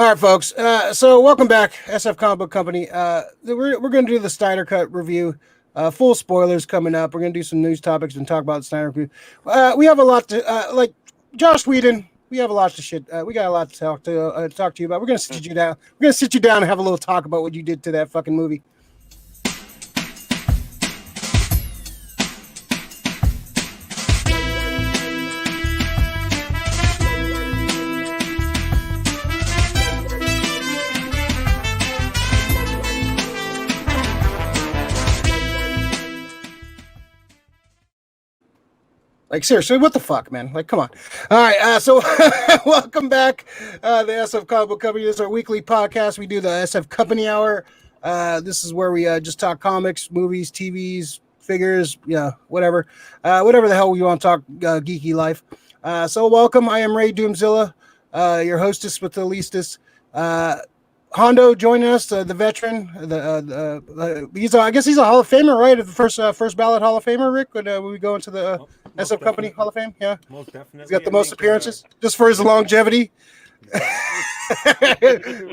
All right, folks. So welcome back, SF Comic Book Company. We're going to do the Snyder Cut review. Full spoilers coming up. We're going to do some news topics and talk about the Snyder review. We have a lot to like Josh Whedon. We have a lot to shit. We got a lot to talk to you about. We're going to sit you down. We're going to sit you down and have a little talk about what you did to that fucking movie. Like, seriously, what the fuck, man? Like, come on. All right, so welcome back, the SF Comic Book Company. This is our weekly podcast. We do the SF Company Hour. This is where we just talk comics, movies, TVs, figures, whatever. Whatever the hell we want to talk geeky life. So welcome. I am Ray Doomzilla, your hostess with the leastest. Hondo joining us, the veteran. I guess he's a Hall of Famer, right? The first ballot Hall of Famer, Rick. When we go into the SF Company Hall of Fame, yeah, most definitely. He's got the most appearances just for his longevity.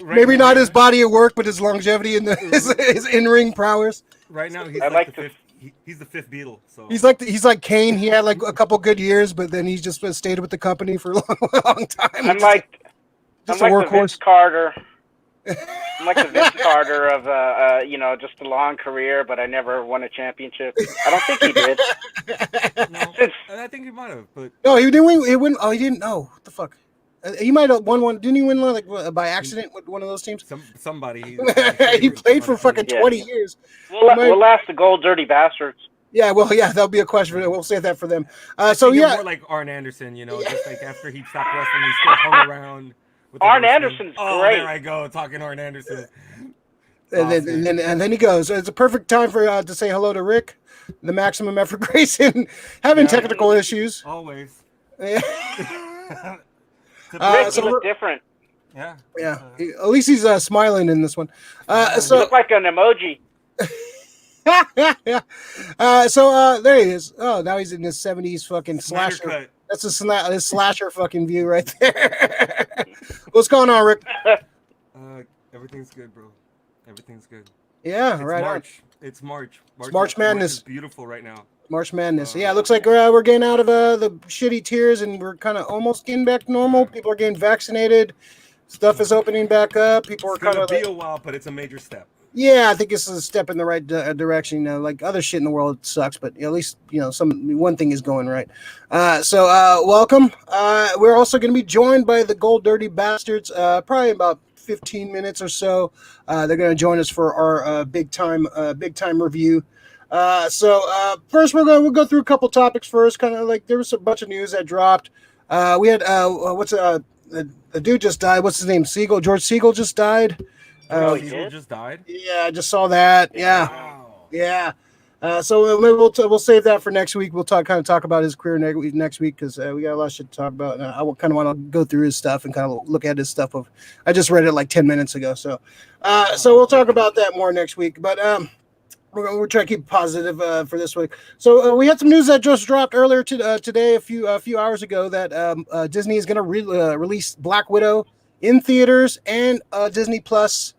Maybe not his body of work, but his longevity and his in-ring prowess. Right now, he's he's the fifth Beatle. So he's like Kane. He had like a couple good years, but then he's just stayed with the company for a long time. I'm like the Vince Carter. I'm like the Vince Carter of just a long career, but I never won a championship. I don't think he did. No, I think he might have, but no, he didn't win. He win. Oh, he didn't. Oh, what the fuck? He might have won one. Didn't he win like by accident with one of those teams? Somebody. He played for fucking 20 years. We'll ask the Gold Dirty Bastardz. Yeah, well, yeah, that'll be a question. We'll save that for them. More like Arn Anderson, just like after he stopped wrestling, he still hung around. Arn Anderson's great. There I go, talking Arn Anderson. And then he goes. It's a perfect time for to say hello to Rick, the Maximum Effort Grayson, having technical issues. Always. Rick, you look different. Yeah. Yeah. At least he's smiling in this one. You look like an emoji. There he is. Oh, now he's in his 70s fucking slasher. Cut. That's a slasher fucking view right there. What's going on, Rick? Everything's good, bro. Everything's good. Yeah, it's right. March. It's March. March Madness. March is beautiful right now. March Madness. Yeah, it looks like we're getting out of the shitty tiers and we're kind of almost getting back to normal. People are getting vaccinated. Stuff is opening back up. People are kind of. It's gonna be a while, but it's a major step. Yeah, I think this is a step in the right direction. Like other shit in the world sucks, but at least one thing is going right. So welcome. We're also going to be joined by the Gold Dirty Bastardz. Probably about 15 minutes or so. They're going to join us for our big time review. So first we'll go through a couple topics first. Kind of like there was a bunch of news that dropped. We had the dude just died. What's his name? George Siegel just died. He just died? Yeah, I just saw that. Yeah. Wow. Yeah. So we'll save that for next week. We'll talk about his career next week because we got a lot of shit to talk about. I kind of want to go through his stuff and kind of look at his stuff. I just read it like 10 minutes ago. So we'll talk about that more next week. But we're trying to keep positive for this week. So we had some news that just dropped earlier today, a few hours ago, that Disney is going to release Black Widow in theaters and Disney Plus.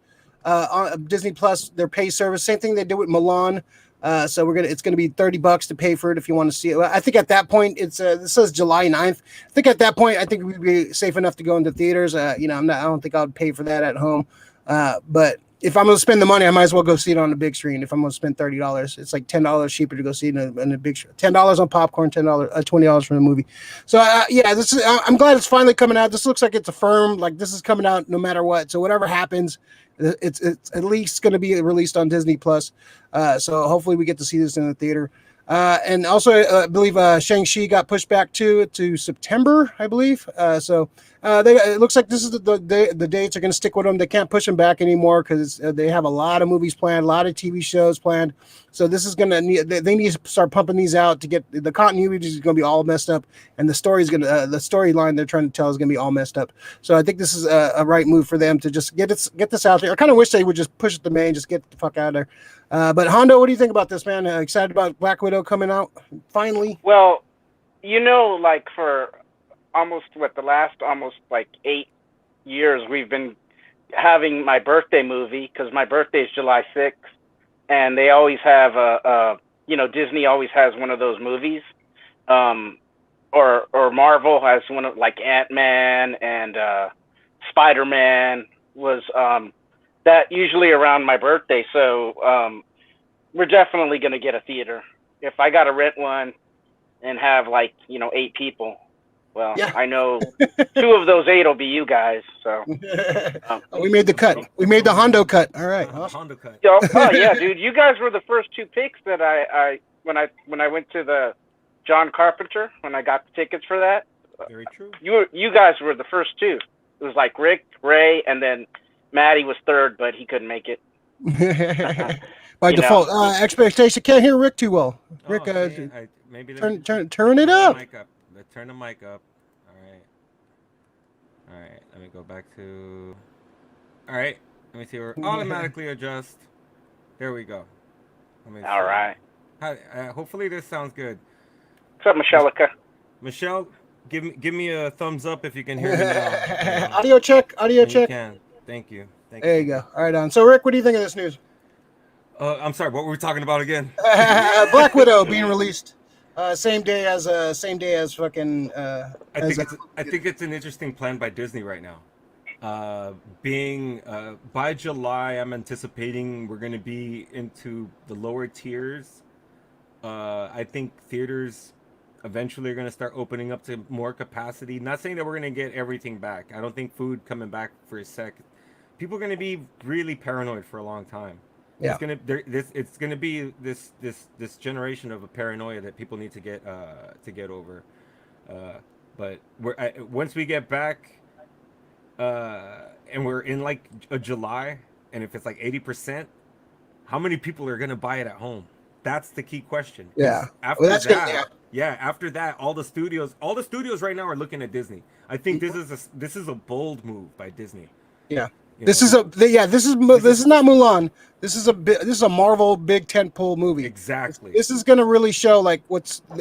On Disney Plus, their pay service, same thing they did with Milan. So it's gonna be $30 to pay for it if you want to see it. I think at that point it says July 9th. I think at that point I think we'd be safe enough to go into theaters. I don't think I would pay for that at home. But if I'm gonna spend the money, I might as well go see it on the big screen. If I'm gonna spend $30, it's like $10 cheaper to go see it in a big screen. $10 on popcorn, $20 for the movie. So I'm glad it's finally coming out. This looks like it's a firm, like this is coming out no matter what. So whatever happens, it's at least going to be released on Disney Plus. So hopefully we get to see this in the theater. And also, I believe Shang-Chi got pushed back to September, I believe. It looks like this is the dates are going to stick with them. They can't push them back anymore because they have a lot of movies planned, a lot of TV shows planned. So this is going to they need to start pumping these out to get the continuity is going to be all messed up, and the storyline they're trying to tell is going to be all messed up. So I think this is a right move for them to just get this out there. I kind of wish they would just push it to May and just get the fuck out of there. But Hondo, what do you think about this, man? Excited about Black Widow coming out finally? Well, like for the last 8 years, we've been having my birthday movie, because my birthday is July 6th, and they always have Disney always has one of those movies, or Marvel has one of, like, Ant-Man and Spider-Man was that usually around my birthday. So we're definitely going to get a theater. If I got to rent one and have, like, 8 people, well, yeah. I know 2 of those 8 will be you guys. So we made the cut. We made the Hondo cut. All right. Hondo cut. Oh yeah, dude. You guys were the first 2 picks that I when I went to the John Carpenter, when I got the tickets for that. Very true. You guys were the first 2. It was like Rick, Ray, and then Maddie was 3rd, but he couldn't make it. By default, expectation. Can't hear Rick too well. Rick, maybe turn it up. Let's turn the mic up. All right. Let me go back to. All right. Let me see. We're automatically adjust. There we go. All right. Hopefully this sounds good. What's up, Michelica? Michelle, give me a thumbs up if you can hear me now. Audio check. Audio check. You can. Thank you. There you go. All right, on. So, Rick, what do you think of this news? I'm sorry. What were we talking about again? Black Widow being released same day as fucking. I think it's an interesting plan by Disney right now. By July, I'm anticipating we're going to be into the lower tiers. I think theaters eventually are going to start opening up to more capacity. Not saying that we're going to get everything back. I don't think food coming back for a sec. People are going to be really paranoid for a long time. Yeah. It's gonna be this generation of a paranoia that people need to get over. But once we get back, and we're in like a July, and if it's like 80%, how many people are gonna buy it at home? That's the key question. Yeah. After after that, all the studios right now are looking at Disney. I think this is a bold move by Disney. Yeah. This is not Mulan. This is a Marvel big tentpole movie. Exactly. This is gonna really show like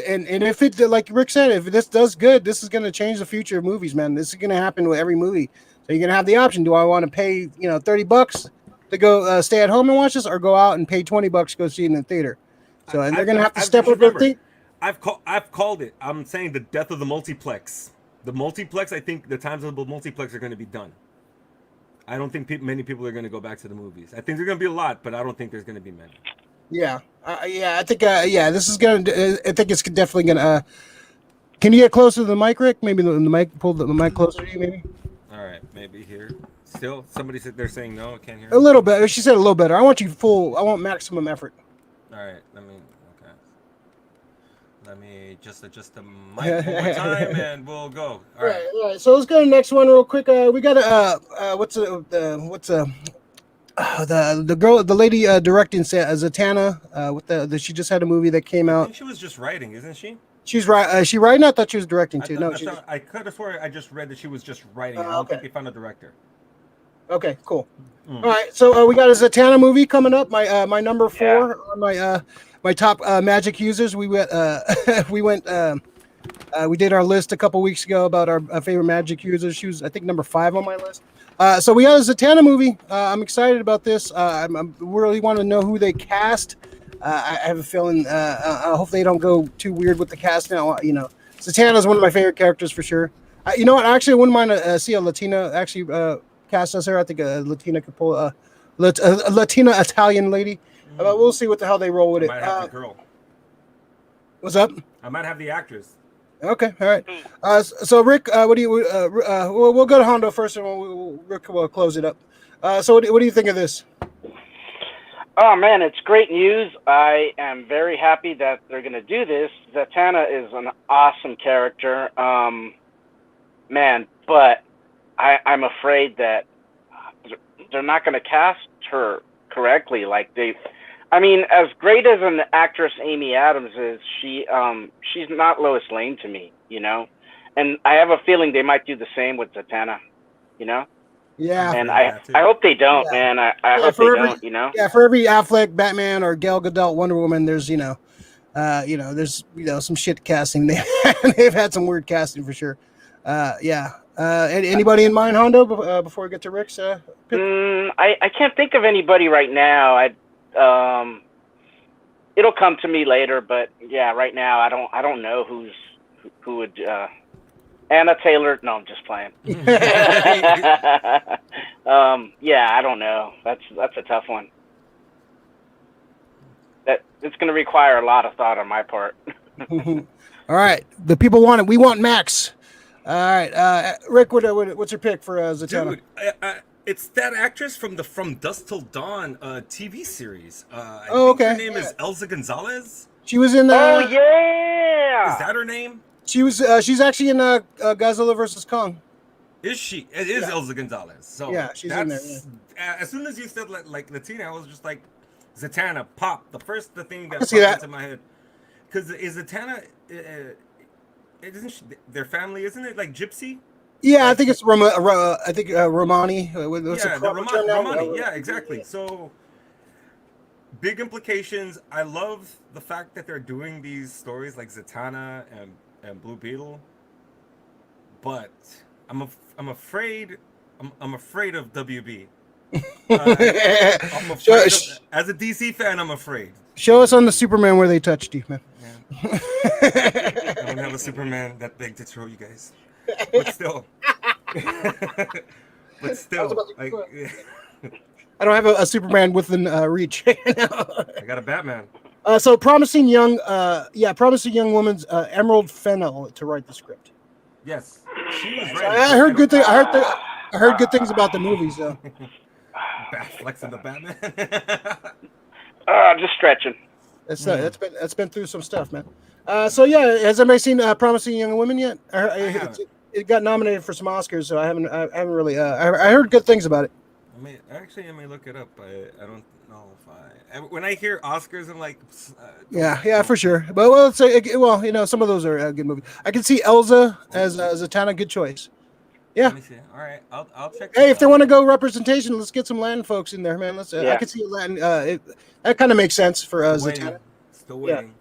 and if it, like Rick said, if this does good, this is gonna change the future of movies, man. This is gonna happen with every movie. So you're gonna have the option: do I want to pay $30 to go stay at home and watch this, or go out and pay $20 to go see it in the theater? So and they're gonna have to step up everything. I've called it. I'm saying the death of the multiplex. The multiplex. I think the times of the multiplex are going to be done. I don't think many people are going to go back to the movies. I think there's going to be a lot, but I don't think there's going to be many. Yeah, I think this is going to. I think it's definitely going to. Can you get closer to the mic, Rick? Maybe the mic. Pull the mic closer to you, maybe. All right, maybe here. Still, somebody said they're saying no. I can't hear. A little bit. She said a little better. I want you full. I want maximum effort. All right, Let me just adjust the mic one more time, and we'll go. All right. So let's go to the next one real quick. We got the lady directing Zatanna. She just had a movie that came out. I think she was just writing, isn't she? She's right. She writing? I thought she was directing too. I could have sworn I just read that she was just writing. I don't think they found a director. Okay, cool. All right, so we got a Zatanna movie coming up. My number 4 on my top Magic users. We did our list a couple weeks ago about our favorite Magic users. She was, I think, number 5 on my list. So we got a Zatanna movie. I'm excited about this. I really want to know who they cast. I have a feeling. I hope they don't go too weird with the cast now. Zatanna is one of my favorite characters for sure. You know what? Actually, I wouldn't mind see a Latina actually cast as her. I think a Latina could pull a Latina Italian lady. We'll see what the hell they roll with it. Might have the girl. What's up? I might have the actress. Okay, all right. So Rick, what do you? We'll go to Hondo first, and Rick will close it up. So what do you think of this? Oh man, it's great news. I am very happy that they're going to do this. Zatanna is an awesome character, man. But I'm afraid that they're not going to cast her correctly. As great as an actress Amy Adams is, she's not Lois Lane to me, and I have a feeling they might do the same with Zatanna, Yeah. And I hope they don't, man. I hope they don't, Yeah, for every Affleck Batman or Gal Gadot Wonder Woman, there's there's some shit casting. They've had some weird casting for sure. Anybody in mind, Hondo? Before we get to Rick's pick? I can't think of anybody right now. It'll come to me later, but yeah, right now I don't know who would. Anna Taylor. No, I'm just playing. Yeah, I don't know. That's a tough one. That it's going to require a lot of thought on my part. All right, the people want it. We want Max. All right, Rick, what's your pick for Zatanna? Dude, it's that actress from the From Dusk Till Dawn TV series. I think okay. Her name is Elza Gonzalez. She was in. Oh yeah. Is that her name? She was. She's actually in Godzilla vs Kong. Is she? It is Elza Gonzalez. So yeah, she's in there. Yeah. As soon as you said like Latina, I was just like Zatanna. Pop. The thing that popped into my head. Because is Zatanna? Isn't she, their family? Isn't it like Gypsy? Yeah, I think it's Romani. Romani. Yeah, exactly. So big implications. I love the fact that they're doing these stories like Zatanna and Blue Beetle, but I'm afraid of WB. I'm afraid as a DC fan, I'm afraid. Show us on the Superman where they touched you, man. Yeah. I don't have a Superman that big to throw you guys, but still. Like, I don't have a Superman within reach. I got a Batman. So promising young woman's Emerald Fennell to write the script. Yes, she was right. I heard good things. I heard good things about the movie. So, flexing the Batman. Just stretching. That's been through some stuff, man. So yeah, has anybody seen Promising Young Women yet? It got nominated for some Oscars, so I haven't really. I heard good things about it. I may look it up. I don't know if when I hear Oscars, I'm like, yeah, for sure. But some of those are good movies. I can see Elza as Zatanna, good choice. Yeah. Let me see. All right, I'll check. Hey, if they want to go representation, let's get some Latin folks in there, man. Let's. I can see Latin. That kind of makes sense for Zatanna. Still waiting.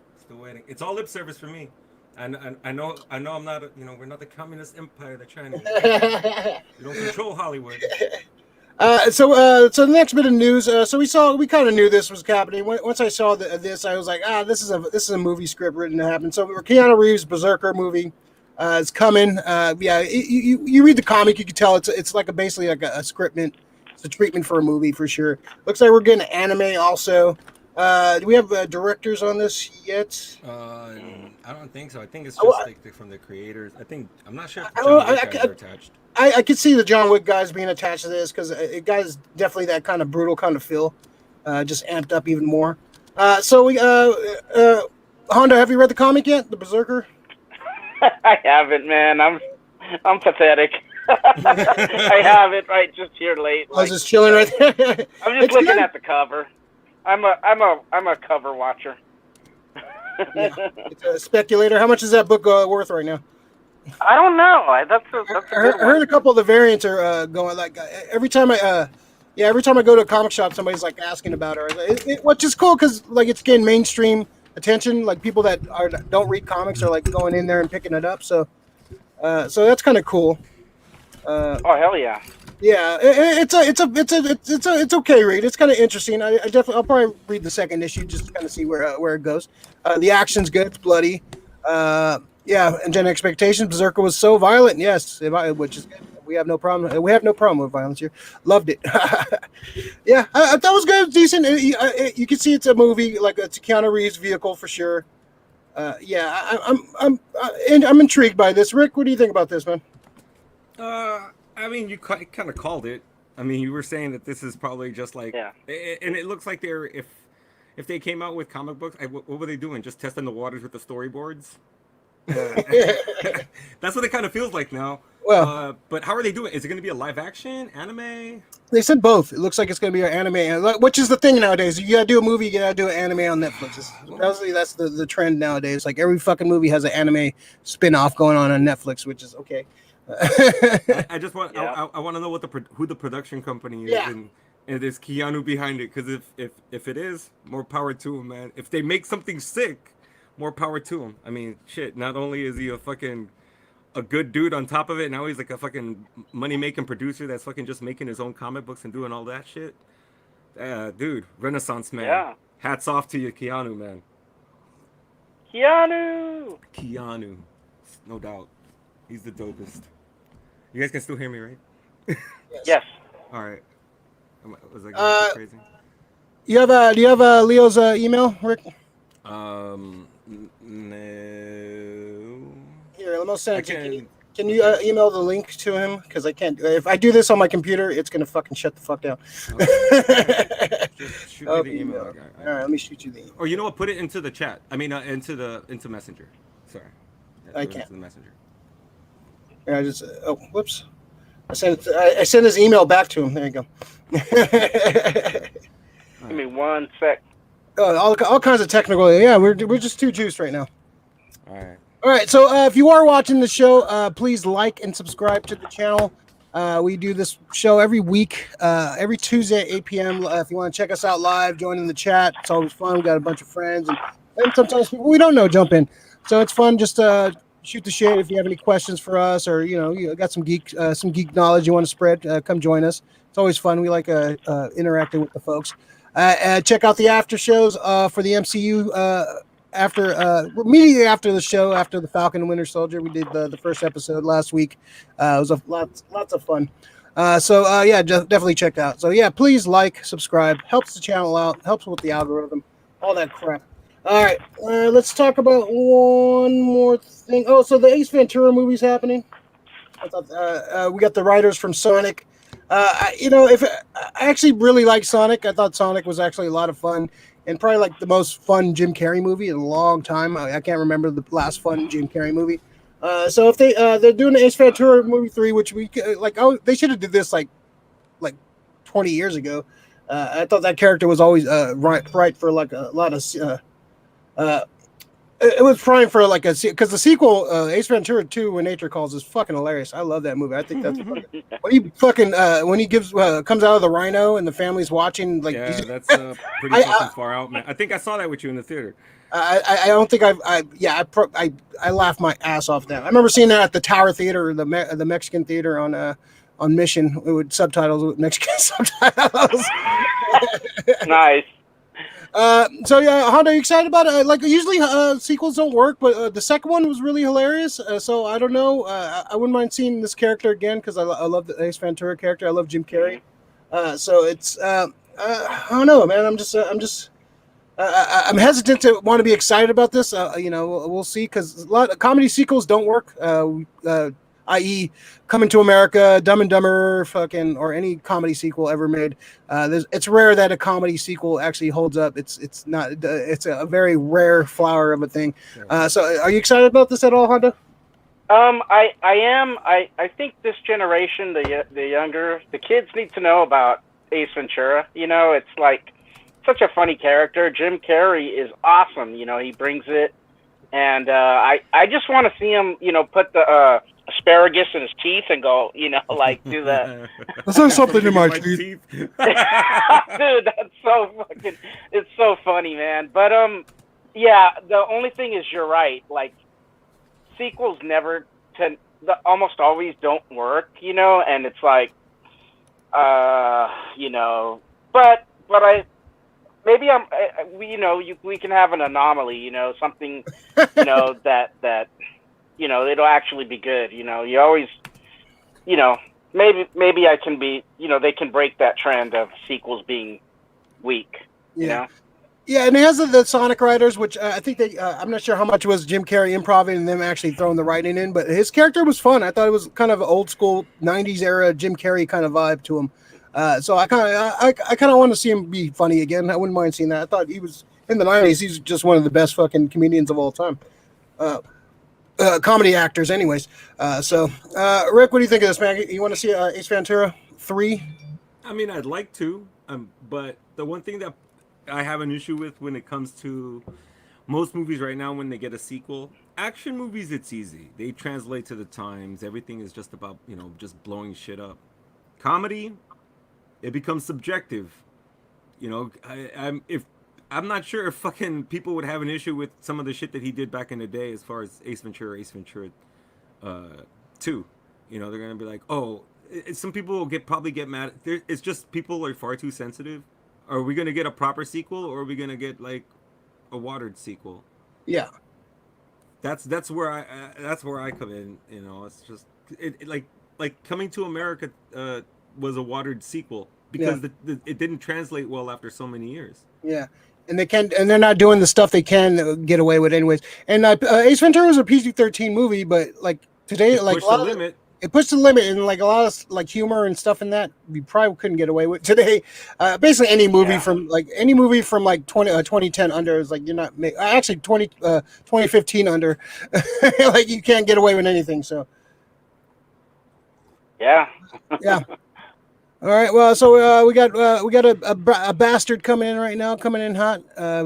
It's all lip service for me. And I know I'm not. We're not the communist empire they're trying to. We don't control Hollywood. So the next bit of news. So we kind of knew this was happening. Once I saw this, I was like, this is a movie script written to happen. So Keanu Reeves' BRZRKR movie is coming. You read the comic, you can tell it's like basically like a scriptment. It's a treatment for a movie for sure. Looks like we're getting an anime also. Do we have directors on this yet? I don't think so. I think it's just from the creators. I'm not sure if the John Wick guys are attached. I could see the John Wick guys being attached to this because it guys definitely that kind of brutal kind of feel, just amped up even more. So we Honda, have you read the comic yet? The BRZRKR? I haven't, man. I'm pathetic. I have it right just here late. I was just chilling right there. I'm just looking at the cover. I'm a cover watcher. Yeah. It's a speculator. How much is that book worth right now? I don't know. I heard a couple of the variants are going like every time I go to a comic shop, somebody's like asking about her, which is cool because like it's getting mainstream attention. Like people that don't read comics are like going in there and picking it up. So that's kind of cool. Oh hell yeah! Yeah, it's okay read. It's kind of interesting. I'll probably read the second issue just to kind of see where it goes. The action's good. It's bloody. And Gen Expectations. BRZRKR was so violent. Yes, which is good. We have no problem. We have no problem with violence here. Loved it. Yeah, I thought it was good. Decent. You can see it's a movie. Like it's a Keanu Reeves vehicle for sure. I'm intrigued by this. Rick, what do you think about this, man? You kind of called it. You were saying that this is probably just like, and it looks like they're if they came out with comic books, what were they doing? Just testing the waters with the storyboards. That's what it kind of feels like now. Well, but how are they doing? Is it going to be a live action anime? They said both. It looks like it's going to be an anime, which is the thing nowadays. You got to do a movie, you got to do an anime on Netflix. That's the trend nowadays. Like every fucking movie has an anime spin-off going on Netflix, which is okay. I just want I want to know who the production company is and there's Keanu behind it, because if it is, more power to him, man. If they make something sick, more power to him. Shit, not only is he a fucking a good dude on top of it. Now he's like a fucking money-making producer that's fucking just making his own comic books and doing all that shit. Dude, Renaissance man. Yeah. Hats off to you, Keanu, man. Keanu. No doubt. He's the dopest. You guys can still hear me, right? Yes. All right. Was I going too crazy? Do you have Leo's email, Rick? No. Here, let me send it to you. Can you email the link to him? Because I can't. If I do this on my computer, it's gonna fucking shut the fuck down. Just shoot me the email. All right, let me shoot you the email. Or you know what? Put it into the chat. I mean, into Messenger. Sorry. Yeah, I can't. Into the Messenger. Yeah, I just. Whoops. I sent his email back to him. There you go. Give me 1 sec. All kinds of technical. Yeah, we're just too juiced right now. All right. All right, so if you are watching the show, please like and subscribe to the channel. We do this show every week, every Tuesday at 8 p.m. If you want to check us out live, join in the chat. It's always fun. We got a bunch of friends, and sometimes people we don't know jump in. So it's fun just to shoot the shit. If you have any questions for us, or you got some geek knowledge you want to spread, come join us. It's always fun. We like interacting with the folks. Check out the after shows for the MCU. Immediately after the show, after the Falcon and Winter Soldier, we did the first episode last week. It was lots of fun. Yeah, definitely check that out. So yeah, please like, subscribe, helps the channel out, helps with the algorithm, all that crap. All right, let's talk about one more thing. Oh, so the Ace Ventura movie's happening. I thought we got the writers from Sonic. I actually really like Sonic. I thought Sonic was actually a lot of fun. And probably like the most fun Jim Carrey movie in a long time. I can't remember the last fun Jim Carrey movie. So if they're doing the Ace Ventura movie 3, which they should have did this like 20 years ago. I thought that character was always right for like a lot of. It was prime for like because the sequel Ace Ventura 2 When Nature Calls is fucking hilarious. I love that movie. I think that's funny. When he comes out of the rhino and the family's watching that's pretty fucking far out, man. I think I saw that with you in the theater. I don't think I laughed my ass off that. I remember seeing that at the Tower Theater, the Mexican theater on Mission with subtitles with Mexican subtitles. Nice. So yeah, Honda, are you excited about it? Like usually sequels don't work, but the second one was really hilarious. So I don't know. I wouldn't mind seeing this character again because I love the Ace Ventura character. I love Jim Carrey. So it's I don't know, man. I'm hesitant to want to be excited about this. We'll see because a lot of comedy sequels don't work. I.e., Coming to America, Dumb and Dumber, or any comedy sequel ever made. It's rare that a comedy sequel actually holds up. It's not. It's a very rare flower of a thing. So, are you excited about this at all, Honda? I am. I think this generation, the kids need to know about Ace Ventura. It's like such a funny character. Jim Carrey is awesome. He brings it, and I just want to see him. Put the asparagus in his teeth and go, do the. Let's have something in my teeth. Dude, that's it's so funny, man. But yeah, the only thing is you're right. Like sequels almost always don't work, and it's like, but we can have an anomaly, something, that. It'll actually be good. You always, maybe I can be, they can break that trend of sequels being weak. Yeah, and it has the Sonic writers, which I think I'm not sure how much was Jim Carrey improvising and them actually throwing the writing in, but his character was fun. I thought it was kind of an old school 90s era Jim Carrey kind of vibe to him. So I kind of want to see him be funny again. I wouldn't mind seeing that. I thought he was in the 90s. He's just one of the best fucking comedians of all time. Comedy actors anyways. Rick, what do you think of this, man? You want to see Ace Ventura 3? I mean, I'd like to, but the one thing that I have an issue with when it comes to most movies right now when they get a sequel, action movies, it's easy. They translate to the times. Everything is just about, just blowing shit up. Comedy, it becomes subjective. I'm not sure if fucking people would have an issue with some of the shit that he did back in the day as far as Ace Ventura too. You know, they're gonna be like, oh, some people will probably get mad. It's just people are far too sensitive. Are we gonna get a proper sequel, or are we gonna get like a watered sequel? Yeah. That's where I come in. You know, it's just like Coming to America was a watered sequel because it didn't translate well after so many years. Yeah. And they're not doing the stuff they can get away with anyways. And Ace Ventura was a PG-13 movie, but like today, it pushed the limit, and like a lot of like humor and stuff in that we probably couldn't get away with today. Basically, any movie from 2010 under is like you're not actually 2015 under, like you can't get away with anything. So yeah. All right, well, so we got a bastard coming in right now, coming in hot.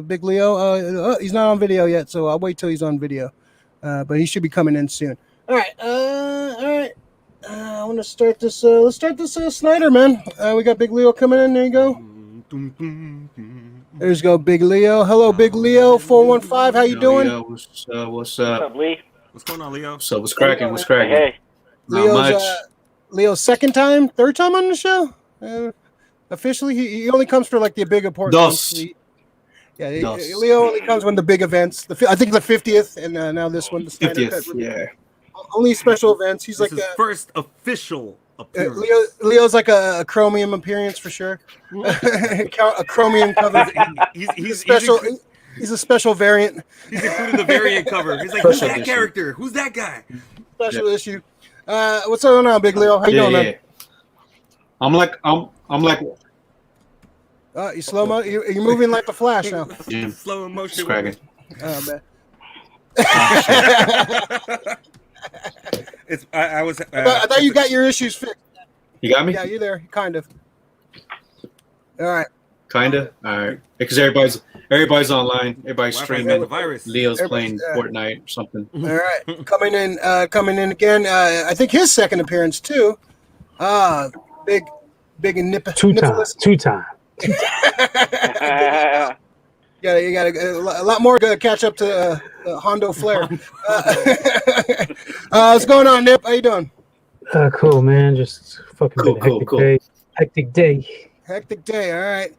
Big Leo. He's not on video yet, so I'll wait till he's on video. But he should be coming in soon. All right. I want to start this. Let's start this Snyder, man. We got Big Leo coming in. There you go. There's go Big Leo. Hello, Big Leo. 415. How you doing? Leo, what's up? What's up, Lee? What's going on, Leo? So what's cracking? What's cracking? Hey. Not much. Leo's third time on the show. Officially, he only comes for like the big important. Dos. Leo only comes when the big events. I think the 50th, and now this one, the Snyder 50th. Cut. Yeah. Only special events. He's This like is official appearance. Leo's like a chromium appearance for sure. A chromium cover. He's special. He's a special variant. He's included the variant cover. He's like, who's that character? Who's that guy? Special issue. What's going on, Big Leo? How you doing, man? I'm like. You slow mo. You're moving like the Flash now. Yeah. Slow motion. Cracking. Oh man. I was. I thought you got your issues fixed. You got me? Yeah, you're there, kind of. All right. Kinda. All right. Because everybody's online. Everybody's streaming. The virus. Leo's playing Fortnite or something. All right. Coming in again. I think his second appearance too. Big and nip. Two time. Yeah, you got a lot more to catch up to Hondo Flair. What's going on, Nip? How you doing? Cool, man. Just fucking Cool. Hectic day. Hectic day. All right.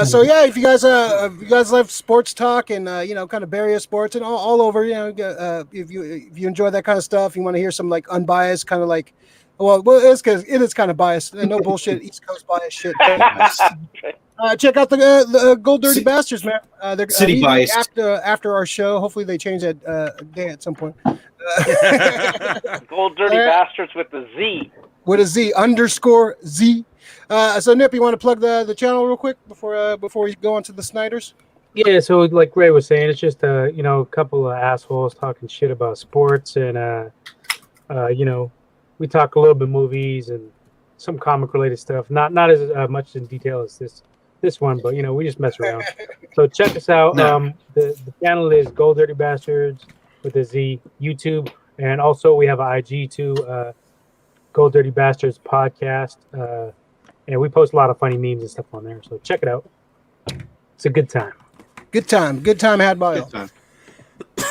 So yeah, if you guys love sports talk and kind of various sports and all over, if you enjoy that kind of stuff, you want to hear some like unbiased kind of like, well, it's because it is kind of biased, no bullshit East Coast bias shit. Check out the Gold Dirty Bastardz, man. They're City biased. After our show. Hopefully they change that day at some point. Gold Dirty Bastardz with the Z. With a Z _Z. So Nip, you want to plug the channel real quick before we go on to the Snyders? Yeah, so like Ray was saying, it's just a couple of assholes talking shit about sports, and we talk a little bit movies and some comic related stuff. Not as much in detail as this one, but we just mess around. So check us out. The channel is Gold Dirty Bastardz with a Z, YouTube, and also we have an IG too, Gold Dirty Bastardz podcast. And we post a lot of funny memes and stuff on there, so check it out. It's a good time. Good time had by all. All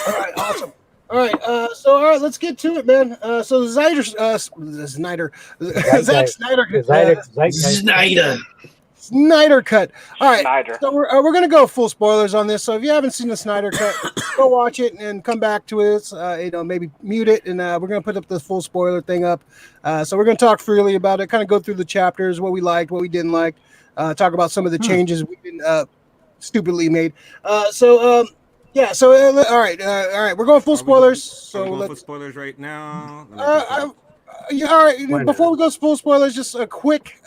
right, awesome. All right, let's get to it, man. So Zack Snyder cut. All right, Snyder. So we're gonna go full spoilers on this. So if you haven't seen the Snyder cut, go watch it and come back to it. Maybe mute it, and we're gonna put up the full spoiler thing up. So we're gonna talk freely about it, kind of go through the chapters, what we liked, what we didn't like, talk about some of the changes we've been stupidly made. All right, we're going full spoilers. So let's full spoilers right now. all right, before we go full spoilers, just a quick.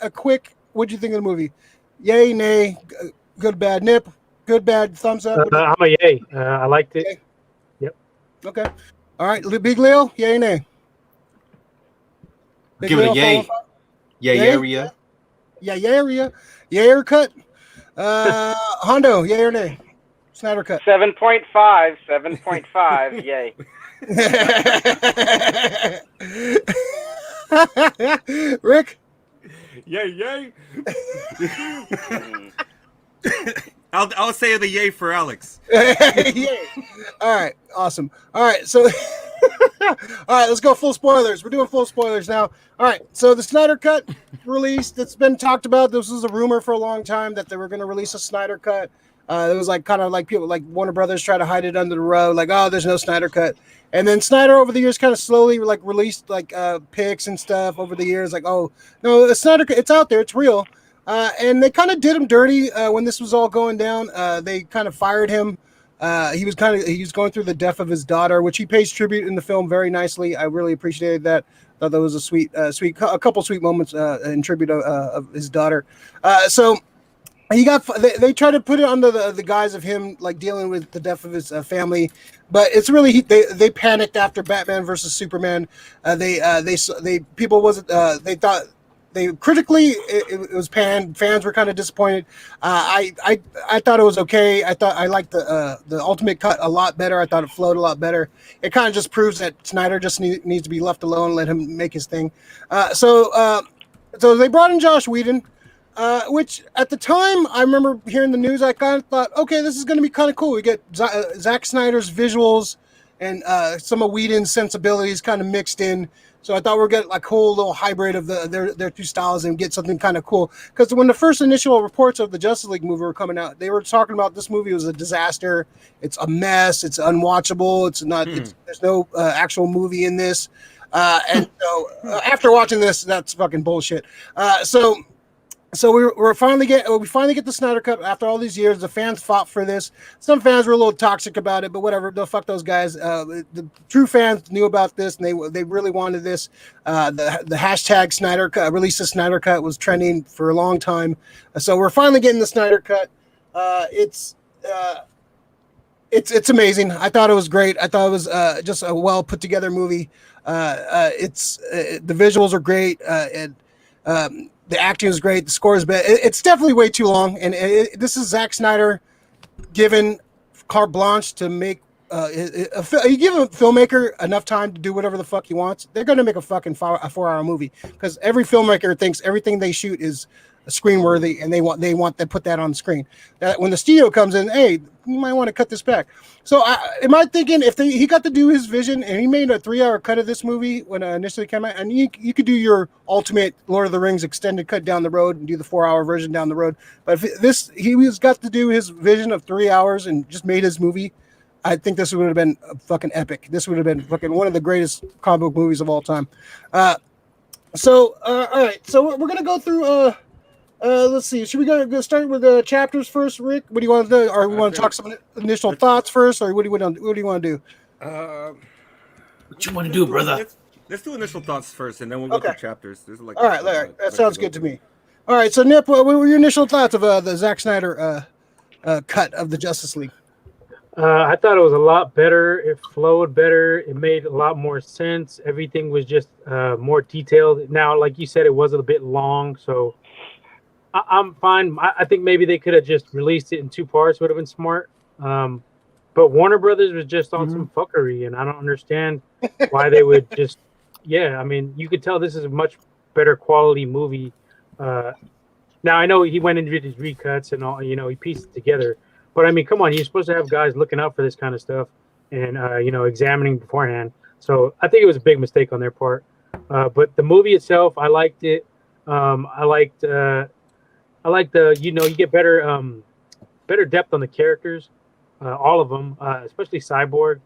What'd you think of the movie? Yay, nay, good, bad, Nip, good, bad, thumbs up. I'm a yay. I liked it. Yay. Yep. Okay. All right, Big Leo, yay, nay. Big Give it Leo, a yay. Yay area. Yeah, yay area. Yay or cut. Hondo, yay or nay? Snyder cut. 7.5. 7.5. Yay. Rick. Yay. I'll say the yay for Alex. Yay. All right, awesome. All right, so right, let's go full spoilers. We're doing full spoilers now. All right, so the Snyder Cut released. It's been talked about. This was a rumor for a long time that they were going to release a Snyder Cut. It was like kind of like people like Warner Brothers try to hide it under the rug, like, oh, there's no Snyder Cut. And then Snyder over the years kind of slowly like released like pics and stuff over the years, like, oh no, the Snyder Cut, it's out there, it's real. And they kind of did him dirty when this was all going down. They kind of fired him. He was going through the death of his daughter, which he pays tribute in the film very nicely. I really appreciated that. Thought that was a couple sweet moments in tribute of his daughter. So he got. They tried to put it under the guise of him like dealing with the death of his family, but it's really they panicked after Batman versus Superman. They thought. They critically, it was panned. Fans were kind of disappointed. I thought it was okay. I liked the Ultimate Cut a lot better. I thought it flowed a lot better. It kind of just proves that Snyder just needs to be left alone, let him make his thing. So they brought in Joss Whedon, which at the time I remember hearing the news. I kind of thought, okay, this is going to be kind of cool. We get Zack Snyder's visuals and some of Whedon's sensibilities kind of mixed in. So I thought we're getting like a whole little hybrid of their two styles and get something kind of cool. Because when the first initial reports of the Justice League movie were coming out, they were talking about this movie was a disaster. It's a mess. It's unwatchable. It's not. There's no actual movie in this. And so after watching this, that's fucking bullshit. So we finally get the Snyder Cut after all these years. The fans fought for this. Some fans were a little toxic about it, but whatever. They'll fuck those guys. The true fans knew about this, and they really wanted this. The hashtag Snyder Cut, release the Snyder Cut, was trending for a long time. So we're finally getting the Snyder Cut. It's amazing. I thought it was great. I thought it was just a well put together movie. The visuals are great. The acting is great. The score is bad. It's definitely way too long. And this is Zack Snyder given carte blanche to make. You give a filmmaker enough time to do whatever the fuck he wants, they're going to make a fucking 4-hour movie. Because every filmmaker thinks everything they shoot is screen worthy, and they want to put that on the screen. That when the studio comes in, hey, you might want to cut this back. So am I thinking if he got to do his vision and he made a 3-hour cut of this movie when it initially came out, and you could do your ultimate Lord of the Rings extended cut down the road and do the 4-hour version down the road. But if he was got to do his vision of 3 hours and just made his movie, I think this would have been fucking epic. This would have been fucking one of the greatest comic book movies of all time. All right. So we're gonna go through. Let's see. Should we go start with the chapters first, Rick? What do you want to do? Or we want to talk some initial thoughts first, or what do you want to do? What you want to do, brother? Let's do initial thoughts first, and then we'll go through chapters. There's like all right. That sounds good to me. All right. So Nip, what were your initial thoughts of the Zack Snyder cut of the Justice League? I thought it was a lot better. It flowed better. It made a lot more sense. Everything was just more detailed. Now, like you said, it was a bit long, so I'm fine. I think maybe they could have just released it in 2 parts. Would have been smart. But Warner Brothers was just on some fuckery, and I don't understand why they would just. Yeah, I mean, you could tell this is a much better quality movie. Now I know he went and did his recuts and all. He pieced it together. But I mean, come on, you're supposed to have guys looking out for this kind of stuff and examining beforehand. So I think it was a big mistake on their part. But the movie itself, I liked it. I liked the you get better depth on the characters, all of them, especially Cyborg.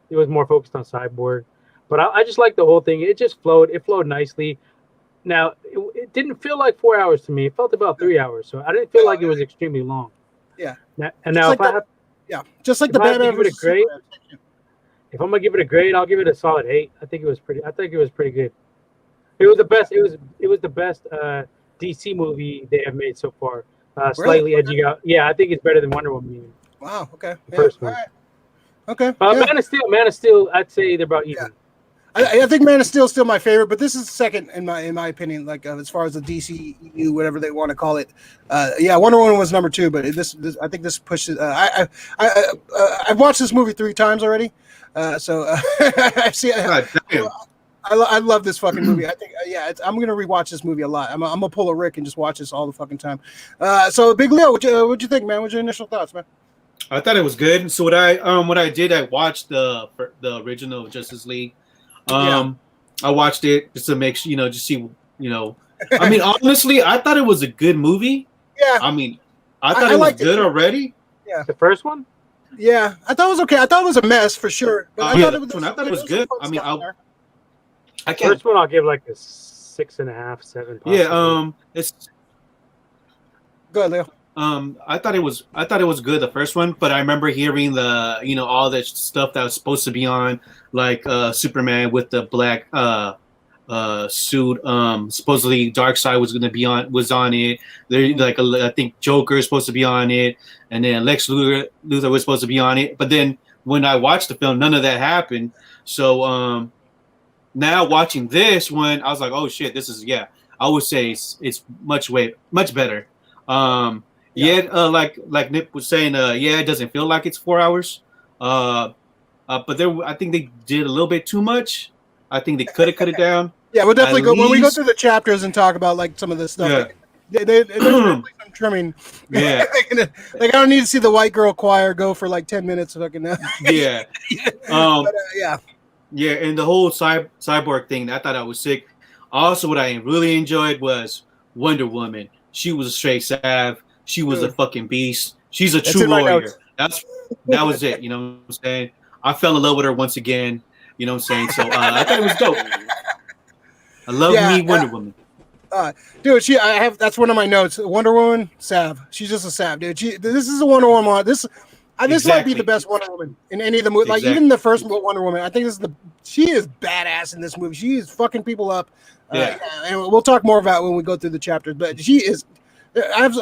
It was more focused on Cyborg, but I just liked the whole thing. It just flowed. It flowed nicely. Now it didn't feel like 4 hours to me. It felt about 3 hours, so I didn't feel like it was extremely long. Yeah. And now just like the Batman versus Superman. If I'm gonna give it a grade, I'll give it a solid 8. I think it was pretty good. It was the best. It was the best DC movie they have made so far. Slightly edging out. Yeah, I think it's better than Wonder Woman. Wow. Okay. First one. All right. Okay. Man of Steel. I'd say they're about even. Yeah. I think Man of Steel is still my favorite, but this is second in my opinion. Like as far as the DCU, whatever they want to call it. Wonder Woman was number 2, but this I think this pushes. I've watched this movie 3 times already, so I see. I love this fucking movie. I think I'm gonna rewatch this movie a lot. I'm gonna pull a Rick and just watch this all the fucking time. So Big Leo, what'd you think, man? What's your initial thoughts, man? I thought it was good. So what I did, I watched the original Justice League. I watched it just to make sure, just see, I mean, honestly, I thought it was a good movie. Yeah. I mean, I thought it was good already. Yeah. The first one? Yeah, I thought it was okay. I thought it was a mess for sure. But I thought it was good. I mean, I can't. First one, I'll give like a 6.5, 7. Possibly. Yeah. It's. Go ahead, Leo. I thought it was good, the first one, but I remember hearing the all the stuff that was supposed to be on, like Superman with the black suit. Supposedly Darkseid was on it. There, like I think Joker is supposed to be on it, and then Lex Luthor was supposed to be on it. But then when I watched the film, none of that happened. So now watching this one, I was like, oh shit, this is I would say it's much better. Like Nip was saying, it doesn't feel like it's 4 hours. But I think they did a little bit too much. I think they could have cut it down. Yeah, we'll definitely when we go through the chapters and talk about like some of this stuff. Yeah. There's definitely some trimming. Yeah. Like I don't need to see the white girl choir go for like 10 minutes. Fucking. Yeah. But, yeah. Yeah, and the whole cyborg thing, I thought I was sick. Also, what I really enjoyed was Wonder Woman. She was a straight sav. She was a fucking beast. She's a true warrior. That was it. You know what I'm saying? I fell in love with her once again. You know what I'm saying? So I thought it was dope. I love me Wonder Woman. Dude, that's one of my notes. Wonder Woman, sav. She's just a sav, dude. This is a Wonder Woman. This might be the best Wonder Woman in any of the movies. Like even the first Wonder Woman, I think she is badass in this movie. She is fucking people up. And we'll talk more about it when we go through the chapters. But she is. I have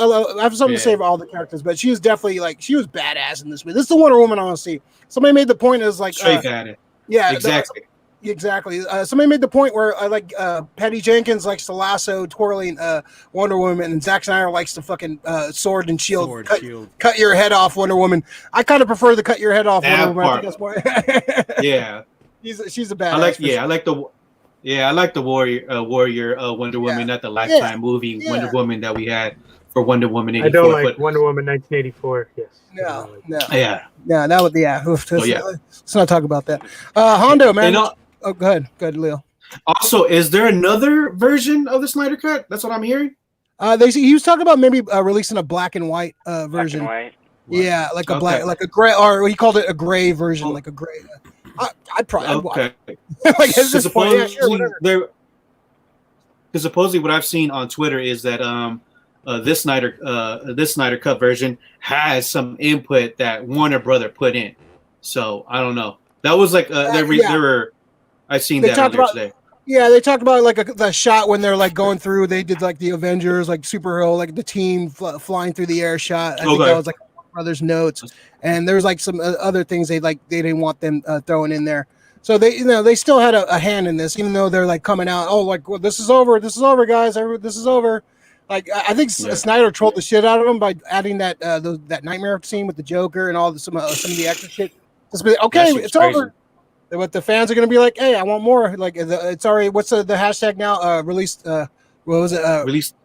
something to say about all the characters, but she is definitely she was badass in this movie. This is the Wonder Woman I want to see. Somebody made the point is like straight badass. Yeah, exactly. Exactly. Somebody made the point where Patty Jenkins likes to lasso twirling Wonder Woman, and Zack Snyder likes to fucking sword and shield. Cut your head off, Wonder Woman. I kind of prefer the cut your head off Wonder Woman. I think that's more. Yeah, she's a badass. I like the warrior Wonder Woman, not the Lifetime movie Wonder Woman that we had for Wonder Woman 84. I don't like Wonder Woman 1984. Yes. No. Yeah. Yeah, that would let's not talk about that. Hondo, man. Go ahead, Leo. Also, is there another version of the Snyder Cut? That's what I'm hearing. He was talking about maybe releasing a black and white version. Black and white. Yeah, like a black, like a gray, or he called it a gray version, like a gray. I'd probably like supposedly supposedly what I've seen on Twitter is that this Snyder Cut version has some input that Warner Brother put in. So I don't know. That was like I seen that earlier today. Yeah, they talked about the shot when they're going through. They did the Avengers, superhero, the team flying through the air shot. I think that was Brothers notes, and there was some other things they didn't want them throwing in there. So they still had a hand in this, even though they're coming out. Oh, well, this is over, guys. This is over. I think Snyder trolled the shit out of them by adding that nightmare scene with the Joker and all some of the extra shit. Okay, it's crazy. Over. But the fans are going to be like, hey, I want more. It's already, what's the hashtag now? Released, what was it? Released.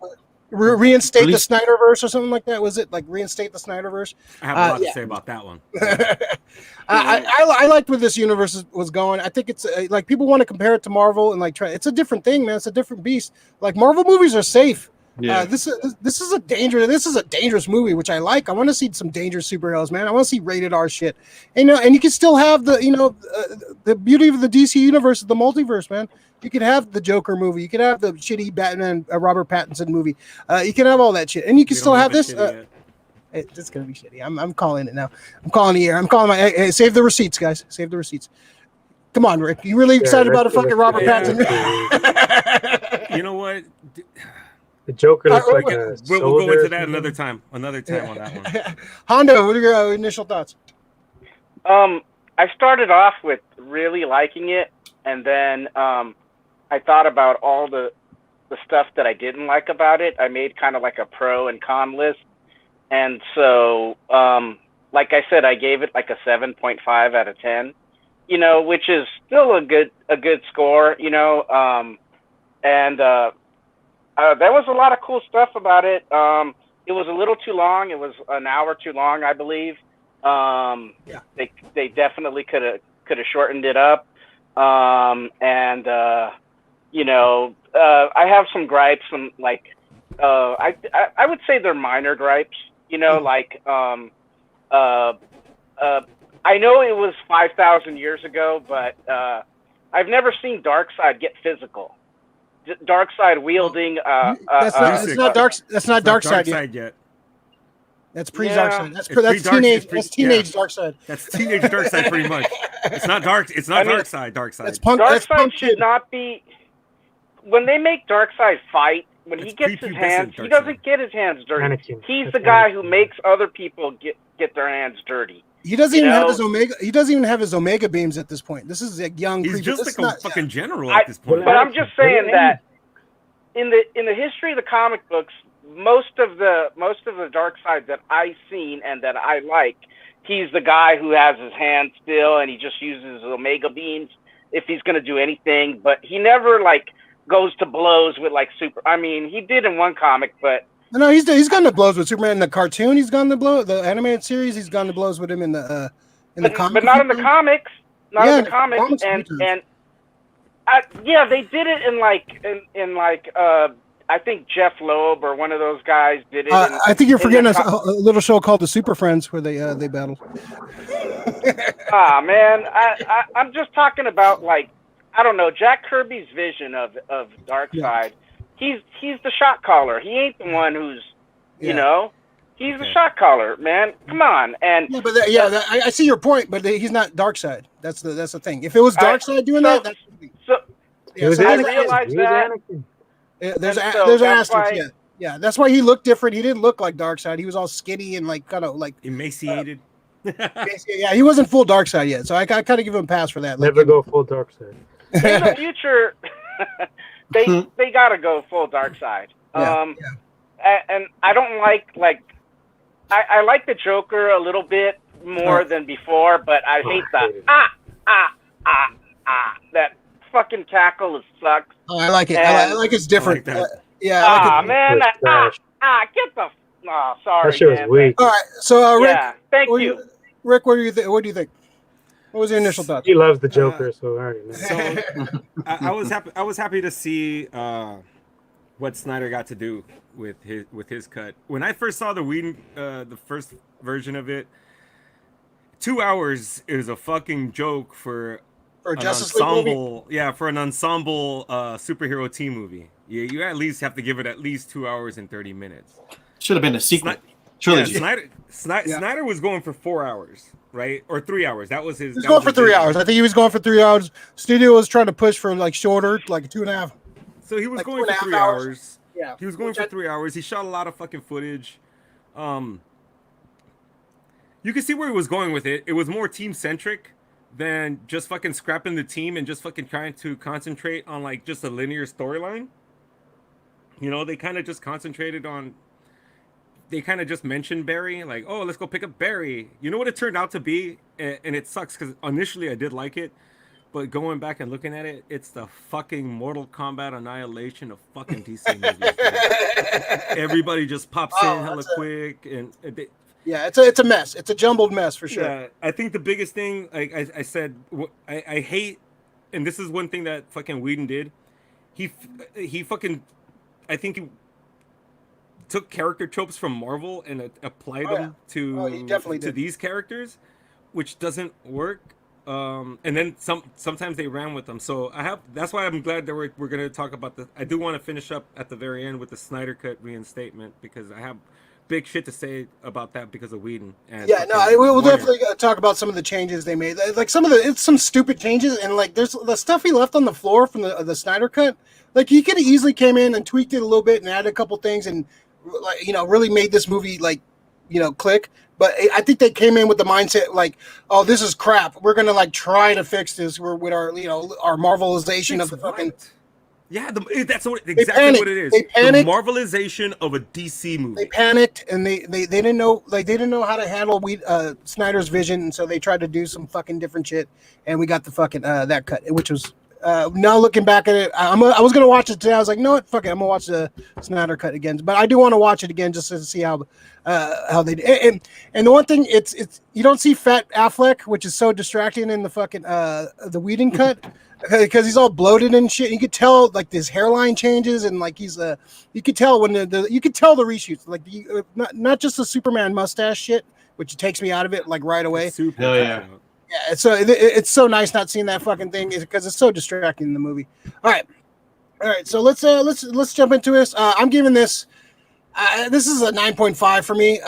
Reinstate the Snyderverse or something like that. Was it reinstate the Snyderverse? I have a lot to say about that one. I liked where this universe was going. I think it's people want to compare it to Marvel and it's a different thing, man. It's a different beast. Marvel movies are safe. Yeah. This is a dangerous movie, which I like. I want to see some dangerous superheroes, man. I want to see rated R shit. And you can still have the beauty of the DC universe, the multiverse, man. You could have the Joker movie. You could have the shitty Batman Robert Pattinson movie. You can have all that shit, and you can still have this. It's gonna be shitty. I'm calling it now. I'm calling the year. I'm calling hey, save the receipts, guys. Save the receipts. Come on, Rick. You really excited about a fucking Robert Pattinson? You know what? The Joker looks we'll go into that another time. Another time on that one. Hondo, what are your initial thoughts? I started off with really liking it, and then I thought about all the stuff that I didn't like about it. I made kind of a pro and con list, and so like I said, I gave it a 7.5 out of 10. Which is still a good score. There was a lot of cool stuff about it. It was a little too long. It was an hour too long, I believe. They definitely could have shortened it up. I have some gripes, some like I would say they're minor gripes. I know it was 5,000 years ago, but I've never seen Darkseid get physical. Darkseid wielding. That's not Darkseid yet. That's pre-Darkseid. That's teenage. That's teenage Darkseid. That's teenage Darkseid, pretty much. It's not dark. It's not Darkseid. That's punk. Darkseid should not be. When they make Darkseid fight, when he gets his hands, he doesn't get his hands dirty. He's the guy who makes other people get their hands dirty. He doesn't even have his Omega. He doesn't even have his Omega beams at this point. This is a young. He's just like a fucking general at this point. But I'm just saying that in the history of the comic books, most of the Darkseid that I've seen and that I like, he's the guy who has his hand still and he just uses his Omega beams if he's gonna do anything. But he never like goes to blows with like super. I mean, he did in one comic, but. No, he's gone to blows with Superman in the cartoon. He's gone to blow the animated series. He's gone to blows with him in the comic. But not in the comics. Not in the comics. And they did it in I think Jeff Loeb or one of those guys did it. I think you're forgetting a little show called The Super Friends where they battle. Man, I'm just talking about like I don't know Jack Kirby's vision of Darkseid. Yeah. He's the shot caller. He ain't the one who's, he's the shot caller, man. Come on, and I see your point, but he's not Darkseid. That's the thing. If it was Darkseid doing that, that's I realize that. There's an asterisk. Yeah, that's why he looked different. He didn't look like Darkseid. He was all skinny and like kind of like emaciated. Yeah, he wasn't full Darkseid yet, so I kind of give him a pass for that. Never go full Darkseid. In the future. They gotta go full Darkseid. And I don't like I like the Joker a little bit more than before, but I hate that that fucking cackle sucks. Oh, I like it. I like it's different. Get the sorry. That shit was weak. All right, so Rick, thank you. Rick, what do you think? What do you think? What was your initial thoughts? He loves the Joker, so I already know. So I was happy. I was happy to see what Snyder got to do with his cut. When I first saw the first version of it, 2 hours is a fucking joke for an Justice League movie? Yeah, for an ensemble superhero team movie. You at least have to give it at least 2 hours and 30 minutes. Should have been a sequel. Trilogy. Yeah, Snyder was going for 4 hours, right? Or 3 hours. That was his. He was going for 3 hours. I think he was going for 3 hours. Studio was trying to push for like shorter, like 2.5. So he was going for 3 hours. Yeah. He was going for 3 hours. He shot a lot of fucking footage. You can see where he was going with it. It was more team centric than just fucking scrapping the team and just fucking trying to concentrate on like just a linear storyline. They kind of just concentrated on. They kind of just mentioned Barry, like, oh, let's go pick up Barry. You know what it turned out to be? And it sucks because initially I did like it, but going back and looking at it, it's the fucking Mortal Kombat annihilation of fucking DC movies. Everybody just pops in hella quick. It's a mess. It's a jumbled mess for sure. Yeah, I think the biggest thing, like I said, I hate, and this is one thing that fucking Whedon did. He fucking, I think he took character tropes from Marvel and applied them to these characters, which doesn't work. And then sometimes they ran with them. So that's why I'm glad that we're going to talk about this. I do want to finish up at the very end with the Snyder Cut reinstatement because I have big shit to say about that because of Whedon. And we'll definitely talk about some of the changes they made. Like it's some stupid changes, and like there's the stuff he left on the floor from the Snyder Cut. Like he could have easily came in and tweaked it a little bit and added a couple things and really made this movie click. But I think they came in with the mindset like, oh, this is crap. We're gonna try to fix this. With our our Marvelization of the fucking. Yeah, that's exactly what it is. They panicked. The Marvelization of a DC movie. They panicked and they didn't know how to handle Snyder's vision, and so they tried to do some fucking different shit, and we got the fucking that cut, which was Now looking back at it, I was gonna watch it today. I was like, no, what, fuck it, I'm gonna watch the Snyder cut again. But I do want to watch it again just to see how they did. And the one thing, it's you don't see Fat Affleck, which is so distracting in the fucking the Whedon cut. Because he's all bloated and shit. You could tell like his hairline changes and like he's you could tell when you could tell the reshoots, like not just the Superman mustache shit, which takes me out of it like right away. Super. Oh, yeah. Yeah, so it's so nice not seeing that fucking thing because it's so distracting in the movie. All right. So let's jump into this. I'm giving this. This is a 9.5 for me.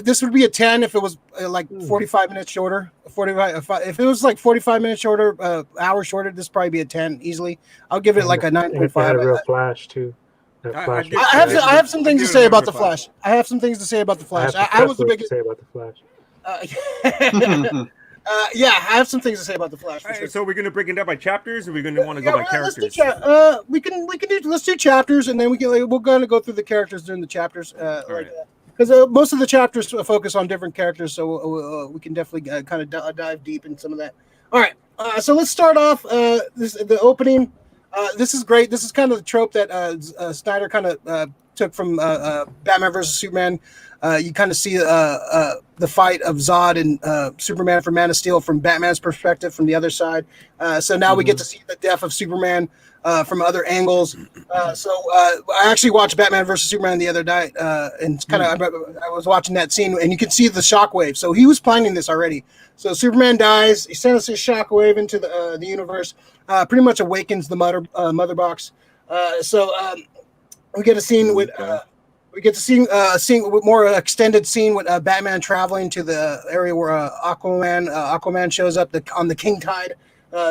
This would be a 10 if it was like 45 minutes shorter. 45 if it was like 45 minutes shorter, hour shorter, this would probably be a 10 easily. I'll give it like a 9.5. Had a real Flash too. I have some things to say about the Flash. I have some things to say about the Flash. I was the biggest. Say about the Flash. Yeah, I have some things to say about the Flash. For sure. So we're gonna break it down by chapters, or we're gonna want to go by characters? Let's do chapters, and then we're gonna go through the characters during the chapters. Because most of the chapters focus on different characters, so we can definitely kind of dive deep in some of that. All right, so let's start off the opening. This is great. This is kind of the trope that Snyder kind of took from Batman versus Superman. You kind of see the fight of Zod and Superman from Man of Steel from Batman's perspective from the other side. So now we get to see the death of Superman from other angles. I actually watched Batman versus Superman the other night, and it's kind of I was watching that scene, and you can see the shockwave. So he was planning this already. So Superman dies. He sends us a shockwave into the universe. Pretty much awakens the mother box. We get a scene with. We get to see a scene with more extended scene with Batman traveling to the area where Aquaman shows up on the King Tide.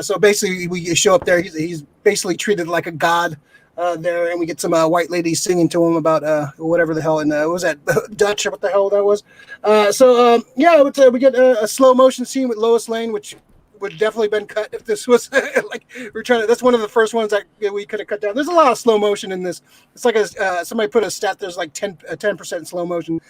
So basically, we show up there. He's basically treated like a god there, and we get some white lady singing to him about whatever the hell. And was that Dutch or what the hell that was? We get a slow motion scene with Lois Lane, which would definitely been cut if this was like we're trying to. That's one of the first ones that we could have cut down. There's a lot of slow motion in this. It's like somebody put a stat. There's like 10% slow motion.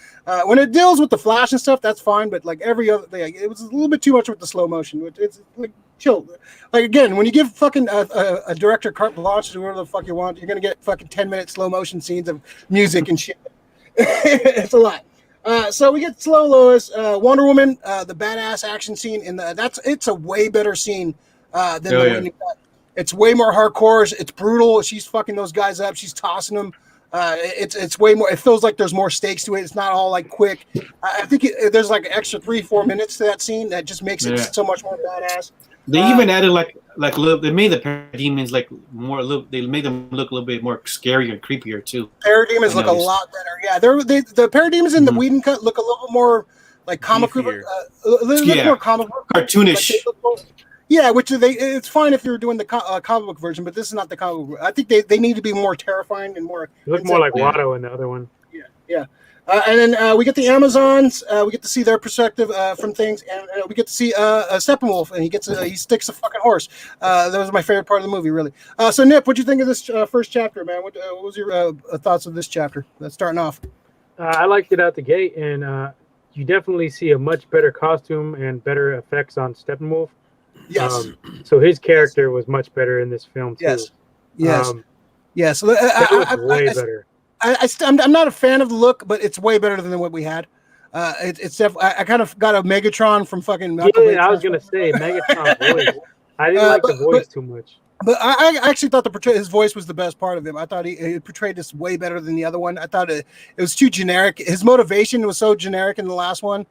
When it deals with the Flash and stuff, that's fine. But like every other thing, it was a little bit too much with the slow motion. It's like chill. Like again, when you give fucking a director carte blanche to do whatever the fuck you want, you're gonna get fucking 10-minute slow motion scenes of music and shit. It's a lot. So we get slow Lois, Wonder Woman, the badass action scene it's a way better scene than the one you got. It's way more hardcore. It's brutal. She's fucking those guys up. She's tossing them. It's way more. It feels like there's more stakes to it. It's not all like quick. I think there's like an extra 3-4 minutes to that scene that just makes it so much more badass. They even added like a little. They made the parademons like more. They made them look a little bit more scarier and creepier too. Parademons look a lot better. Yeah, the parademons in the Whedon cut look a little more like comic book, a little more comic book, cartoonish. Yeah, which it's fine if you're doing the comic book version, but this is not the comic book. I think they need to be more terrifying and more. It looked more like Watto in the other one. Yeah. And then we get the Amazons. We get to see their perspective from things, and we get to see Steppenwolf, and he sticks a fucking horse. That was my favorite part of the movie, really. So Nip, what'd you think of this first chapter, man? What was your thoughts of this chapter? Starting off. I liked it out the gate, and you definitely see a much better costume and better effects on Steppenwolf. Yes. So his character was much better in this film too. Yes. Yes. Way better. I'm not a fan of the look, but it's way better than what we had. It's I kind of got a Megatron from fucking. I was gonna say Megatron voice. I didn't like the voice too much. But I actually thought his voice was the best part of him. I thought he portrayed this way better than the other one. I thought it was too generic. His motivation was so generic in the last one,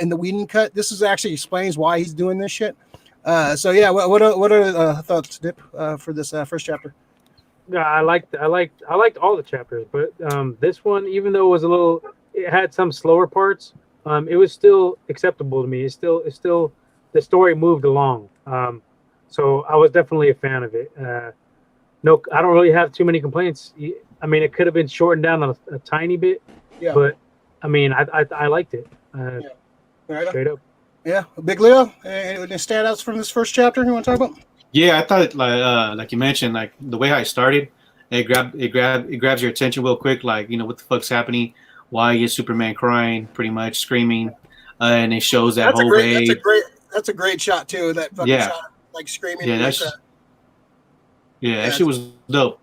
in the Whedon cut. This actually explains why he's doing this shit. So yeah, what are thoughts, Dip, for this first chapter? Yeah, I liked all the chapters, but this one, even though it had some slower parts, it was still acceptable to me. It's still the story moved along. So I was definitely a fan of it. No, I don't really have too many complaints. I mean, it could have been shortened down a tiny bit, but I mean, I liked it. Straight up. Yeah, Big Leo. Any standouts from this first chapter you want to talk about? Yeah, I thought like you mentioned, like the way I started, it grabs your attention real quick. Like, you know, what the fuck's happening? Why is Superman crying? Pretty much screaming, and it shows that whole way. That's a great shot too. That fucking shot, like screaming. Yeah, that shit was dope.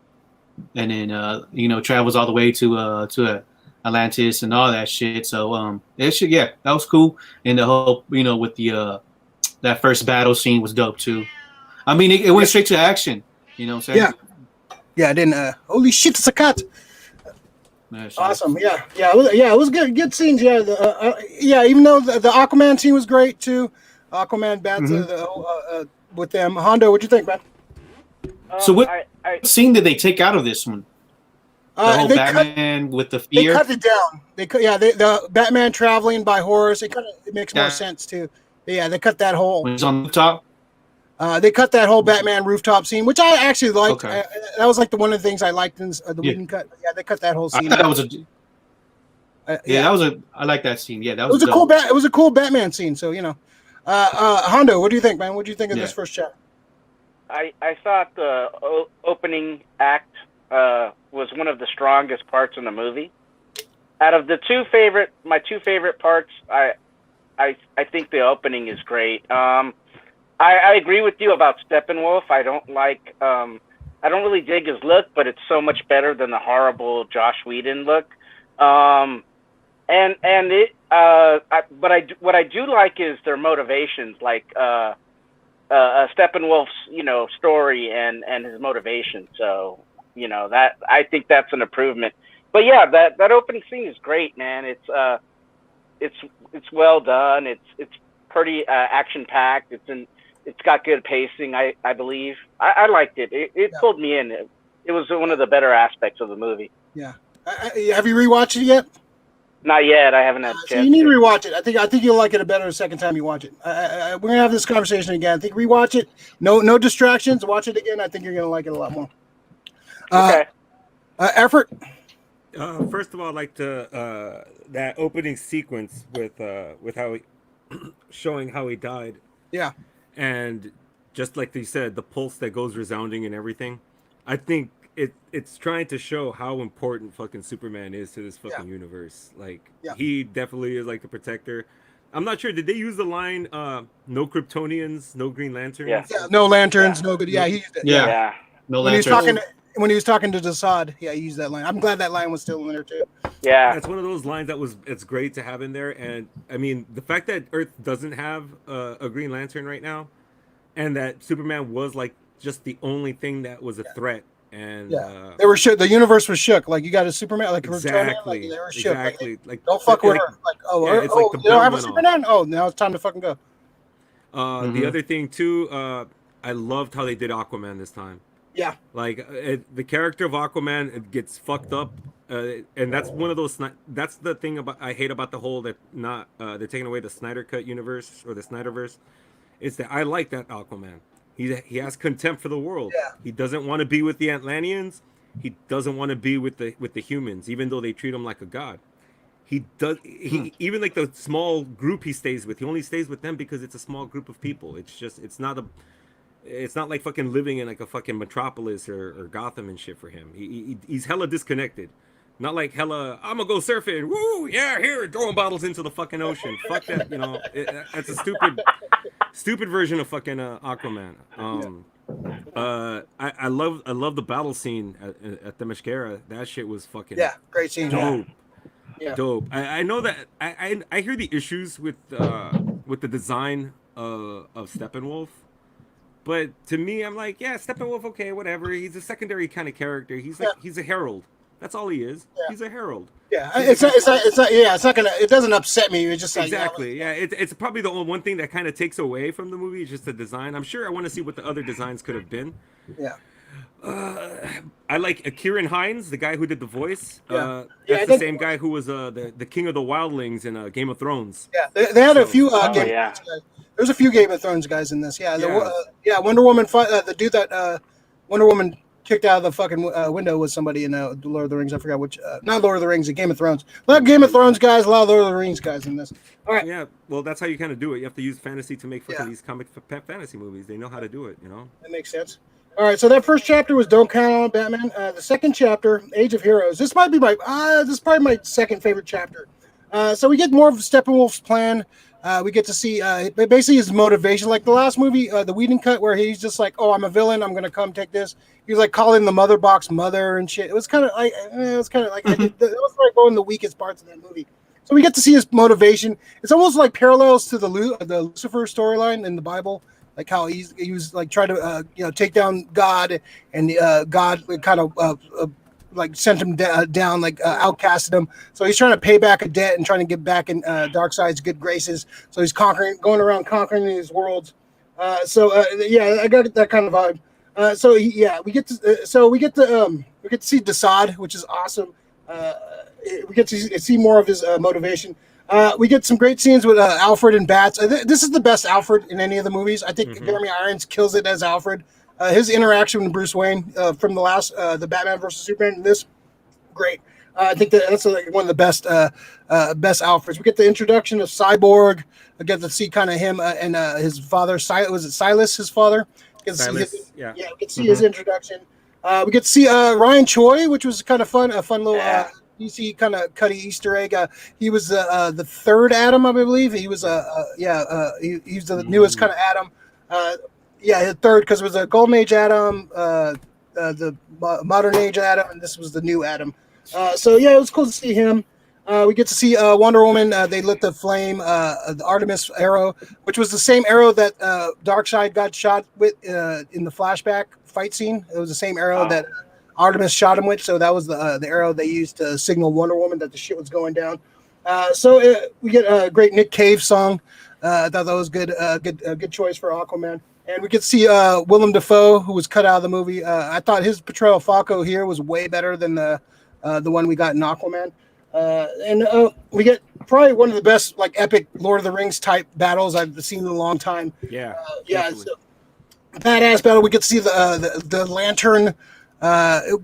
And then you know, travels all the way to Atlantis and all that shit. So that was cool. And the whole, you know, with the that first battle scene was dope too. I mean, it went straight to action. You know what I'm saying? Yeah. I didn't. Holy shit, it's a cut. Awesome. Yeah. It was good. Good scenes. Yeah. Even though the Aquaman scene was great too. Aquaman bats with them. Hondo, what'd you think, man? So what scene did they take out of this one? The whole Batman with the fear. They cut it down. The Batman traveling by horse. It makes more sense too. Yeah, they cut that whole. When he's on the top. They cut that whole Batman rooftop scene, which I actually liked. Okay. That was like one of the things I liked in the Whedon cut. Yeah, they cut that whole scene. That was I like that scene. Yeah, that was. It was a cool Batman scene. So you know, Hondo, what do you think, man? What do you think of this first chapter? I thought the opening act was one of the strongest parts in the movie. Out of my two favorite parts, I think the opening is great. I agree with you about Steppenwolf. I don't really dig his look, but it's so much better than the horrible Joss Whedon look. What I do like is their motivations, like Steppenwolf's, you know, story and his motivation. So, you know, that I think that's an improvement. But yeah, that opening scene is great, man. It's well done. It's pretty action packed. It's got good pacing, I believe. I liked it. It pulled me in. It was one of the better aspects of the movie. Yeah. Have you rewatched it yet? Not yet. I haven't had a chance. So you need to rewatch it. I think you'll like it better the second time you watch it. We're gonna have this conversation again. I think rewatch it. No distractions. Watch it again. I think you're gonna like it a lot more. Okay. Effort. First of all, I like that opening sequence with how showing how he died. Yeah. And just like they said, the pulse that goes resounding and everything. I think it's trying to show how important fucking Superman is to this fucking universe. Like he definitely is like the protector. I'm not sure. Did they use the line "No Kryptonians, no Green Lanterns"? Yeah, no lanterns, no good. Yeah, he used it. Yeah. No lanterns. When he was talking to Desaad, he used that line. I'm glad that line was still in there too. Yeah, it's one of those lines it's great to have in there. And I mean, the fact that Earth doesn't have a Green Lantern right now, and that Superman was like just the only thing that was a threat. And they were shook. The universe was shook. Like you got a Superman, like exactly, like, they were shook. Exactly. Like don't fuck with her. Like you don't have a Superman. Oh, now it's time to fucking go. The other thing too, I loved how they did Aquaman this time. Yeah, like the character of Aquaman gets fucked up, and that's one of those. That's the thing I hate about the whole that they're taking away the Snyder Cut universe or the Snyderverse. Is that I like that Aquaman. He has contempt for the world. Yeah. He doesn't want to be with the Atlanteans. He doesn't want to be with the humans, even though they treat him like a god. He does. Even like the small group he stays with. He only stays with them because it's a small group of people. It's not like fucking living in like a fucking metropolis or Gotham and shit for him. He's hella disconnected. Not like hella, I'm gonna go surfing. Woo, yeah, here, throwing bottles into the fucking ocean. Fuck that, you know. That's a stupid version of fucking Aquaman. I love the battle scene at the Themyscira. That shit was fucking great scene. Dope. Yeah. Dope. I know that I hear the issues with the design of Steppenwolf. But to me, I'm like, yeah, Steppenwolf, okay, whatever. He's a secondary kind of character. He's a herald. That's all he is. Yeah. He's a herald. Yeah, it's not gonna. It doesn't upset me. It's just exactly. It's probably the only one thing that kind of takes away from the movie is just the design. I'm sure I want to see what the other designs could have been. Yeah. I like Kieran Hines, the guy who did the voice. That's the same guy who was the king of the wildlings in Game of Thrones. Yeah, they had a few. There's a few Game of Thrones guys in this. Yeah, Wonder Woman. The dude that Wonder Woman kicked out of the fucking window was somebody in Lord of the Rings. I forgot which. Not Lord of the Rings, Game of Thrones. A lot of Game of Thrones guys, a lot of Lord of the Rings guys in this. All right. Yeah, well, that's how you kind of do it. You have to use fantasy to make fucking these comic fantasy movies. They know how to do it, you know? That makes sense. All right, so that first chapter was Don't Count on Batman. The second chapter, Age of Heroes. This might be this is probably my second favorite chapter. So we get more of Steppenwolf's plan. We get to see basically his motivation, like the last movie, the Whedon cut, where he's just like, "Oh, I'm a villain. I'm gonna come take this." He was like calling the mother box mother and shit. It was kind of like that was like one of the weakest parts of that movie. So we get to see his motivation. It's almost like parallels to the Lucifer storyline in the Bible, like how he was like trying to take down God, and God kind of like sent him down, like outcasted him. So he's trying to pay back a debt and trying to get back in Darkseid's good graces. So he's going around conquering these worlds. I got that kind of vibe. We get to see Desaad, which is awesome. We get to see more of his motivation. We get some great scenes with Alfred and Bats. This is the best Alfred in any of the movies. I think Jeremy Irons kills it as Alfred. His interaction with Bruce Wayne from the last the Batman versus Superman. This great. I think that's like one of the best Alfreds. We get the introduction of Cyborg. I get to see kind of him and his father. Was it Silas? His father. We get to see his introduction. We get to see Ryan Choi, which was kind of fun. A fun little DC kind of cutty Easter egg. He was the third Adam, I believe. He was he's the newest kind of Adam. His third, because it was a Golden Age Adam, the Modern Age Adam, and this was the new Adam. It was cool to see him. We get to see Wonder Woman. They lit the flame, the Artemis arrow, which was the same arrow that Darkseid got shot with in the flashback fight scene. It was the same arrow that Artemis shot him with. So that was the arrow they used to signal Wonder Woman that the shit was going down. We get a great Nick Cave song. I thought that was good. Good choice for Aquaman. And we could see Willem Dafoe, who was cut out of the movie. I thought his portrayal of Falco here was way better than the one we got in Aquaman. We get probably one of the best, like, epic Lord of the Rings type battles I've seen in a long time. It's a badass battle. We get to see the lantern.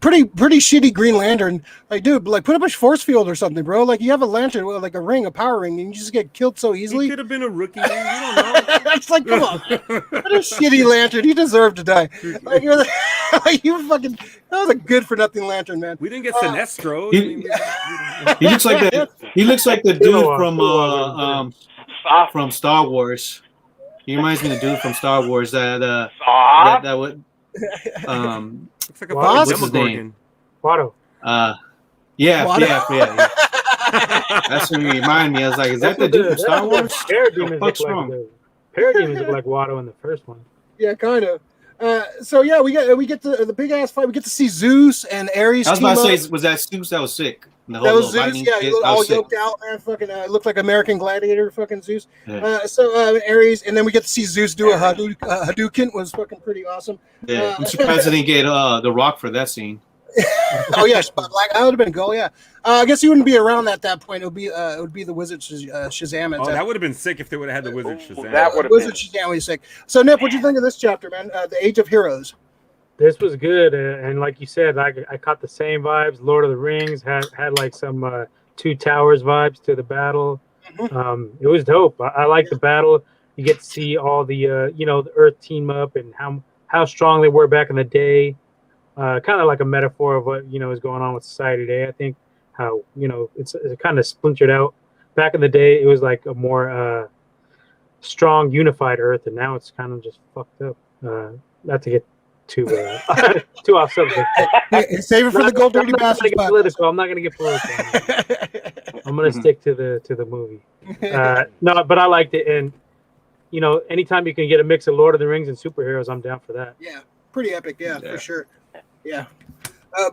Pretty shitty Green Lantern. Like, dude, like, put up a force field or something, bro. Like, you have a lantern, like a ring, a power ring, and you just get killed so easily. He could have been a rookie. You don't know. That's like, come on. What a shitty lantern. He deserved to die. Like, you fucking. That was a good for nothing lantern, man. We didn't get Sinestro. He looks like that. He looks like the dude from Star Wars. He reminds me of the dude from Star Wars that would. Looks like a fucking what's his name? Watto. Yeah. That's what he reminded me. I was like, is that the dude from Star Wars? Parademons look like Watto in the first one. Yeah, kind of. We get the big ass fight. We get to see Zeus and Ares. I was about to say, was that Zeus that was sick? That was Zeus. Yeah, he looked all yoked out, man. Fucking looked like American Gladiator. Fucking Zeus. Yeah. Ares, and then we get to see Zeus do a Hadouken. Was fucking pretty awesome. Yeah, I'm surprised they didn't get The Rock for that scene. Oh yeah, like that would have been a goal. Yeah, I guess he wouldn't be around at that point. It would be the Wizard Shazam. That would have been sick if they would have had the Wizard Shazam. That would have Wizard Shazam would be sick. So Nip, what do you think of this chapter, man? The Age of Heroes. This was good, and like you said, I caught the same vibes. Lord of the Rings had like some Two Towers vibes to the battle. It was dope. I like the battle. You get to see all the the Earth team up and how strong they were back in the day. Kind of like a metaphor of what is going on with society today. I think how it's kind of splintered out. Back in the day, it was like a more strong, unified Earth, and now it's kind of just fucked up. Not to get too off subject. Save it for the Gold Dirty Bastardz. I'm not gonna get political. I'm gonna stick to the movie. No, but I liked it, and anytime you can get a mix of Lord of the Rings and superheroes, I'm down for that. Yeah, pretty epic. Yeah, for sure. Yeah.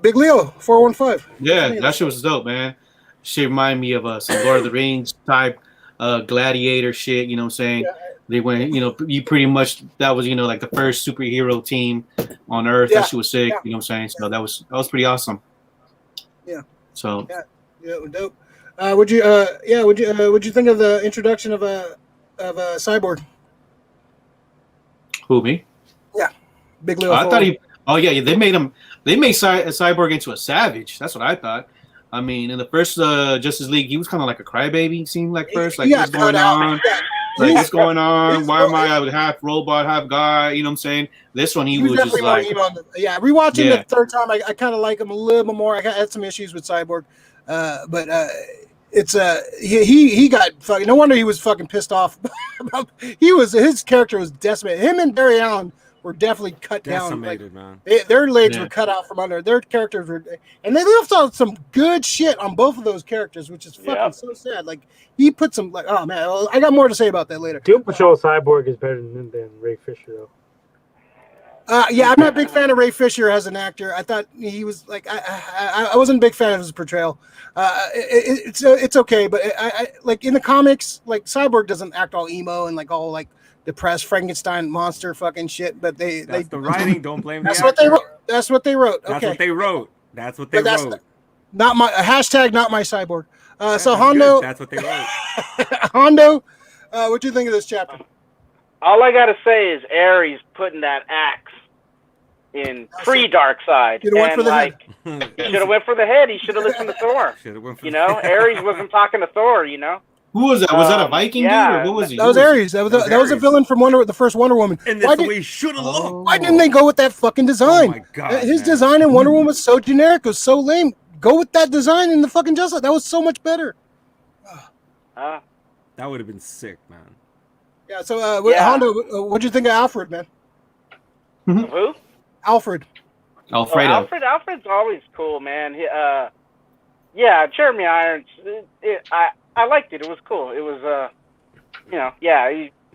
Big Leo 415. Yeah, that shit was dope, man. Shit reminded me of some Lord of the Rings type gladiator shit. You know what I'm saying? Yeah. They went, you pretty much, that was, like the first superhero team on Earth. That shit was sick. Yeah. You know what I'm saying? So that was pretty awesome. Yeah. So. Yeah, dope. Would you think of the introduction of a Cyborg? Who, me? Yeah. Big Leo. I thought they made Cyborg into a savage. That's what I thought. I mean, in the first Justice League, he was kind of like a crybaby, it seemed like first. Like, what's going on? Yeah. Like, what's going on? Why am I half robot, half guy? You know what I'm saying? This one, he was just like... Rewatching the third time, I kind of like him a little bit more. I had some issues with Cyborg. But it's he got fucking. No wonder he was fucking pissed off. His character was decimated. Him and Barry Allen were definitely cut down. Like, man. Their legs were cut out from under. Their characters were, and they left out some good shit on both of those characters, which is fucking so sad. Like he put some like, oh man, I got more to say about that later. Doom Patrol Cyborg is better than Ray Fisher though. Yeah, I'm not a big fan of Ray Fisher as an actor. I thought he was like I wasn't a big fan of his portrayal. It's okay, but I like in the comics, like Cyborg doesn't act all emo and like all like depressed Frankenstein monster fucking shit. But that's the writing. Don't blame that's the what actor. they wrote. That's what they wrote. Okay. That's what they wrote. That's what they wrote. Not my hashtag. Not my Cyborg. So that's Hondo. That's what they wrote. Hondo, what do you think of this chapter? All I gotta say is Ares putting that axe in pre-Dark Side, and went for the like head. he should have went for the head. He should have listened to Thor. You know, Ares wasn't talking to Thor. You know, who was that? Was that a Viking dude, or what was he? That was Ares. That was a villain from the first Wonder Woman. And that's the way he should have looked. Why didn't they go with that fucking design? Oh my God, his design in Wonder Woman was so generic. It was so lame. Go with that design in the fucking Justice League. That was so much better. That would have been sick, man. Yeah. So, Hondo, what'd you think of Alfred, man? Who? Alfred. Alfredo. Alfred's always cool, man. Yeah, Jeremy Irons. I liked it. It was cool. It was,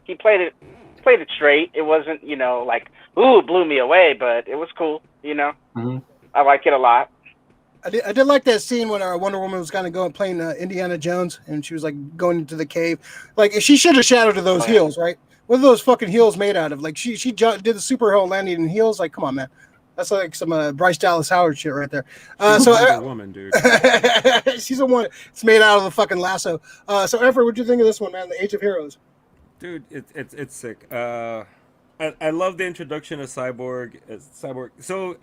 he played it straight. It wasn't, like, ooh, blew me away, but it was cool. I like it a lot. I did like that scene when Wonder Woman was kind of going playing Indiana Jones, and she was like going into the cave. Like she should have shadowed to those heels, right? What are those fucking heels made out of? Like she did the superhero landing in heels. Like, come on, man, that's like some Bryce Dallas Howard shit right there. So Wonder Woman, dude. She's the one. It's made out of the fucking lasso. So Everett, what'd you think of this one, man? The Age of Heroes. Dude, it's sick. I love the introduction of Cyborg. So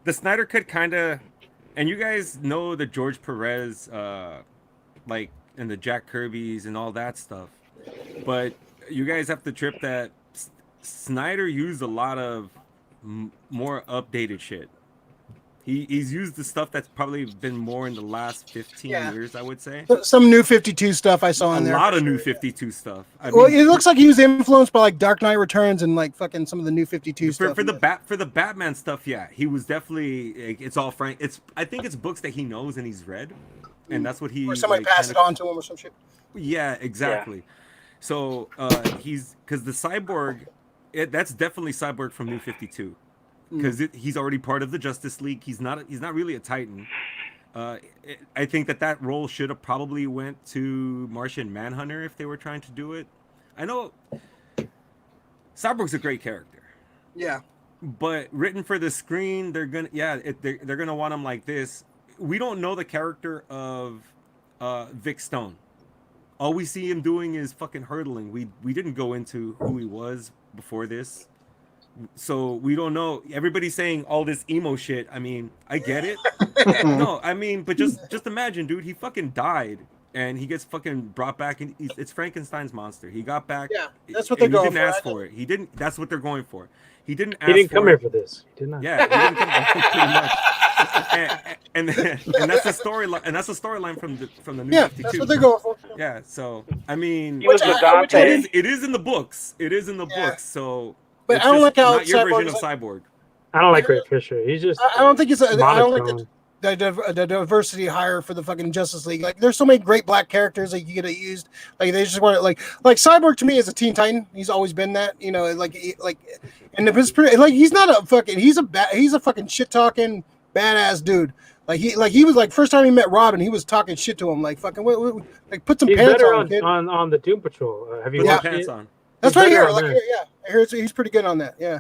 the Snyder Cut kind of. And you guys know the George Perez, like, and the Jack Kirby's and all that stuff. But you guys have to trip that Snyder used a lot of more updated shit. He's used the stuff that's probably been more in the last 15 years, I would say. Some new 52 stuff I saw in there. A lot of new 52 stuff. It looks like he was influenced by like Dark Knight Returns and like fucking some of the new 52 stuff. For the Batman stuff, yeah, he was definitely. It's all Frank. I think it's books that he knows and he's read, and that's what he. Or somebody passed it on to him or some shit. Yeah, exactly. Yeah. So he's because the Cyborg, that's definitely Cyborg from New 52. Because he's already part of the Justice League. He's not really a Titan. I think that role should have probably went to Martian Manhunter if they were trying to do it. I know Cyborg's a great character. Yeah. But written for the screen, they're gonna want him like this. We don't know the character of Vic Stone. All we see him doing is fucking hurdling. We didn't go into who he was before this. So we don't know. Everybody's saying all this emo shit. I mean, I get it. No, I mean, but just imagine, dude. He fucking died, and he gets fucking brought back, and it's Frankenstein's monster. He got back. Yeah, that's what they're going for. He didn't ask for it. He didn't. That's what they're going for. He didn't. He didn't come here for this. He did not. Yeah, he didn't come pretty much. And that's the storyline. And that's the storyline from the New 52. That's what they're going for. Yeah. So I mean, it is in the books. It is in the books. So. But I don't like how not your version of Cyborg. I don't like Ray Fisher. He's just. I don't think it's. I don't like the diversity hire for the fucking Justice League. Like, there's so many great black characters that you get used. Like, they just want to like Cyborg to me is a Teen Titan. He's always been that. And it's pretty, like he's not a fucking. He's a fucking shit talking badass dude. He was like first time he met Robin, he was talking shit to him like fucking like put some he's pants better on, kid. on the Doom Patrol. Have you watched pants it? On. That's right here. Like, yeah, I hear he's pretty good on that. Yeah.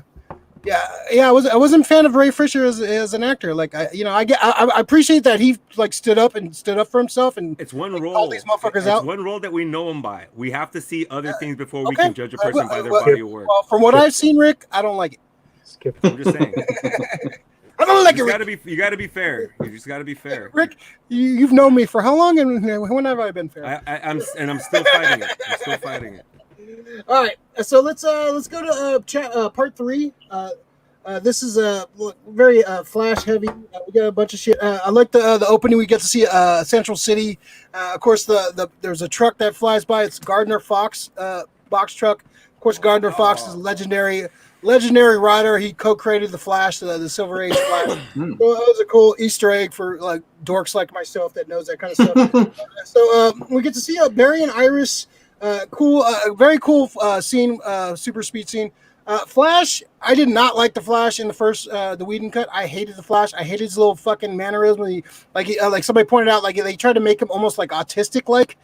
I wasn't a fan of Ray Fisher as an actor. Like I appreciate that he like stood up for himself and it's one role. All these motherfuckers out. It's one role that we know him by. We have to see other things before we can judge a person by their body of work. Well, from what I've seen, Rick, I don't like it. Skip. I'm just saying. I don't like it. You gotta be fair. You just gotta be fair. Rick, you've known me for how long, and when have I been fair? I'm still fighting it. I'm still fighting it. All right, so let's go to part 3. This is a very Flash heavy. We got a bunch of shit. I like the opening. We get to see Central City. Of course, there's a truck that flies by. It's Gardner Fox box truck. Of course, Gardner Fox is a legendary writer. He co-created the Flash, the Silver Age Flash. So that was a cool Easter egg for like dorks like myself that knows that kind of stuff. So we get to see Barry and Iris. Cool, very cool scene, super speed scene. Flash, I did not like the Flash in the first the Whedon cut. I hated the Flash. I hated his little fucking mannerism. Like somebody pointed out, like they tried to make him almost like autistic. Like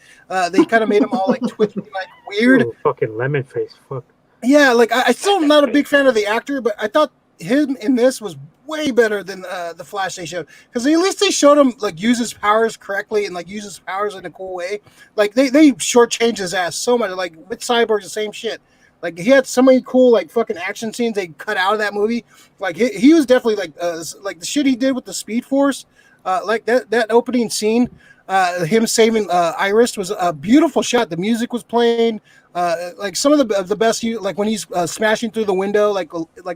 they kind of made him all like twitchy, like weird. Ooh, fucking lemon face. Fuck. Yeah, like I still am not a big fan of the actor, but I thought him in this was way better than the Flash they showed, because at least they showed him like use his powers correctly and like use his powers in a cool way. Like they shortchanged his ass so much. Like with Cyborg, the same shit. Like he had so many cool like fucking action scenes they cut out of that movie. Like he was definitely like the shit he did with the Speed Force. Like that opening scene, him saving Iris was a beautiful shot. The music was playing. Like some of the best, like when he's smashing through the window, like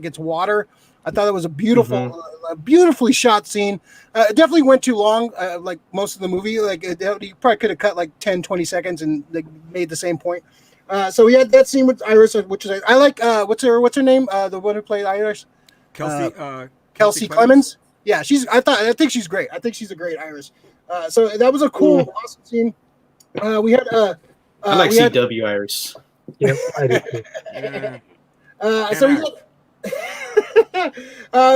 it's water. I thought it was a beautiful, beautifully shot scene. It definitely went too long, like most of the movie. Like you probably could have cut like 10, 20 seconds and like made the same point. So we had that scene with Iris, which is I like. What's her name? The one who played Iris, Kelsey Clemens. Yeah, I think she's great. I think she's a great Iris. So that was a cool, awesome scene. We had. I like CW Iris. Yep, I do too.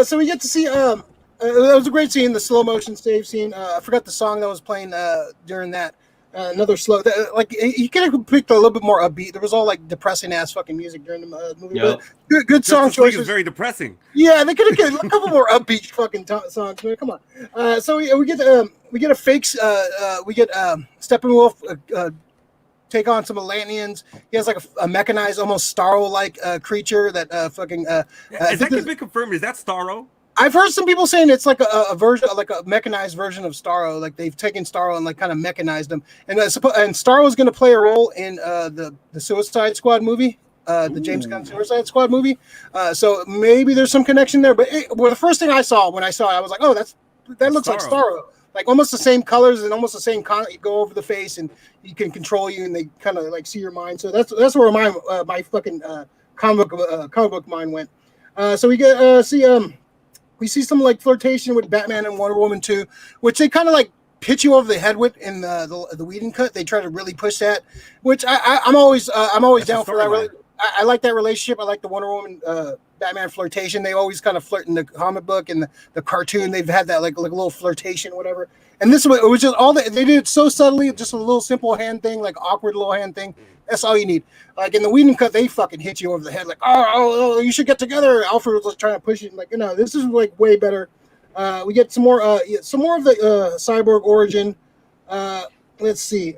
So we get to see. That was a great scene, the slow motion save scene. I forgot the song that was playing during that. Another slow, like you could have picked a little bit more upbeat. There was all like depressing ass fucking music during the movie. Yep. But good song choices. Very depressing. Yeah, they could have get a couple more upbeat fucking songs. Man, come on. So we get a fake. We get Steppenwolf take on some Atlanteans. He has like a mechanized, almost Starro-like creature that fucking. Is that been confirmed? Is that Starro? I've heard some people saying it's like a version, like a mechanized version of Starro. Like they've taken Starro and like kind of mechanized him. And Starro is going to play a role in the Suicide Squad movie, the James Gunn Suicide Squad movie. So maybe there's some connection there. But the first thing I saw when I saw it, I was like, oh, that looks like Starro. Like almost the same colors and almost the same you go over the face and he can control you and they kind of like see your mind. So that's where my fucking comic book mind went. So we get we see some like flirtation with Batman and Wonder Woman 2, which they kind of like hit you over the head with in the Whedon cut. They try to really push that, which I'm always down for that. I like that relationship. I like the Wonder Woman Batman flirtation. They always kind of flirt in the comic book and the cartoon. They've had that like a little flirtation, whatever. And this one, it was just they did it so subtly, just a little simple hand thing, like awkward little hand thing. That's all you need. Like in the Whedon cut, they fucking hit you over the head, like, oh, you should get together. Alfred was like trying to push it, like, this is like way better. We get some more of the Cyborg origin. Let's see.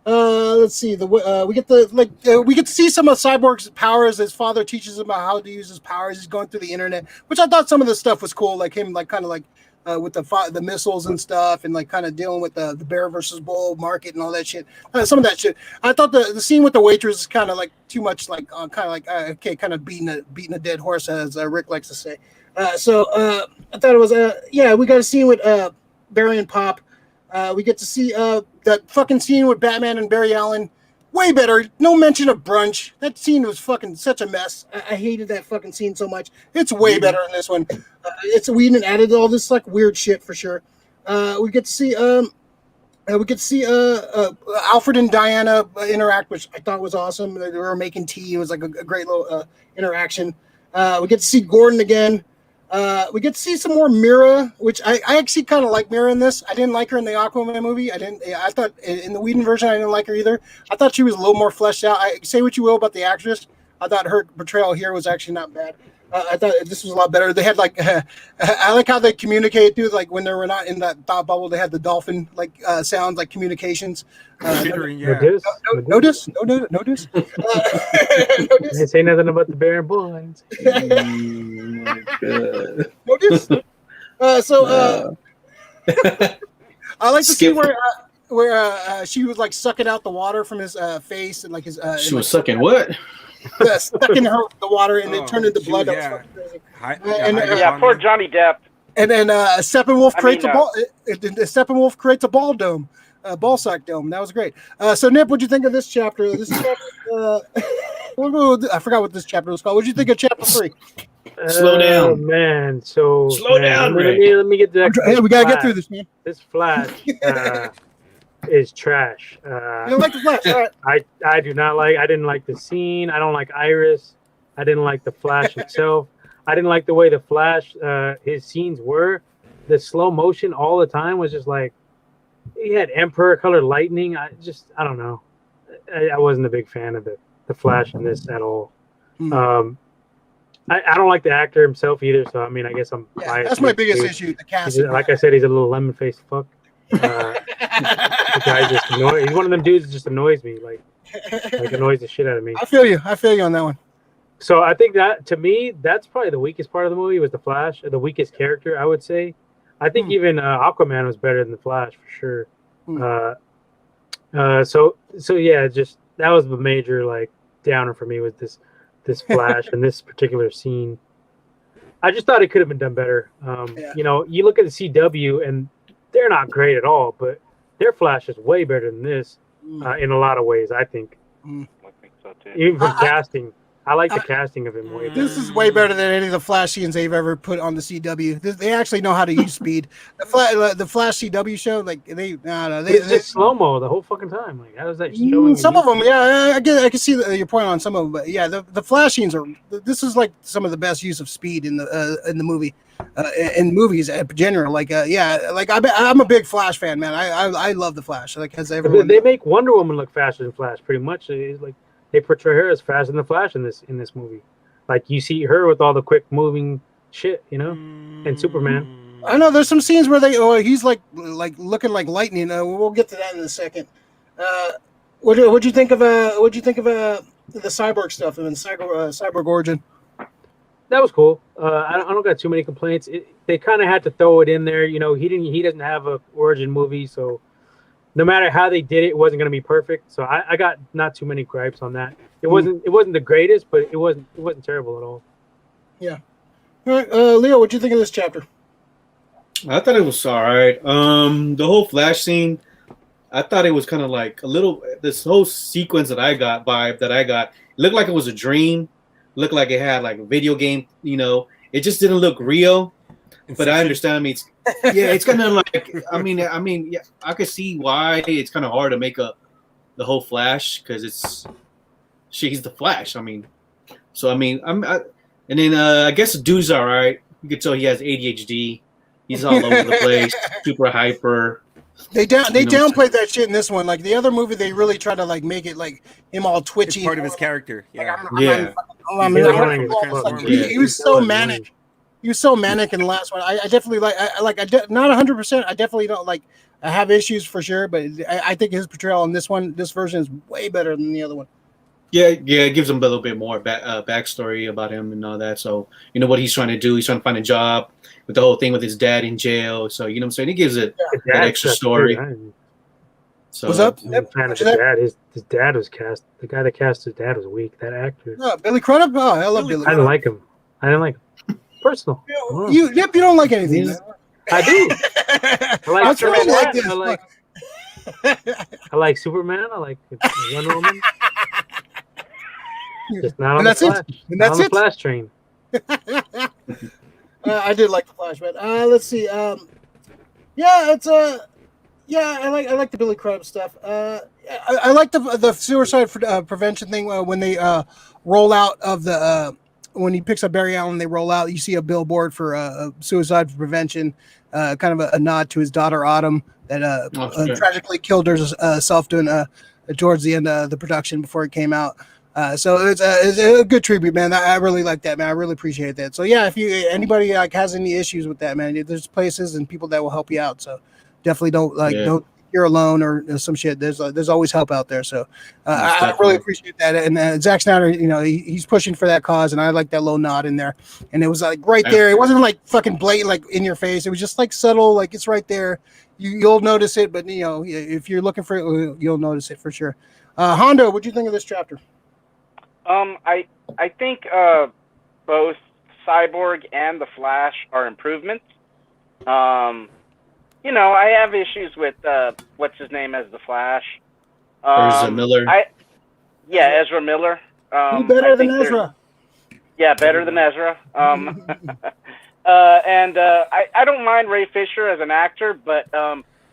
Let's see. We get to see some of Cyborg's powers. His father teaches him about how to use his powers. He's going through the internet, which I thought some of the stuff was cool, like him, like kind of like. With the missiles and stuff, and like kind of dealing with the bear versus bull market and all that shit. Some of that shit. I thought the scene with the waitress is kind of like too much, like kind of like okay, kind of beating a dead horse, as Rick likes to say. So I thought it was we got a scene with Barry and Pop. We get to see that fucking scene with Batman and Barry Allen. Way better. No mention of brunch. That scene was fucking such a mess. I hated that fucking scene so much. It's way better in this one. It's Whedon added all this like weird shit for sure. We get to see Alfred and Diana interact, which I thought was awesome. They were making tea. It was like a great little interaction. We get to see Gordon again. We get to see some more Mira, which I actually kind of like Mira in this. I didn't like her in the Aquaman movie. I thought in the Whedon version I didn't like her either. I thought she was a little more fleshed out. Say what you will about the actress. I thought her portrayal here was actually not bad. I thought this was a lot better. They had like, I like how they communicate too. Like when they were not in that thought bubble, they had the dolphin like sounds like communications. Notice. Notice. They say nothing about the bear and bull lines. Notice. I like to see where she was like sucking out the water from his face and like his. She was sucking what? stuck in the water and then turned into blood. That was Yeah. fucking crazy. Yeah, poor Johnny Depp. And then Steppenwolf creates mean, a ball. Steppenwolf creates a ball dome, ball sack dome. That was great. So Nip, what'd you think of this chapter? This chapter, I forgot what this chapter was called. What'd you think of chapter 3? Slow down, man. So slow down, Ray. let me get to that. Hey, we gotta get through this, man. This Flash is trash. You don't like the Flash? All right. I do not like. I didn't like the scene. I don't like Iris. I didn't like the Flash itself. I didn't like the way the Flash, his scenes were. The slow motion all the time was just like, he had Emperor colored lightning. I don't know. I wasn't a big fan of the Flash in this at all. I don't like the actor himself either. So I mean, I guess I'm biased. That's my biggest issue. The cast. Like I said, he's a little lemon faced fuck. The guy just annoys. He's one of them dudes that just annoys me. Like annoys the shit out of me. I feel you on that one. So I think that to me, that's probably the weakest part of the movie was the Flash, the weakest character, I would say. I think even Aquaman was better than the Flash for sure. So yeah, just that was the major like downer for me with this Flash and this particular scene. I just thought it could have been done better. You know, you look at the CW and they're not great at all, but their Flash is way better than this in a lot of ways, I think. I think so too. Even from casting. I like the casting of him way better. This is way better than any of the Flash scenes they've ever put on the CW. They actually know how to use speed. The Flash CW show, like it's just slow mo the whole fucking time. Like how does that show? Some of them, yeah, I can see your point on some of them, but yeah, the Flash scenes are. This is like some of the best use of speed in the movie, in movies in general. Like like I'm a big Flash fan, man. I love the Flash. Like as everyone. They make Wonder Woman look faster than Flash, pretty much. It's like. They portray her as faster than the Flash in this movie. Like you see her with all the quick moving shit, you know, and Superman. I know there's some scenes where he's like looking like lightning. We'll get to that in a second. What'd you think of the cyborg stuff and cyborg origin? That was cool. I don't got too many complaints. They kind of had to throw it in there. You know, he doesn't have a origin movie, so. No matter how they did it, it wasn't going to be perfect. So I got not too many gripes on that. It wasn't the greatest, but it wasn't terrible at all. Yeah. All right, Leo, what do you think of this chapter? I thought it was all right. The whole Flash scene, I thought it was kind of like a little. This whole sequence that I got it looked like it was a dream. Looked like it had like a video game. You know, it just didn't look real. But I understand. I mean, it's kind of like. I mean, yeah, I could see why it's kind of hard to make the whole Flash because she's the Flash. I mean, and then I guess the dude's all right. You could tell he has ADHD. He's all over the place, super hyper. They downplayed that shit in this one. Like the other movie, they really tried to like make it like him all twitchy. It's part of his character. Yeah. He was so manic. He was so manic in the last one. I definitely not 100%. I definitely don't like. I have issues for sure, but I think his portrayal in this version is way better than the other one. Yeah, it gives him a little bit more backstory about him and all that. So you know what he's trying to do. He's trying to find a job with the whole thing with his dad in jail. So you know what I'm saying. He gives it that extra story. So what's up? His dad was cast. The guy that cast his dad was weak. That actor. Billy Crudup. Oh, I love Billy. I didn't like him. Personal. You don't like anything. I do. I like Superman. I like Wonder Woman. Just not on the Flash. Not on the Flash train. I did like the Flash, but let's see. I like the Billy Crudup stuff. I like the suicide prevention thing when they roll out of the. When he picks up Barry Allen, they roll out. You see a billboard for suicide prevention, kind of a nod to his daughter Autumn that tragically killed herself towards the end of the production before it came out. So it's a good tribute, man. I really like that, man. I really appreciate that. So yeah, if anybody has any issues with that, man, there's places and people that will help you out. So definitely don't. You're alone or some shit. There's always help out there. So I really appreciate that. And Zack Snyder, you know, he's pushing for that cause, and I like that little nod in there. And it was like right there. It wasn't like fucking blatant, like in your face. It was just like subtle, like it's right there. You'll notice it, but you know, if you're looking for it, you'll notice it for sure. Hondo, what'd you think of this chapter? I think both Cyborg and the Flash are improvements. You know, I have issues with what's his name as the Flash. Ezra Miller. Ezra Miller. Better than Ezra. Yeah, better than Ezra. And I don't mind Ray Fisher as an actor, but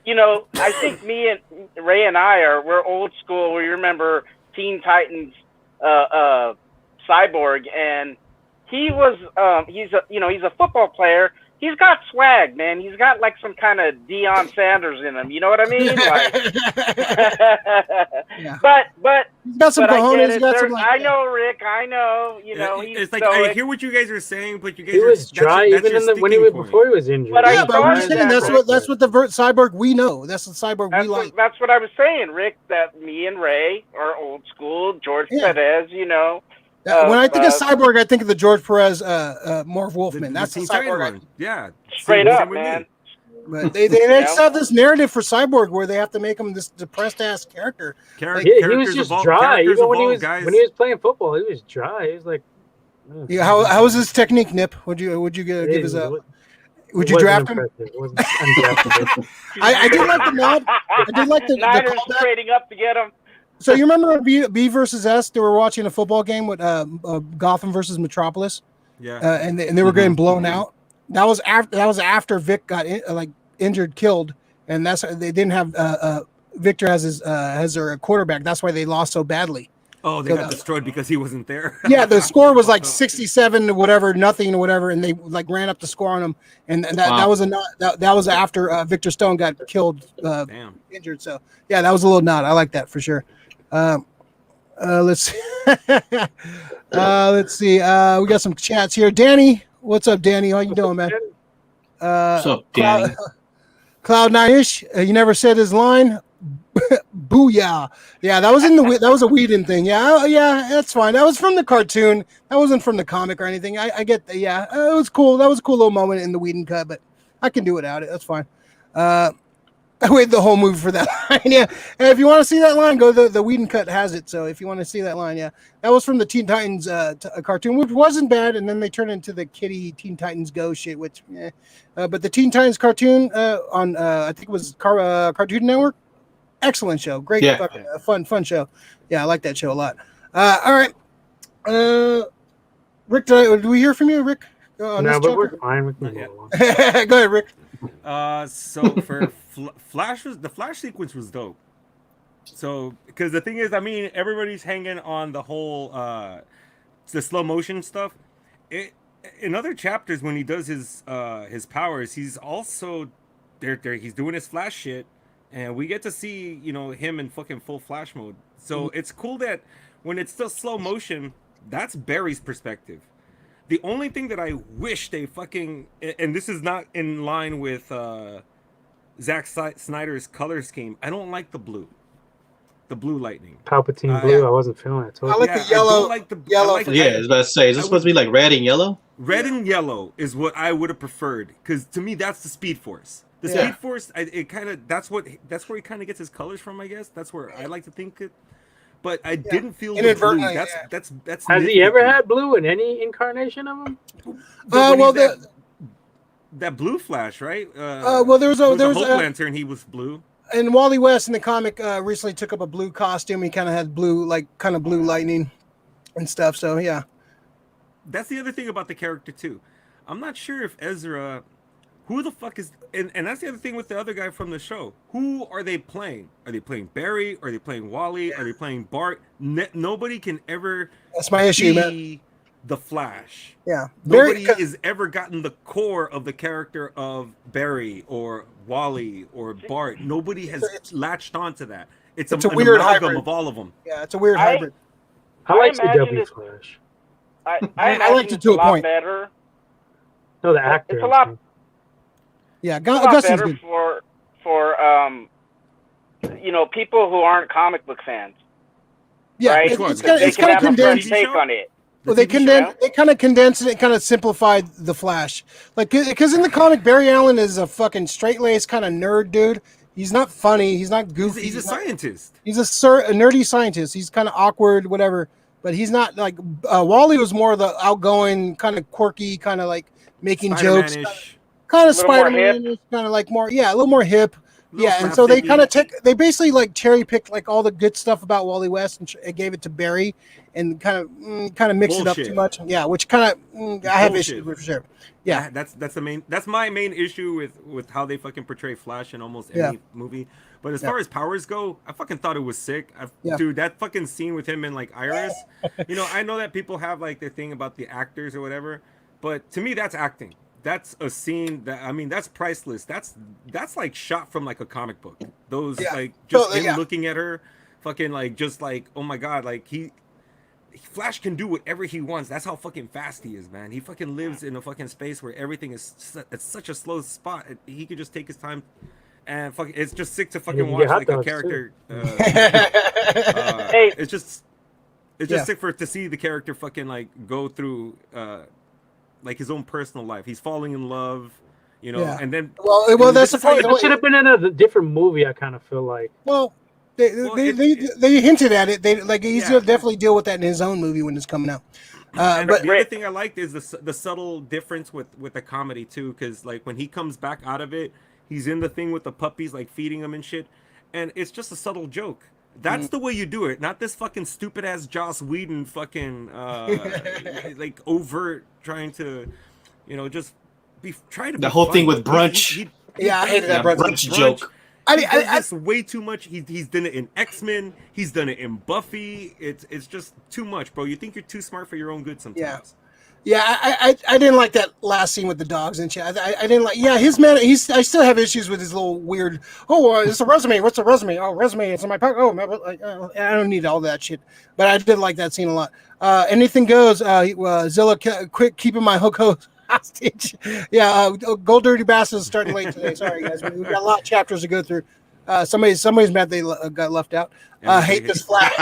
you know, I think me and Ray and we're old school. We remember Teen Titans Cyborg, and he's a football player. He's got swag, man. He's got like some kind of Deion Sanders in him. You know what I mean? Like, Yeah. But He's got some cojones. He's got some, I know, Rick. I know. You know, he's it's like stoic. I hear what you guys are saying, but you guys He was dry even when he was before he was injured. But I Yeah, but we're just saying Right. that's what the Cyborg we know. That's the Cyborg we like. That's what I was saying, Rick. That me and Ray are old school. George Perez, you know. When I think of Cyborg, I think of the George Perez, Marv Wolfman. That's the Cyborg. one. Yeah, Straight same up, with man. me. But they have this narrative for Cyborg where they have to make him this depressed ass character. Yeah, he was just dry. Even when he was guys. playing football, he was dry. He was like, Yeah, how was his technique, Nip? Would you give his would you draft him? It wasn't undraftable. I did like the nod. I did like the Niners callback. trading up to get him. So you remember B versus S? They were watching a football game with Gotham versus Metropolis. Yeah, and they were getting blown out. That was after Vic got injured, killed, and they didn't have Victor as their quarterback. That's why they lost so badly. Oh, they got destroyed because he wasn't there. Yeah, the score was like 67 to whatever, nothing or whatever, and they like ran up the score on them, and that was after Victor Stone got killed, injured. So yeah, that was a little nod. I like that for sure. Let's see. Let's see. We got some chats here. Danny, what's up, Danny? How you doing, man? What's up, Danny? Cloud9ish. You never said his line. Booyah! Yeah, that was that was a Whedon thing. Yeah, that's fine. That was from the cartoon. That wasn't from the comic or anything. I get that. Yeah, it was cool. That was a cool little moment in the Whedon cut, but I can do without it. That's fine. I waited the whole movie for that line. Yeah, and if you want to see that line, go the Whedon cut has it. So if you want to see that line, yeah, that was from the Teen Titans cartoon, which wasn't bad. And then they turned into the kiddie Teen Titans Go shit, which, but the Teen Titans cartoon on I think it was Cartoon Network. Excellent show, great, fucking, fun show. Yeah, I like that show a lot. All right, Rick, do we hear from you, Rick? No, but we're fine. We can go on. Go ahead, Rick. So for the Flash sequence was dope. So because the thing is, I mean, everybody's hanging on the whole the slow motion stuff. In other chapters, when he does his powers, he's also there. He's doing his Flash shit. And we get to see, him in fucking full Flash mode. So it's cool that when it's still slow motion, that's Barry's perspective. The only thing that I wish they fucking, and this is not in line with Zack Snyder's color scheme, I don't like the blue lightning. Palpatine blue, I wasn't feeling it. I like the yellow. I was about to say, is this supposed to be like red and yellow? Red and yellow is what I would have preferred, because to me that's the Speed Force. The Speed Force, that's where he kind of gets his colors from, I guess. That's where I like to think it. But I didn't feel the blue. That's. Has he ever had blue in any incarnation of him? That blue Flash, right? Well, there was a Hope Lantern. He was blue. And Wally West in the comic recently took up a blue costume. He kind of had blue lightning and stuff. So yeah. That's the other thing about the character too. I'm not sure if Ezra. Who the fuck is... And that's the other thing with the other guy from the show. Who are they playing? Are they playing Barry? Are they playing Wally? Are they playing Bart? Nobody can ever... That's my issue, man. The Flash. Yeah. Nobody has ever gotten the core of the character of Barry or Wally or Bart. Nobody has latched onto that. It's a weird hybrid of all of them. Yeah, it's a weird hybrid. I like CW Flash. I liked it to a point. Better. No, the actor. It's a lot... Yeah, Gus is better for people who aren't comic book fans. Yeah, right? It's kind of condensed. Take on it. Well, they kind of condensed it, kind of simplified the Flash. Like, because in the comic, Barry Allen is a fucking straight-laced kind of nerd dude. He's not funny. He's not goofy. He's a scientist. He's a nerdy scientist. He's kind of awkward, whatever. but he's not like Wally was more of the outgoing, kind of quirky, kind of like making jokes, Spider-Man-ish. kind of A little more Spider-Man, kind of like more, a little more hip. Little Yeah, and so they slapsticky. kind of they basically like cherry picked like all the good stuff about Wally West and gave it to Barry, and kind of mixed it up Bullshit. too much. Yeah, which kind of I have Bullshit. issues with for sure. Yeah, That's my main issue with how they fucking portray Flash in almost any movie. But as far as powers go, I fucking thought it was sick. Dude, that fucking scene with him and like Iris, I know that people have like their thing about the actors or whatever, but to me that's acting. That's a scene that's priceless. That's like shot from like a comic book. Those like just him looking at her, fucking like just like, oh my god, like Flash can do whatever he wants. That's how fucking fast he is, man. He fucking lives in a fucking space where everything is at such a slow spot. He could just take his time, and fucking, it's just sick to fucking watch like a character. Hey, it's just sick to see the character fucking like go through like his own personal life. He's falling in love, and then well, that's the point. It should have been in a different movie. I kind of feel like. Well, they hinted at it. They like he's gonna definitely deal with that in his own movie when it's coming out. But the Rick- other thing I liked is the subtle difference with the comedy too, because like when he comes back out of it, he's in the thing with the puppies, like feeding them and shit, and it's just a subtle joke. That's the way you do it, not this fucking stupid ass Joss Whedon fucking like overt trying to, just be trying to. The be whole funny. thing with brunch. I hated that brunch joke. He does this way too much. He's done it in X-Men. He's done it in Buffy. It's just too much, bro. You think you're too smart for your own good sometimes. Yeah, I didn't like that last scene with the dogs and shit. I didn't like. Yeah, his man. I still have issues with his little weird. Oh, it's a resume. What's a resume? Oh, resume. It's in my pocket. Oh, I don't need all that shit. But I did like that scene a lot. Anything goes. Zilla, quick, keeping my hooks hostage. Yeah, Gold Dirty Bastardz is starting late today. Sorry, guys. We got a lot of chapters to go through. Somebody's mad they got left out. Hate this Flash.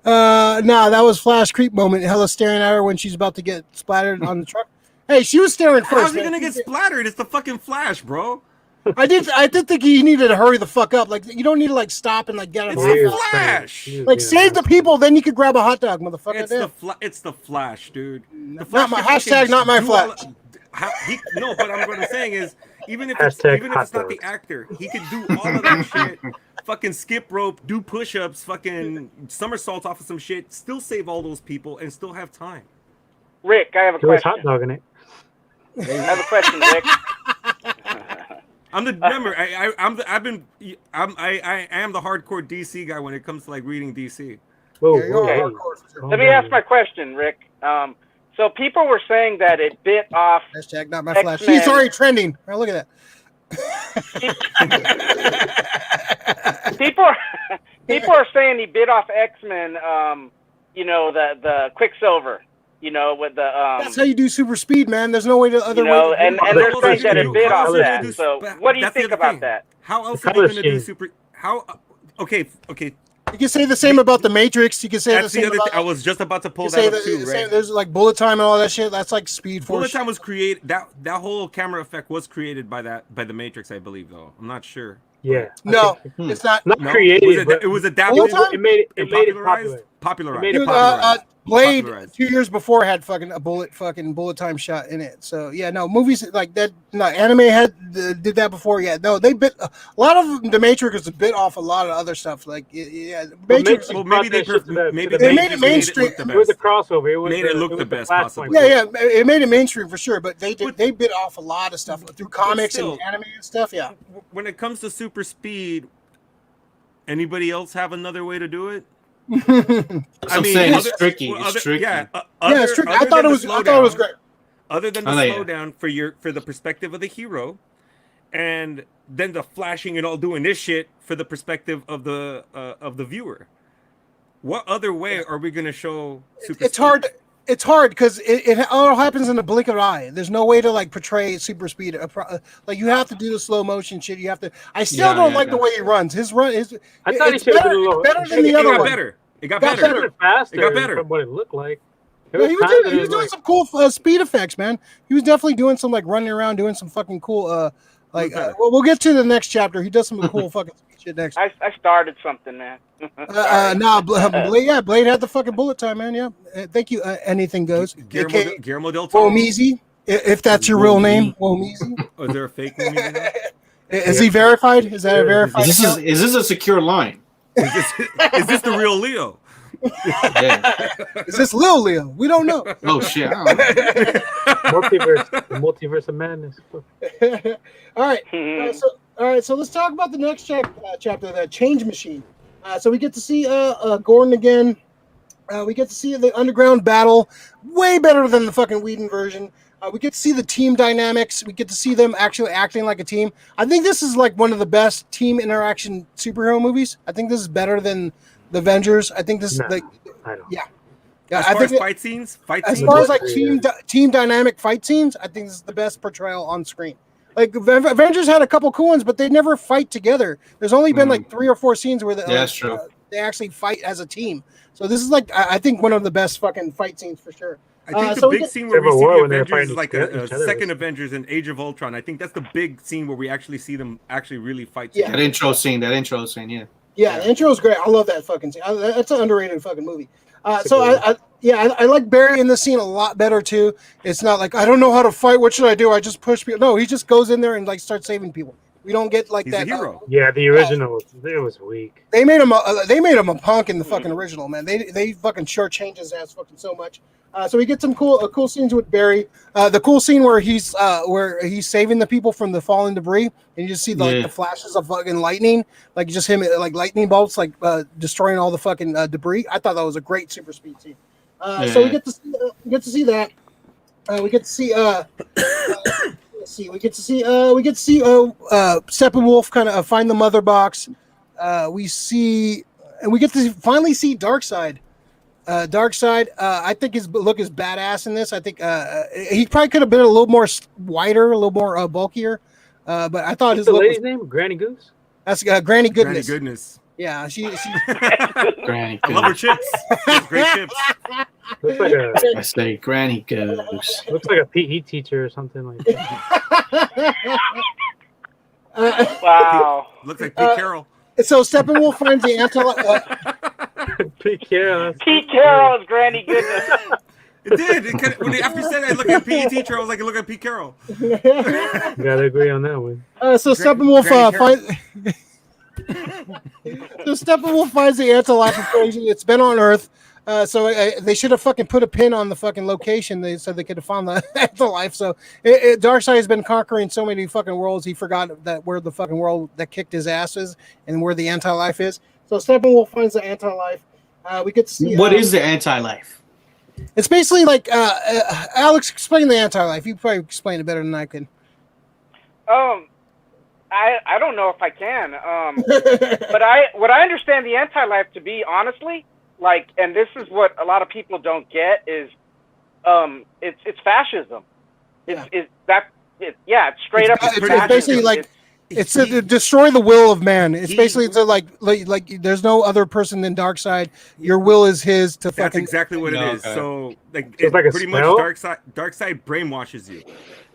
Nah, that was Flash creep moment. Hella staring at her when she's about to get splattered on the truck. Hey, she was staring first. How's he gonna get splattered? It's the fucking Flash, bro. I did think he needed to hurry the fuck up. Like you don't need to like stop and like get him. It's the Flash. Like save the people, then you could grab a hot dog, motherfucker. It's the Flash, dude. The Not my hashtag. Not my Flash. No, but what I'm saying is, even if it's not the actor, he could do all of that shit. Fucking skip rope, do push-ups, fucking somersaults off of some shit, still save all those people and still have time. Rick, I have a He was question. hot dogging it. I have a question, Rick. I'm the remember. I am the hardcore DC guy when it comes to like reading DC. Whoa, Yeah, you're okay. hardcore for sure. Let me ask my question, Rick. So people were saying that it bit off. Hashtag not my Flash. X-Men. He's already trending. Oh, look at that. People are saying he bit off X-Men. The Quicksilver. With the That's how you do super speed, man. There's no way to other way. and they're saying that it bit off that. do- So what do you that's the think other about thing. that? How else The are they color gonna do scheme. super? How? Okay. You can say the same about the Matrix. You can say That's the the same other about. thing. I was just about to pull you say that up too, the right? same, there's like bullet time and all that shit. That's like Speed Bullet Force. time was created. That whole camera effect was created by the Matrix, I believe. Though I'm not sure. Yeah. No, it's not. Not No, creative. it was adapted. Bullet time? It made it and popular. Popularized. It made it Dude, popularized. Blade Popularized. 2 years before had fucking bullet time shot in it. So yeah, no movies like that. No, anime did that before. Yeah, no, they bit a lot of the Matrix was a bit off a lot of other stuff. Like yeah, Matrix. Well, maybe they brought that shit to the- maybe to the They made it mainstream. look the It was a best. crossover. It was Made it look was the best Flashpoint. possible. Yeah, it made it mainstream for sure. But they bit off a lot of stuff through comics still- and anime and stuff. Yeah. When it comes to super speed, anybody else have another way to do it? That's what I'm saying. It's tricky. well, It's tricky. Yeah, it's tricky. I thought it was great. Other than the Oh, yeah. slowdown for the perspective of the hero, and then the flashing and all doing this shit for the perspective of the viewer. What other way are we gonna show super It's hard. It's hard because it all happens in the blink of an eye. There's no way to like portray super speed. Like you have to do the slow motion shit. You have to. I still don't like the way he runs. His run is. I thought he it's should have better, been a little. better than the It other got one. better. It got Got better. better. Faster It got better. from what it looked like. Yeah, he was doing some cool speed effects, man. He was definitely doing some like running around, doing some fucking cool Like, Who's that? well, we'll get to the next chapter. He does some cool fucking shit next. I started something, man. Blade had the fucking bullet time, man. Yeah, thank you. Anything goes. Guillermo del Toro. Womeezy, if that's your real name, Womeezy. Oh, is there a fake Womeezy now? Is he verified? Is that a verified? Is this a secure line? Is this the real Leo? Yeah. Is this Lil Leo? We don't know. Oh shit! I don't know. The multiverse of madness. All right. So let's talk about the next chapter, the Change Machine. So we get to see Gordon again. We get to see the underground battle, way better than the fucking Whedon version. We get to see the team dynamics. We get to see them actually acting like a team. I think this is like one of the best team interaction superhero movies. I think this is better than the Avengers. I think this is like, I don't. yeah. As I far think as fight scenes, as far as like team dynamic fight scenes, I think this is the best portrayal on screen. Like Avengers had a couple cool ones, but they never fight together. There's only been like 3 or 4 scenes where that's true. They actually fight as a team. So this is like I think one of the best fucking fight scenes for sure. I think the so big scene where we see Civil War the when they're Avengers is fighting like each a other. second Avengers in Age of Ultron. I think that's the big scene where we actually see them actually really fight. Yeah. together. That intro scene, yeah. Yeah, the intro is great. I love that fucking scene. That's an underrated fucking movie. I like Barry in this scene a lot better too. It's not like I don't know how to fight. What should I do? I just push people. No, he just goes in there and like starts saving people. We don't get like He's that. a hero. Yeah, the original it was weak. They made him a punk in the fucking original, man. They fucking shortchanged his ass fucking so much. So we get some cool scenes with Barry. The cool scene where he's saving the people from the falling debris, and you just see the flashes of fucking lightning, like just him like lightning bolts, like destroying all the fucking debris. I thought that was a great super speed scene. So we get to see that. We get to see we get to see Steppenwolf kind of find the mother box. We get to finally see Darkseid. Darkseid, I think his look is badass in this. I think he probably could have been a little more wider, a little more bulkier. But I thought his What's the look lady's was, name? Granny Goose? that's Granny Goodness. Granny goodness. Yeah, she Granny I love her chips. She has great chips. Looks like a I say Granny Goose. looks like a PE teacher or something like that. Wow. Looks like Pete Carroll. So Steppenwolf finds the anti. Pete Carroll. Pete Carroll is Granny Goodness. It did. After you said I look at PE teacher, I was like, look at Pete Carroll. Gotta agree on that one. So Steppenwolf finds. So Steppenwolf finds the anti-life equation. It's been on Earth. So they should have fucking put a pin on the fucking location so they could have found the anti-life. So Darkseid has been conquering so many fucking worlds, he forgot that where the fucking world that kicked his ass is and where the anti-life is. So Steppenwolf finds the anti-life. We get to see What is the anti-life? It's basically like Alex, explain the anti-life. You probably explain it better than I could. I don't know if I can. But what I understand the anti-life to be, honestly, like, and this is what a lot of people don't get is, it's fascism. It's straight up. It's basically like it's to destroy the will of man. It's basically to like there's no other person than Darkseid. Your will is his to That's fucking. exactly what it is. Okay. So like, So it's like a pretty spell? much Darkseid brainwashes you.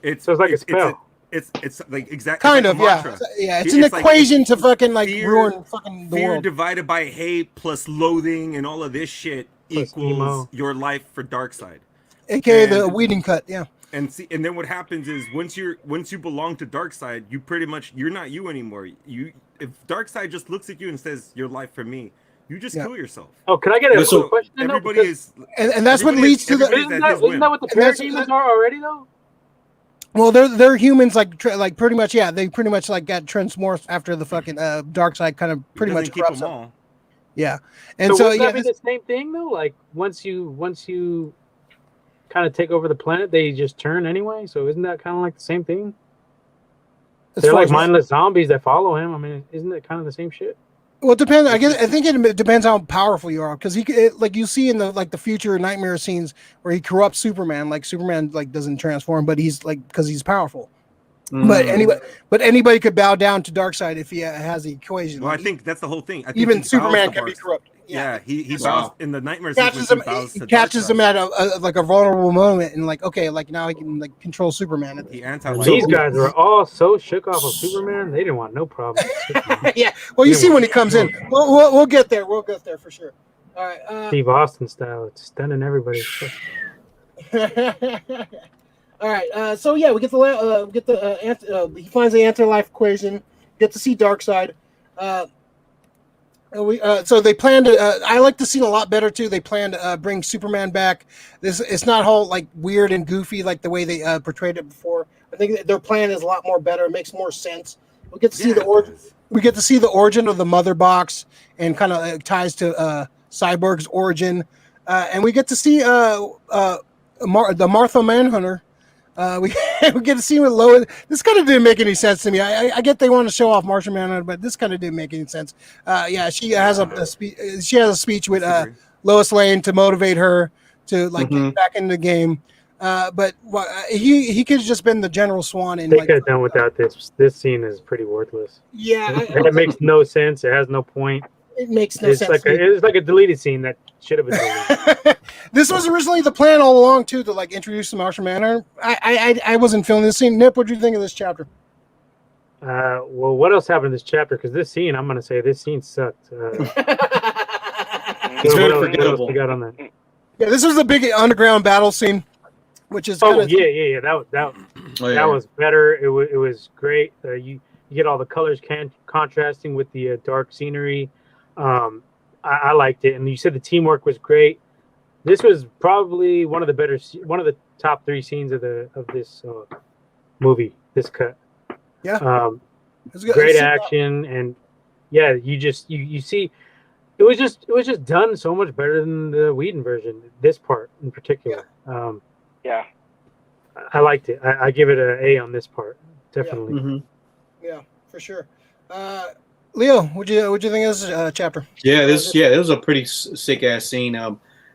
It's a spell. It's like exactly Kind like of, a yeah. mantra. Yeah, it's an It's like equation to fucking like fear- ruin fucking the Fear world. divided by hate plus loathing and all of this shit Plus equals emo. your life for Darkseid. AKA and- the Whedon cut, yeah. And then what happens is once you belong to Darkseid, you pretty much you're not you anymore. If Darkseid just looks at you and says your life for me, you just Yeah. kill yourself. Oh, can I get a So quick question? Though? Everybody Because is And that's what everybody leads is- to the. everybody- isn't that what the And that's- parademons are already though? Well, they're humans like pretty much, yeah. They pretty much like got transmorphed after the fucking Darkseid kind of pretty much keep corrupts them them. all. Yeah, and So so wouldn't yeah, that be the same thing though? Like once you kind of take over the planet, they just turn anyway. So isn't that kind of like the same thing? as They're far like as- mindless zombies that follow him. I mean, isn't it kind of the same shit? Well, it depends. I think it depends how powerful you are, because like you see in the future nightmare scenes where he corrupts Superman. Like Superman like doesn't transform, but he's like because he's powerful. But anybody could bow down to Darkseid if he has the equation. Well, I think that's the whole thing. I think Even he bows Superman to can be Barks. corrupt. Yeah, he Wow. bows in the nightmare Catches sequence. him. He bows He to catches Darkseid. him at a vulnerable moment, and like, okay, like now he can like control Superman. He And anti-light. these guys were all so shook off of Superman. They didn't want no problem. Yeah. Well, you see when he comes in. We'll get there. We'll get there for sure. All right. Steve Austin style. It's stunning everybody. All right. So yeah, we get the he finds the anti-life equation. Get to see Darkseid. So they plan to. I like the scene a lot better too. They plan to bring Superman back. It's not all like weird and goofy like the way they portrayed it before. I think that their plan is a lot more better. It makes more sense. We get to see the origin. We get to see the origin of the Mother Box, and kind of ties to Cyborg's origin, and we get to see the Martha Manhunter. We get to see with Lois. This kind of didn't make any sense to me. I get they want to show off Martian Manhunter, but this kind of didn't make any sense. Yeah, she has a speech. She has a speech with Lois Lane to motivate her to like get back in the game. But he could have just been the General Swan. And they could have done without this. This scene is pretty worthless. Yeah, it makes no sense. It has no point. It makes no sense. It's like a deleted scene that should have been deleted. This was originally the plan all along too, to like introduce the Martian Manhunter. I wasn't feeling this scene. Nip, what do you think of this chapter? Well, what else happened in this chapter? Because this scene, I'm gonna say this scene sucked. It's very forgettable. We got on that. Yeah, this was the big underground battle scene, which is yeah. That was better. It was great. You get all the colors contrasting with the dark scenery. I liked it, and you said the teamwork was great. This was probably one of the top 3 scenes of this movie. This cut, yeah, great action, and yeah, you see, it was just done so much better than the Whedon version. This part in particular, yeah, I liked it. I give it an A on this part, definitely. Yeah, for sure. Leo, what'd you think of this chapter? Yeah, it was a pretty sick ass scene.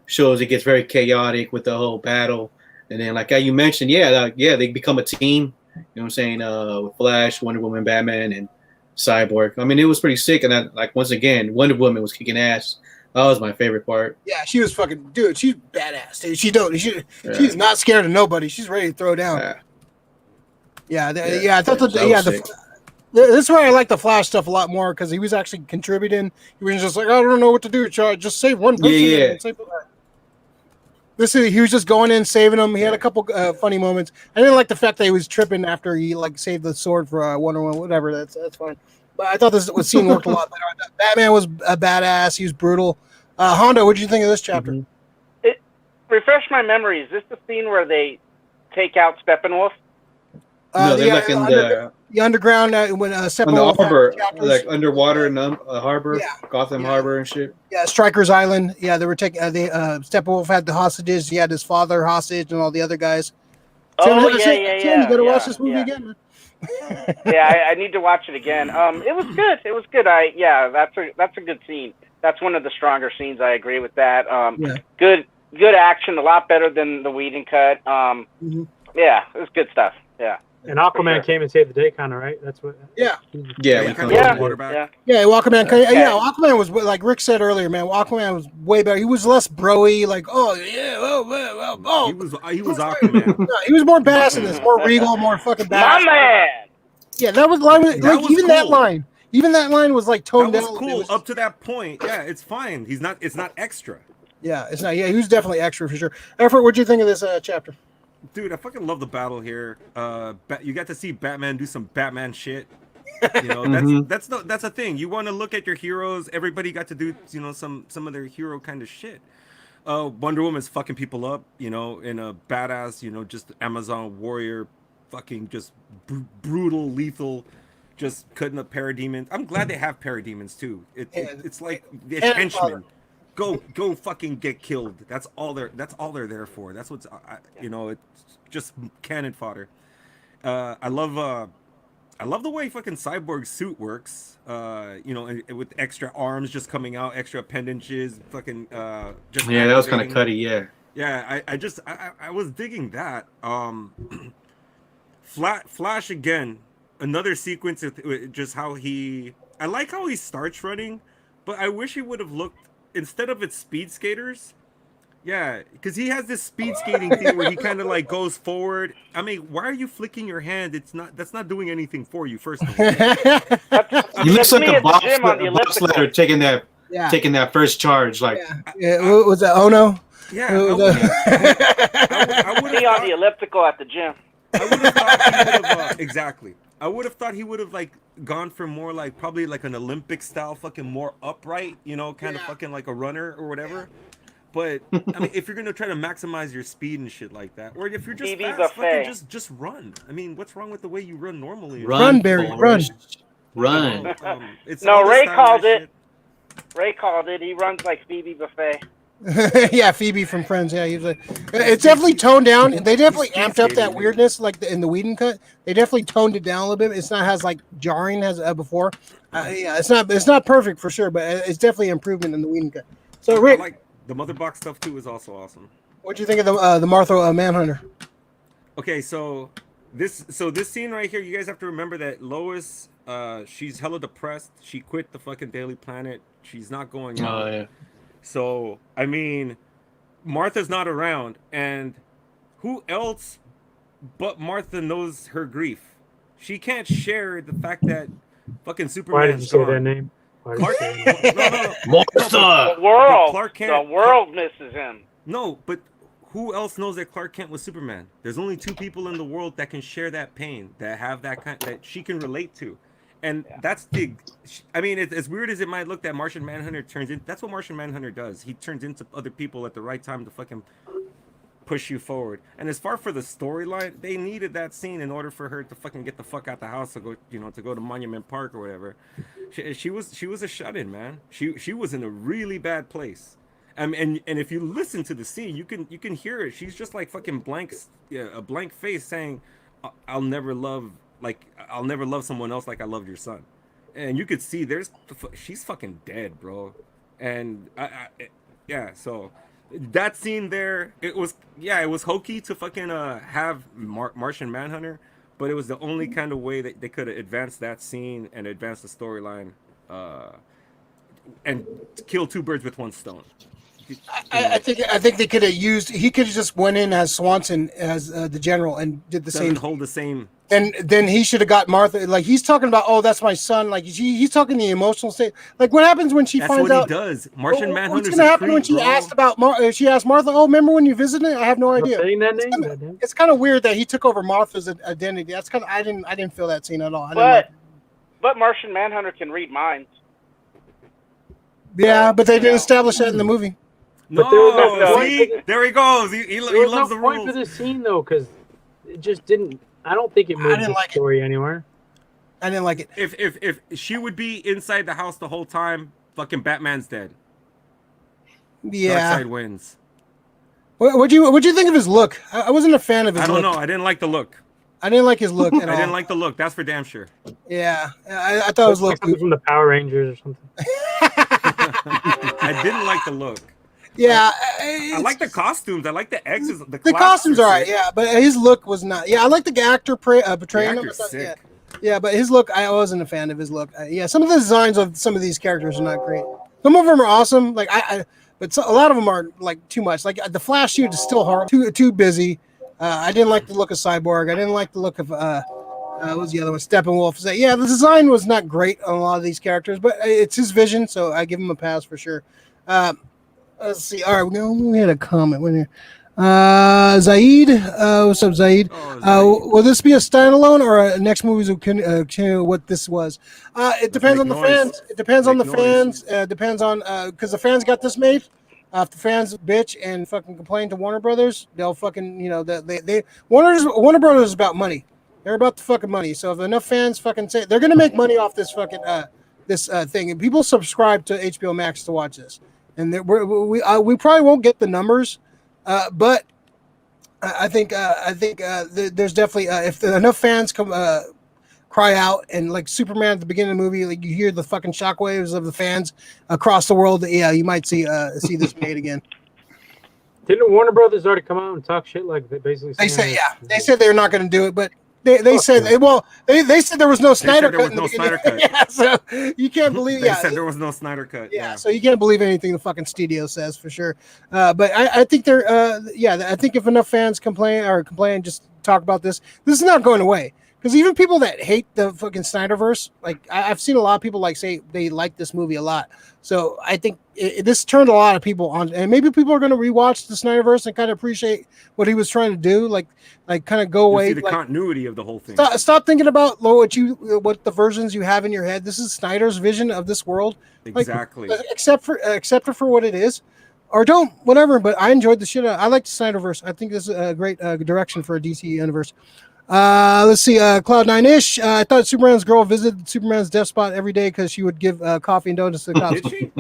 Shows it gets very chaotic with the whole battle, and then like you mentioned, they become a team. You know what I'm saying? With Flash, Wonder Woman, Batman, and Cyborg. I mean, it was pretty sick, and once again, Wonder Woman was kicking ass. That was my favorite part. Yeah, she was fucking dude. She's badass, dude. She's not scared of nobody. She's ready to throw down. Yeah. I thought this is where I like the Flash stuff a lot more because he was actually contributing. He was just like, I don't know what to do. Just save one person. Yeah. He was just going in, saving them. He had a couple funny moments. I didn't like the fact that he was tripping after he like saved the sword for Wonder Woman. Whatever, that's fine. But I thought this scene worked a lot better. Batman was a badass. He was brutal. Honda, what did you think of this chapter? It refresh my memory. Is this the scene where they take out Steppenwolf? No, they're like in the underground when Steppenwolf on the harbor, like underwater in the harbor, Gotham Harbor and shit. Yeah, Stryker's Island. Yeah, they were taking. Steppenwolf had the hostages. He had his father hostage and all the other guys. Tim, you gotta watch this movie again, man. I need to watch it again. It was good. It was good. That's a good scene. That's one of the stronger scenes. I agree with that. Good action. A lot better than the Whedon cut. Yeah, it was good stuff. Yeah. And Aquaman came and saved the day, kind of, right? That's what. Yeah. Aquaman was like Rick said earlier, man. Aquaman was way better. He was less broy, like He was Aquaman. No, he was more badass in this, more regal, more fucking badass. My man. Yeah, that was that line. Even that line was like toned down. That was cool up to that point. Yeah, it's fine. It's not extra. Yeah, it's not. Yeah, he was definitely extra for sure. Effort, what'd you think of this chapter? Dude, I fucking love the battle here. You got to see Batman do some Batman shit. You know, that's a thing. You want to look at your heroes. Everybody got to do, some of their hero kind of shit. Wonder Woman's fucking people up, in a badass, just Amazon warrior, fucking just brutal, lethal, just cutting up parademons. I'm glad they have parademons too. It's like the henchmen. Go fucking get killed. That's all they're there for. That's what's it's just cannon fodder. I love the way fucking Cyborg's suit works. With extra arms just coming out, extra appendages, fucking that was kind of cutty, Yeah, I was digging that. Flash again. Another sequence of just how he. I like how he starts running, but I wish he would have looked instead of its speed skaters. Yeah, because he has this speed skating thing where he kind of like goes forward. I mean, why are you flicking your hand? That's not doing anything for you. First of all, He looks like a bobsledder taking that first charge. Like, yeah. What was that? Oh no. yeah. Me on the elliptical at the gym. I would have thought he would have exactly. I would have thought he would have like gone for more like probably like an Olympic style, fucking more upright, kind of fucking like a runner or whatever. But I mean, if you're gonna try to maximize your speed and shit like that, or if you're just fast, fucking just run. I mean, what's wrong with the way you run normally? Run, Barry, run. It's No, Ray called it. Ray called it. He runs like Phoebe Buffet. Yeah, Phoebe from Friends. Yeah, he was like, it's definitely toned down. They definitely amped up that weirdness, like in the Whedon cut. They definitely toned it down a little bit. It's not as like jarring as before. Yeah, it's not perfect for sure, but it's definitely improvement in the Whedon cut. So Rick, like the Mother Box stuff too is also awesome. What do you think of the Martha Manhunter? Okay, so this scene right here, you guys have to remember that Lois, she's hella depressed. She quit the fucking Daily Planet. She's not going out. oh yeah. So, I mean, Martha's not around, and who else but Martha knows her grief? She can't share the fact that fucking Superman. Why did you say that name? Clark, no. Martha! The world misses him. No, but who else knows that Clark Kent was Superman? There's only 2 people in the world that can share that pain, that have that kind, that she can relate to. And that's I mean, as weird as it might look that Martian Manhunter turns in, that's what Martian Manhunter does. He turns into other people at the right time to fucking push you forward. And as far for the storyline, they needed that scene in order for her to fucking get the fuck out the house to go, to go to Monument Park or whatever. She was a shut-in, man. She was in a really bad place. And if you listen to the scene, you can hear it. She's just like fucking a blank face saying, I'll never love someone else like I loved your son. And you could see she's fucking dead, bro. And so that scene there, it was hokey to fucking have Martian Manhunter, but it was the only kind of way that they could have advanced that scene and advanced the storyline and kill 2 birds with 1 stone. I think they could have used. He could have just went in as Swanson as the general and did the same. Hold the same. And then he should have got Martha. Like he's talking about, oh, that's my son. Like he's talking the emotional state. Like what happens when she finds out? That's what he does. Martian Manhunter's what's going to happen when she asked about? She asked Martha, "Oh, remember when you visited?" I have no idea. Saying that name? It's kind of weird that he took over Martha's identity. That's kind of I didn't feel that scene at all. But Martian Manhunter can read minds. Yeah, but they didn't establish that in the movie. But there was no there he goes. He loves the rules. Point for this scene though, because it just didn't. I don't think it moved the story anywhere. I didn't like it. If she would be inside the house the whole time, fucking Batman's dead. Yeah. Darkseid wins. What'd you think of his look? I wasn't a fan of his look. I don't know. I didn't like the look. I didn't like his look at all. I didn't like the look. That's for damn sure. Yeah, I thought it was look from the Power Rangers or something. I didn't like the look. Yeah, I like the costumes. I like the X's. The costumes are right. Yeah, but his look was not. Yeah, I like the actor portraying him. Sick. Yeah, but his look, I wasn't a fan of his look. Yeah, some of the designs of some of these characters are not great. Some of them are awesome. Like but a lot of them are like too much. Like the Flash suit is still hard. Too busy. I didn't like the look of Cyborg. I didn't like the look of what was the other one? Steppenwolf. So, yeah, the design was not great on a lot of these characters, but it's his vision, so I give him a pass for sure. Let's see. All right, we had a comment. Zaid, what's up, Zaid? Will this be a standalone or a next movie will continue what this was? It depends on the fans. It depends on the fans. Depends on because the fans got this made. If the fans bitch and fucking complain to Warner Brothers, they'll fucking Warner Brothers is about money. They're about the fucking money. So if enough fans fucking say they're gonna make money off this fucking this thing, and people subscribe to HBO Max to watch this, and we probably won't get the numbers, but I think there's definitely if enough fans come cry out and like Superman at the beginning of the movie, like you hear the fucking shockwaves of the fans across the world. Yeah, you might see this made again. Didn't Warner Brothers already come out and talk shit like they basically? They said they're not going to do it, but They said they said there was no Snyder there cut. was no Snyder cut. Yeah, so you can't believe. They Yeah, said there was no Snyder cut. yeah, so you can't believe anything the fucking studio says for sure. But I think they're I think if enough fans complain, just talk about this. This is not going away. Because even people that hate the fucking Snyderverse, like I've seen a lot of people like say they like this movie a lot. So I think this turned a lot of people on, and maybe people are going to rewatch the Snyderverse and kind of appreciate what he was trying to do, like kind of go away. See the continuity of the whole thing. Stop thinking about what the versions you have in your head. This is Snyder's vision of this world. Exactly. Like, accept it for what it is, or don't, whatever. But I enjoyed the shit. I like the Snyderverse. I think this is a great direction for a DC universe. Let's see, Cloud9ish. I thought Superman's girl visited Superman's death spot every day because she would give coffee and donuts to the cops. Did she?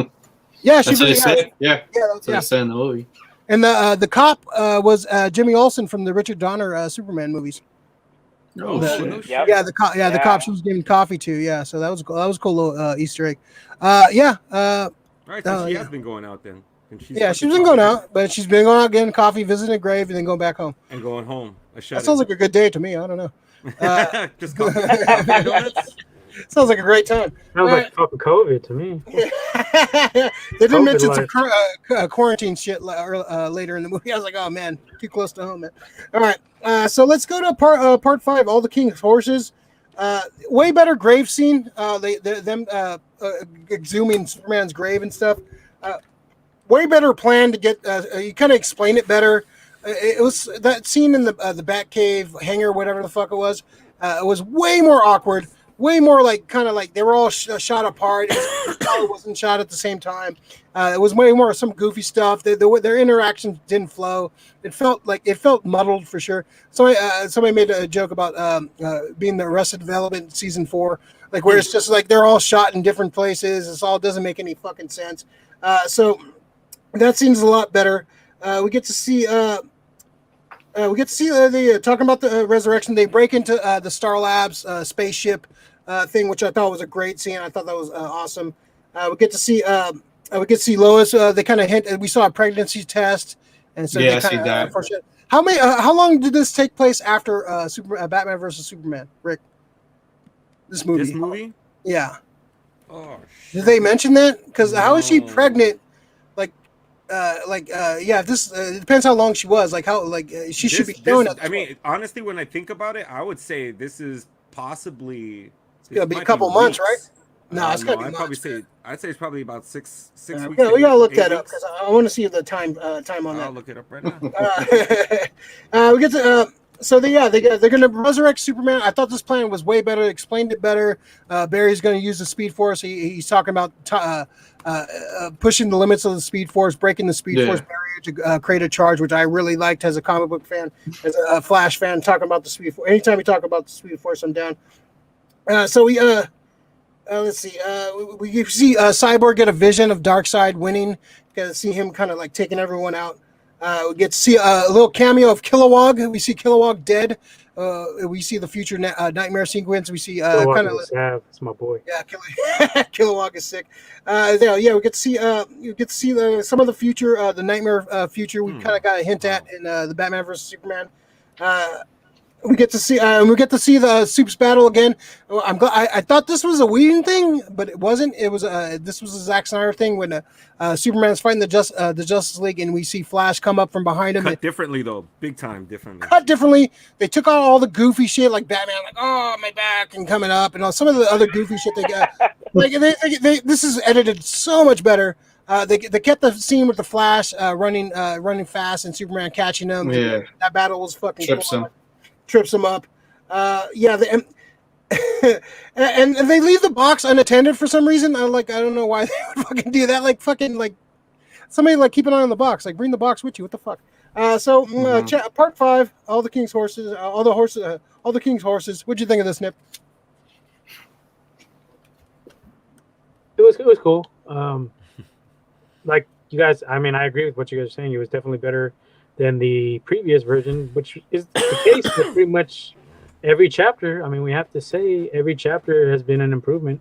Yeah, That's what they said. Yeah, that's what they said in the movie. And the cop was Jimmy Olsen from the Richard Donner Superman movies. Oh, shit. Yep. Yeah, the cop she was giving coffee to. Yeah, so that was a cool little Easter egg. Yeah. All right, so she has been going out then. And she's She's been going out, but she's been going out getting coffee, visiting a grave, and then going back home. and going home. That sounds like a good day to me. I don't know. Just coffee and donuts. Sounds like a great time. Sounds like fucking COVID to me. They didn't COVID mention life. some quarantine shit later in the movie. I was like, oh man, too close to home, man. All right, so let's go to part 5. All the King's Horses. Way better grave scene. Them exhuming Superman's grave and stuff. Way better plan to get. You kind of explain it better. It was that scene in the Batcave hangar, whatever the fuck it was. It was way more awkward. Way more like kind of like they were all shot apart. It wasn't shot at the same time. It was way more some goofy stuff. Their interactions didn't flow. It felt muddled for sure. Somebody made a joke about being the Arrested Development season 4, like where it's just like they're all shot in different places. It all doesn't make any fucking sense. So that seems a lot better. We get to see. The talking about the resurrection. They break into the Star Labs spaceship thing, which I thought was a great scene. I thought that was awesome. We get to see Lois. They kind of hint. We saw a pregnancy test, and so Yeah, they I see kind that. of. How long did this take place after Batman versus Superman? Rick, this movie. This movie? Yeah. Oh shit. Did they mention that? Because how is she No. pregnant? This it depends how long she was. Like how she should be doing it. I mean, honestly, when I think about it, I would say this is possibly. It's gonna be a might couple months, weeks. right? No, it's gotta be I'd probably months, say I'd say it's probably about six weeks. we gotta look 8 that up weeks. because I want to see the time on I'll that. look it up right now. We get to they're gonna resurrect Superman. I thought this plan was way better. Explained it better. Barry's gonna use the Speed Force. He's talking about pushing the limits of the Speed Force, breaking the Speed Force barrier to create a charge, which I really liked as a comic book fan, as a Flash fan. Talking about the Speed Force. Anytime we talk about the Speed Force, I'm down. Let's see. We see Cyborg get a vision of Darkseid winning. Get to see him kind of like taking everyone out. We get to see a little cameo of Kilowog. We see Kilowog dead. We see the future nightmare sequence. We see kind of. It's my boy. Yeah, Kilowog is sick. We get to see some of the future, the nightmare future. We kind of got a hint at in the Batman versus Superman. We get to see the Supes battle again. I'm glad. I thought this was a Whedon thing, but it wasn't. It was this was a Zack Snyder thing when Superman's fighting the Justice League, and we see Flash come up from behind him. Cut differently though, big time differently. Cut differently. They took out all the goofy shit like Batman, like oh my back and coming up, and all some of the other goofy shit they got. This is edited so much better. They kept the scene with the Flash running fast and Superman catching him. Yeah. That battle was fucking cool. Trips him up. And they leave the box unattended for some reason. I don't know why they would fucking do that. Somebody keep an eye on the box. Like bring the box with you. What the fuck? Part 5. All the King's Horses. All the King's Horses. What'd you think of this, Nip? It was cool. Like you guys, I mean, I agree with what you guys are saying. It was definitely better than the previous version, which is the case with pretty much every chapter. I mean, we have to say every chapter has been an improvement.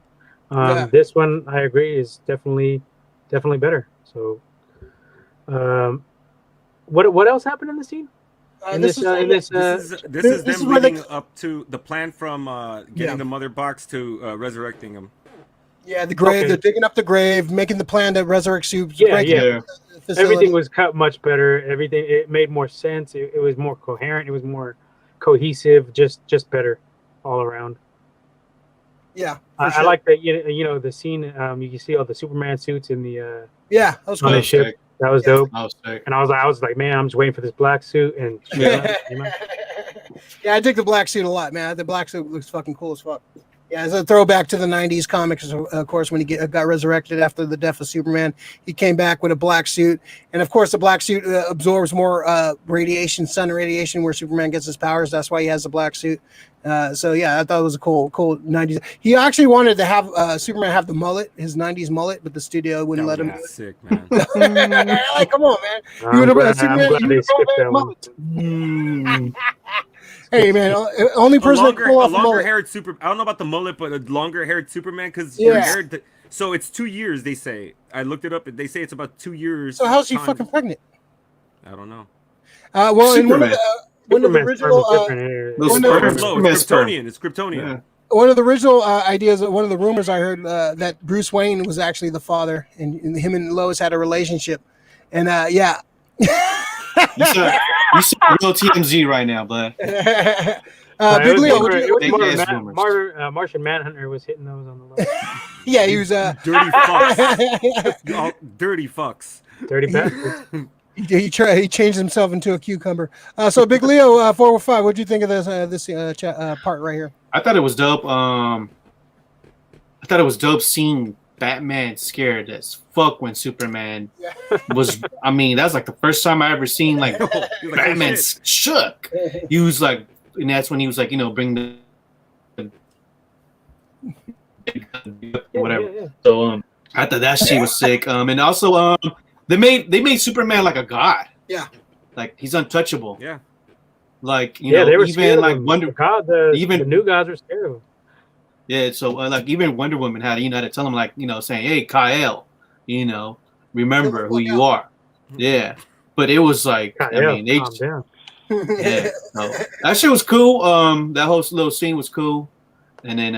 This one, I agree, is definitely better. So, what else happened in the scene? This is this is them where they- leading up to the plan from getting the mother box to resurrecting him. Yeah, the grave. Okay. They're digging up the grave, making the plan to resurrect Soup. Yeah, break yeah. the facility. Everything was cut much better. Everything, it made more sense. It was more coherent. It was more cohesive. Just better all around. Yeah, I like that. You know the scene. You can see all the Superman suits in the yeah, that was on cool. the ship. That was dope. I was sick. And I was like, man, I'm just waiting for this black suit. And Yeah, I dig the black suit a lot, man. The black suit looks fucking cool as fuck. Yeah, it's a throwback to the '90s comics, of course. When he got resurrected after the death of Superman, he came back with a black suit, and of course, the black suit absorbs more radiation, sun radiation, where Superman gets his powers. That's why he has the black suit. So yeah, I thought it was a cool '90s. He actually wanted to have Superman have the mullet, his '90s mullet, but the studio wouldn't let him. Do it. Sick, man. Like, come on, man. I'm glad they skipped that one. Hey, man, only person that can pull a off a longer mullet. haired super. I don't know about the mullet, but a longer haired Superman because so it's 2 years. They say. I looked it up. They say it's about 2 years. So how's she time. fucking pregnant? I don't know. Well, in one of the Superman's original, It's Kryptonian. It's Kryptonian. Yeah. one of the original ideas, one of the rumors I heard that Bruce Wayne was actually the father, and him and Lois had a relationship, and yeah. You saw real TMZ right now, bud. Big Leo, Martian Manhunter was hitting those on the left. yeah, he was Dirty fucks. All dirty fucks. Dirty bastard. he changed himself into a cucumber. So Big Leo 405, what do you think of this part right here? I thought it was dope. I thought it was dope seeing Batman scared as fuck when Superman was. I mean, that was like the first time I ever seen like Batman shook. He was like, and that's when he was like, bring the whatever. Yeah. So I thought that shit was sick. And also they made Superman like a god. Yeah, like he's untouchable. Yeah, like they were even like Wonder God. The new gods were scared of him. Yeah, so like even Wonder Woman had to tell him, like, saying, hey, Kyle, remember who you are. Yeah, but it was like, Kyle, I mean, calm down. yeah, so that shit was cool. That whole little scene was cool, and then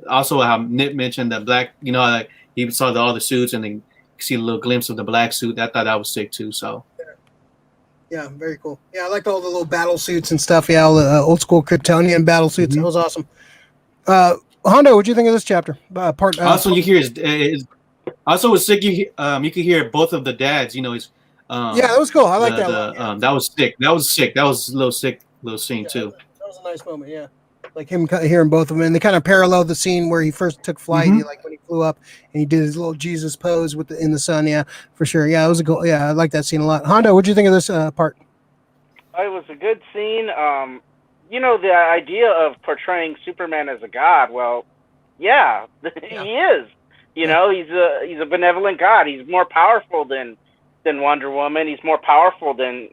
also how Nip mentioned the black, like he saw all the suits and then you see a little glimpse of the black suit. I thought that was sick too. So. Yeah, very cool. Yeah, I liked all the little battle suits and stuff. Yeah, all the old school Kryptonian battle suits. That was awesome. Hondo, what do you think of this chapter? Also, you hear his also was sick. You could hear both of the dads. His yeah, that was cool. I like that. That was sick. That was sick. That was a little sick, little scene too. That was a nice moment. Yeah, like him hearing both of them, and they kind of parallel the scene where he first took flight, like when he flew up and he did his little Jesus pose in the sun. Yeah, for sure. Yeah, it was a cool. Yeah, I like that scene a lot. Hondo, what do you think of this part? It was a good scene. The idea of portraying Superman as a god, well, yeah, he is. He's a benevolent god. He's more powerful than Wonder Woman. He's more powerful than,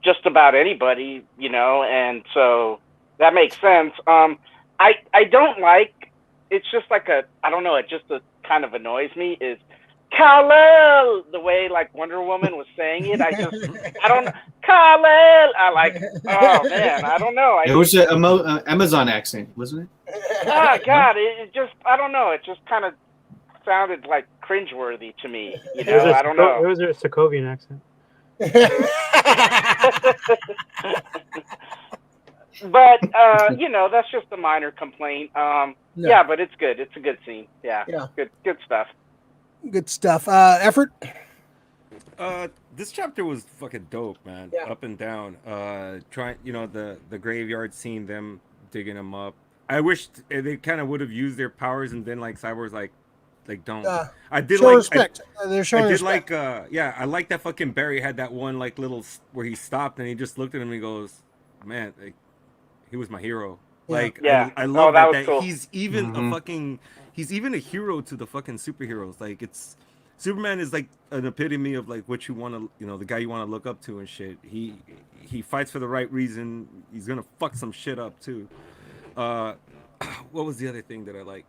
just about anybody, and so that makes sense. I don't like, it's just like I don't know, it just kind of annoys me is Kal-El, the way like Wonder Woman was saying it. I don't Kal-El. Oh man, I don't know. It was an Amazon accent, wasn't it? Oh God, it just, I don't know. It just kind of sounded like cringeworthy to me. I don't know. It was a Sokovian accent. But that's just a minor complaint. Yeah, but it's good. It's a good scene. Yeah. Good stuff. Good stuff. Effort. This chapter was fucking dope, man. Yeah. Up and down. Trying, the graveyard scene, them digging them up. I wish they kind of would have used their powers, and then like Cyborg's like don't. I did show like respect. They're showing I did respect. I like that fucking Barry had that one like little where he stopped and he just looked at him and he goes, man, like, he was my hero. Like, I love that cool. he's even a fucking, he's even a hero to the fucking superheroes. Like, Superman is like an epitome of like what you want to, the guy you want to look up to and shit. He fights for the right reason. He's gonna fuck some shit up too. What was the other thing that I like?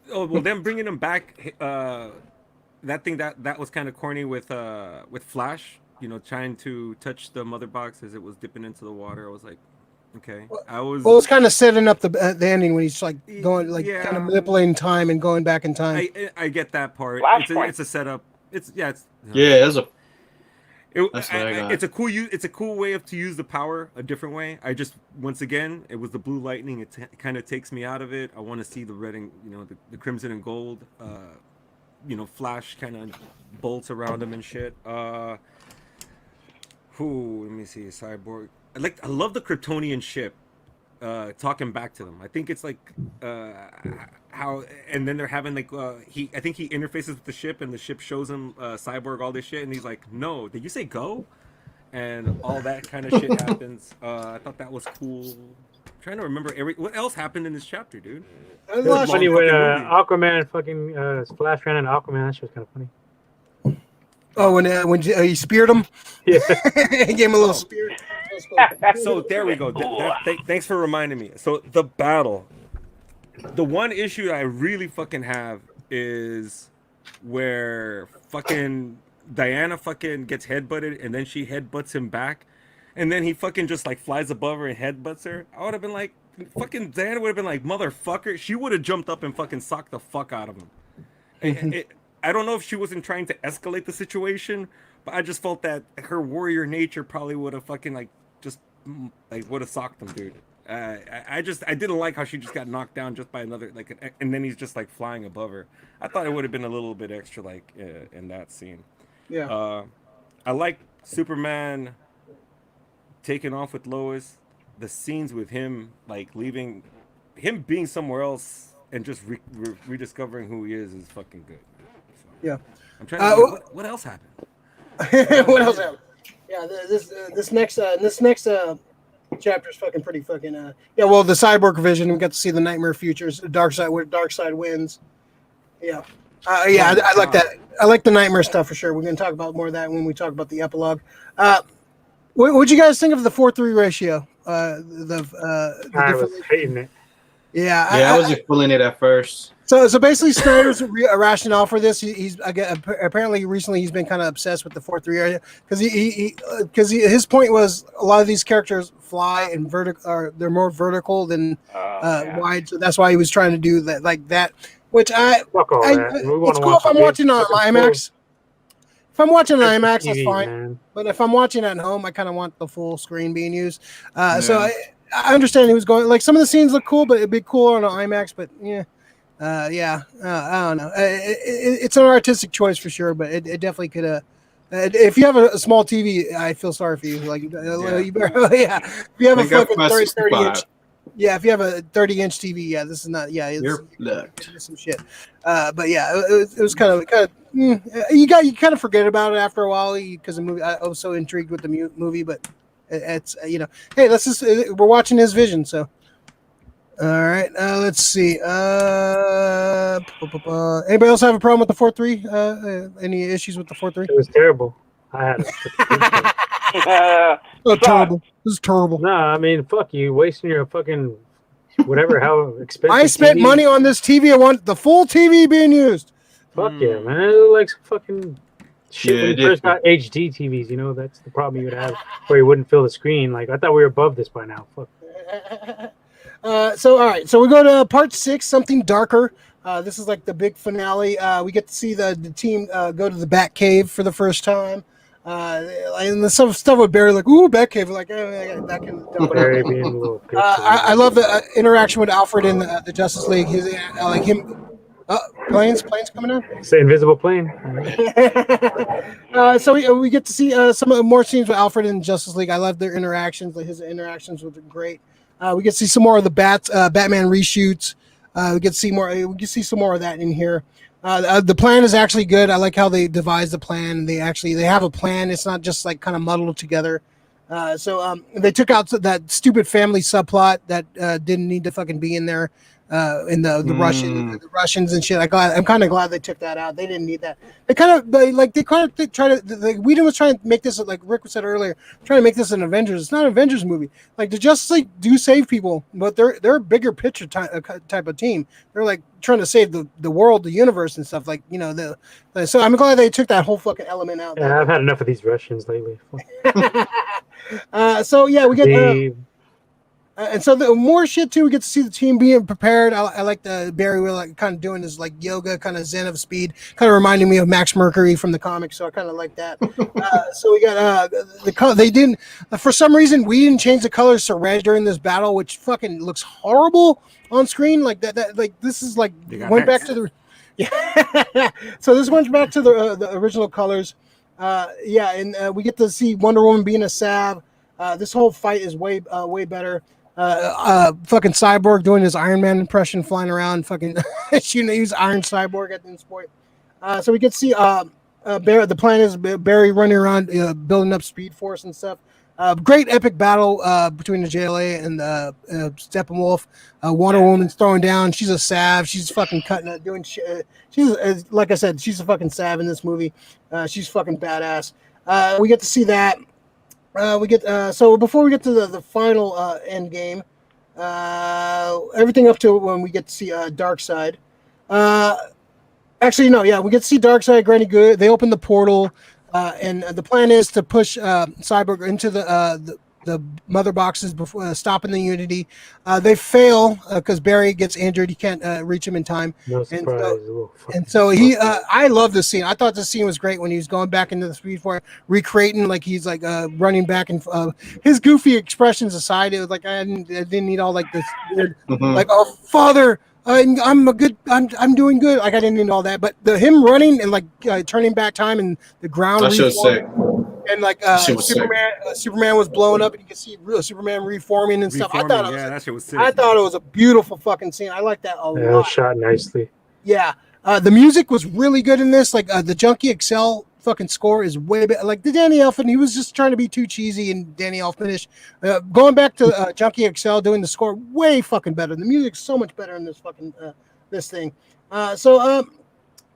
Them bringing him back. that thing that was kind of corny with Flash, you know, trying to touch the mother box as it was dipping into the water. I was like, okay, Well, it's kind of setting up the ending when he's like going, like kind of manipulating time and going back in time. I get that part. It's a setup. It's that's a. It's a cool way to use the power a different way. I just once again it was the blue lightning. It kind of takes me out of it. I want to see the red and the crimson and gold. Flash kind of bolts around him and shit. Let me see, Cyborg. I love the Kryptonian ship. Talking back to them, I think it's like how, and then they're having like I think he interfaces with the ship, and the ship shows him Cyborg all this shit, and he's like, "No, did you say go?" And all that kind of shit happens. I thought that was cool. I'm trying to remember what else happened in this chapter, dude. It was funny when Aquaman fucking Flash ran into Aquaman. That shit was kind of funny. Oh, when he speared him, yeah, he gave him a little spear. So there we go. Thanks for reminding me. So the battle, the one issue I really fucking have is where fucking Diana fucking gets headbutted, and then she headbutts him back, and then he fucking just like flies above her and headbutts her. I would have been like, fucking Diana would have been like, motherfucker. She would have jumped up and fucking socked the fuck out of him. I don't know if she wasn't trying to escalate the situation, but I just felt that her warrior nature probably would have fucking would have socked him, dude. I didn't like how she just got knocked down just by another and then he's just like flying above her. I thought it would have been a little bit extra in that scene. Yeah. I like Superman taking off with Lois. The scenes with him leaving, him being somewhere else and just rediscovering who he is fucking good. So, yeah. I'm trying to think, what else happened? What else happened? Yeah, this next chapter is fucking pretty fucking well, the Cyborg vision, we got to see the nightmare futures, Dark Side wins. Yeah. I like that. I like the nightmare stuff for sure. We're gonna talk about more of that when we talk about the epilogue. What'd you guys think of the 4:3 ratio? I was hating it. Yeah, I was just pulling it at first. So basically, Snyder's rationale for this, he's apparently recently he's been kind of obsessed with the 4:3 area because his point was a lot of these characters fly and they're more vertical than wide, so that's why he was trying to do that which it's cool if I'm watching on IMAX. If I'm watching on IMAX, that's fine. Man. But if I'm watching at home, I kind of want the full screen being used. So I understand he was going some of the scenes look cool, but it'd be cool on an IMAX. But I don't know. It's an artistic choice for sure, but it definitely could. If you have a small TV, I feel sorry for you. You better, if you have a fucking 30 inch. Yeah, if you have a 30-inch TV, this is not. It's some shit. But it was kind of. You kind of forget about it after a while because the movie. I was so intrigued with the movie, but it's hey, let's just we're watching his vision, so. All right, let's see. Anybody else have a problem with the 4:3? Any issues with the 4:3? It was terrible. I had it. Terrible. This is terrible. No, I mean, fuck you, wasting your fucking whatever. How expensive? I spent money on this TV. I want the full TV being used. Fuck yeah, man! It looked like some fucking shit when you first got HD TVs. That's the problem you would have where you wouldn't fill the screen. I thought we were above this by now. Fuck. So all right, so we go to part 6, something darker. This is like the big finale. We get to see the team go to the Batcave for the first time. And some stuff with Barry ooh, Batcave, that can. Barry being a little I love the interaction with Alfred in the Justice League. His him. Planes coming in. It's the invisible plane. So we get to see some more scenes with Alfred in Justice League. I love their interactions. His interactions were great. We get to see some more of the Batman reshoots. We get to see more. We can see some more of that in here. The plan is actually good. I like how they devised the plan. They have a plan. It's not just kind of muddled together. So they took out that stupid family subplot that didn't need to fucking be in there. In the Russians and shit. I'm kind of glad they took that out. They didn't need that. They try to. Whedon was trying to make this, like Rick said earlier, trying to make this an Avengers. It's not an Avengers movie. The Justice League do save people, but they're a bigger picture type of team. They're trying to save the world, the universe, and stuff. Like, you know, so I'm glad they took that whole fucking element out. Yeah, I've had enough of these Russians lately. So yeah, we get and so the more shit too. We get to see the team being prepared. I like the Barry Will like kind of doing this like yoga kind of zen of speed, kind of reminding me of Max Mercury from the comics. So I kind of like that. So we got the color. They didn't for some reason we didn't change the colors to red during this battle, which fucking looks horrible on screen. Like that like this is like went back to the yeah. So this went back to the original colors. Yeah, and we get to see Wonder Woman being a Sav. This whole fight is way better. Fucking Cyborg doing his Iron Man impression, flying around, fucking shooting. Use Iron Cyborg at this point. So we get to see Barry. The plan is Barry running around, building up Speed Force and stuff. Great epic battle between the JLA and Steppenwolf. Wonder Woman's throwing down. She's a Sav. She's fucking cutting it, doing shit. She's like I said, she's a fucking Sav in this movie. She's fucking badass. We get to see that. We get so before we get to the final end game, everything up to when we get to see Darkseid. Actually, no, yeah, we get to see Darkseid, Granny Good. They open the portal, and the plan is to push Cyborg into the mother boxes before stopping the Unity. They fail because Barry gets injured. He can't reach him in time. No surprise. And so he, I love this scene. I thought this scene was great when he was going back into the Speed Force, recreating like he's like running back and his goofy expressions aside, it was like I didn't need all like this weird, like oh father. I'm doing good. Like I didn't need all that, but him running and like turning back time and the ground. That shit was sick. And like Superman was blowing up, and you can see Superman reforming and stuff. I thought that shit was sick. I thought it was a beautiful fucking scene. I like that a lot. Yeah, shot nicely. Yeah, the music was really good in this. Like the Junkie XL fucking score is way better. Like the Danny Elfman, he was just trying to be too cheesy, and Danny Elfman-ish. Going back to Junkie XL doing the score, way fucking better. The music's so much better in this fucking this thing.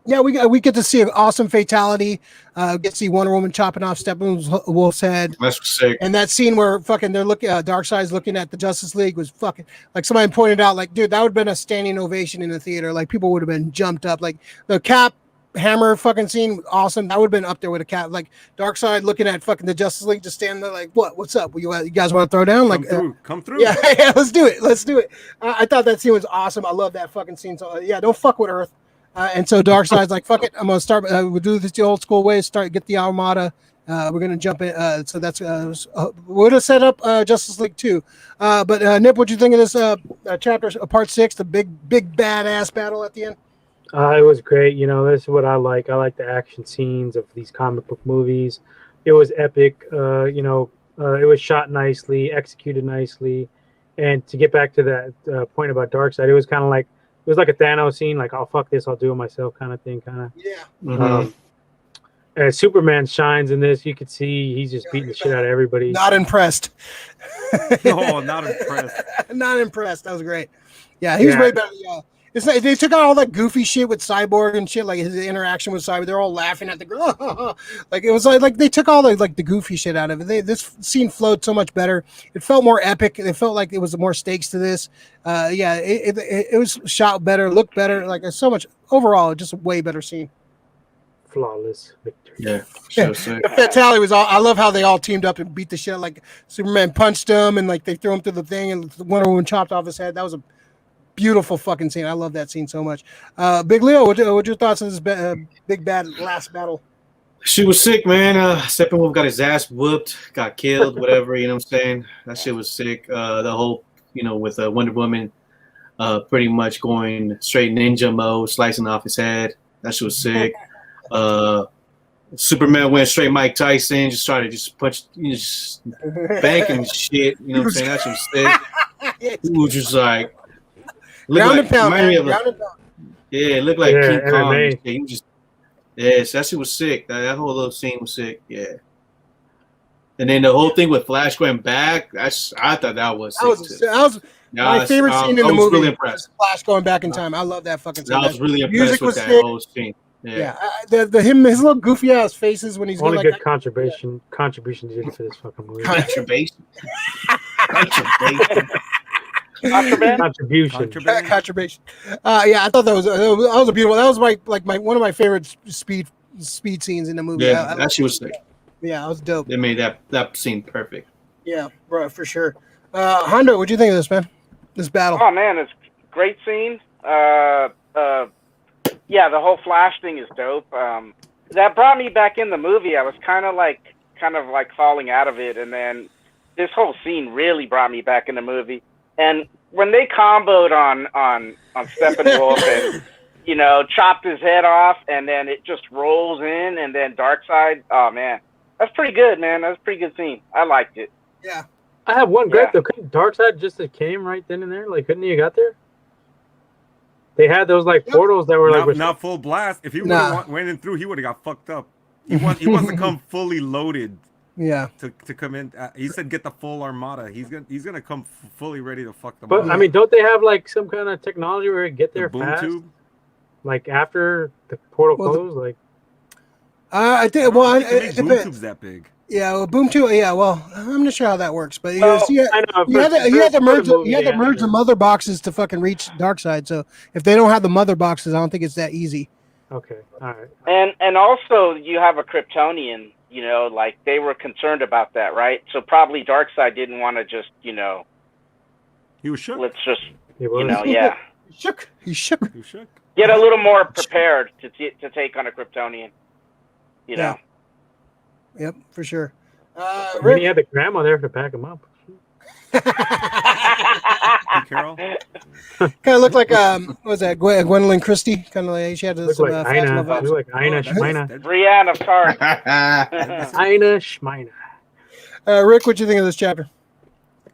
Yeah, we get to see an awesome fatality. Get to see Wonder Woman chopping off Steppenwolf's head. That's sick. And that scene where fucking they're looking, Darkseid's looking at the Justice League was fucking like somebody pointed out, like, dude, that would have been a standing ovation in the theater. Like people would have been jumped up. Like the Cap Hammer fucking scene, awesome. That would have been up there with a Cap. Like Darkseid looking at fucking the Justice League, just standing there, like, what's up? You guys want to throw down? Like, come through. Yeah, yeah, let's do it. I thought that scene was awesome. I love that fucking scene. So yeah, don't fuck with Earth. And so Darkseid's like, fuck it, I'm gonna start. We'll do this the old school way. Get the Armada. We're gonna jump in. So that's we're gonna set up Justice League 2. But Nip, what do you think of this chapter, part 6, the big badass battle at the end? It was great. You know, this is what I like. I like the action scenes of these comic book movies. It was epic. It was shot nicely, executed nicely. And to get back to that point about Darkseid, it was kind of like. It was like a Thanos scene, like, oh, fuck this, I'll do it myself kind of thing. Yeah. As Superman shines in this, you could see he's just beating the shit out of everybody. Not impressed. No, not impressed. Not impressed. That was great. Yeah, he was way better. Yeah. It's like they took out all that goofy shit with Cyborg and shit, like his interaction with Cyborg. They're all laughing at the like it was like they took all the like the goofy shit out of it. This scene flowed so much better. It felt more epic. It felt like it was more stakes to this. Yeah, it was shot better, looked better. Like so much overall, just a way better scene. Flawless victory. Yeah. The fatality was all. I love how they all teamed up and beat the shit. Like Superman punched him and like they threw him through the thing and Wonder Woman chopped off his head. That was a beautiful fucking scene. I love that scene so much. Big Leo, what's your thoughts on this big bad last battle? She was sick, man. Steppenwolf got his ass whooped, got killed, whatever, you know what I'm saying? That shit was sick. The whole, with Wonder Woman pretty much going straight ninja mode, slicing off his head. That shit was sick. Superman went straight Mike Tyson, just started just punch, just banking shit, you know what I'm saying? That shit was sick. He was just like, Ground and pound, man. Yeah, it looked like King Kong. He just, yes, that shit was sick. That whole little scene was sick. Yeah. And then the whole thing with Flash going back, I thought that was sick. That was my favorite scene in the movie. I was really impressed. Flash going back in time. I love that fucking scene. I was really impressed with that whole scene. Yeah, his little goofy ass faces when he's only going good contribution he did for this fucking movie. Contribution. Contraband? Contribution. Contraband? Contribution. Yeah, I thought that was a beautiful. That was my one of my favorite speed scenes in the movie. Yeah, that shit was sick. Yeah, that was dope. They made that scene perfect. Yeah, bro, for sure. Hondo, what'd you think of this, man? This battle? Oh man, it's a great scene. Yeah, the whole Flash thing is dope. That brought me back in the movie. I was kind of like falling out of it, and then this whole scene really brought me back in the movie. And when they comboed on Steppenwolf and chopped his head off, and then it just rolls in, and then Darkseid. Oh man, that's pretty good, man. That's a pretty good scene. I liked it. Yeah. I have one gripe though. Couldn't Darkseid just came right then and there? Like, couldn't he have got there? They had those portals that were not full blast. If he would have went in through, he would have got fucked up. He wants to come fully loaded. Yeah. To come in, he said get the full armada. He's gonna come fully ready to fuck them. But up. I mean, don't they have some kind of technology where it get there boom fast? tube? Like after the portal closed, I think. Well, it boom tube's that big. Yeah, well, boom tube. Yeah, well, I'm not sure how that works, but you had to merge the mother boxes to fucking reach Darkseid. So if they don't have the mother boxes, I don't think it's that easy. Okay, all right. And also you have a Kryptonian. They were concerned about that, right? So probably Darkseid didn't want to just, He was shook. Let's just, He shook. He was shook. Get a little more prepared to take on a Kryptonian. Yeah. Yep, for sure. He had the grandma there to back him up. Hey, Carol. Kind of looked like what was that? Gwendolyn Christie. Kind of like she had this. Look like Ina Shmina. Brienne of Tarth. Ina Shmina. Rick, what you think of this chapter?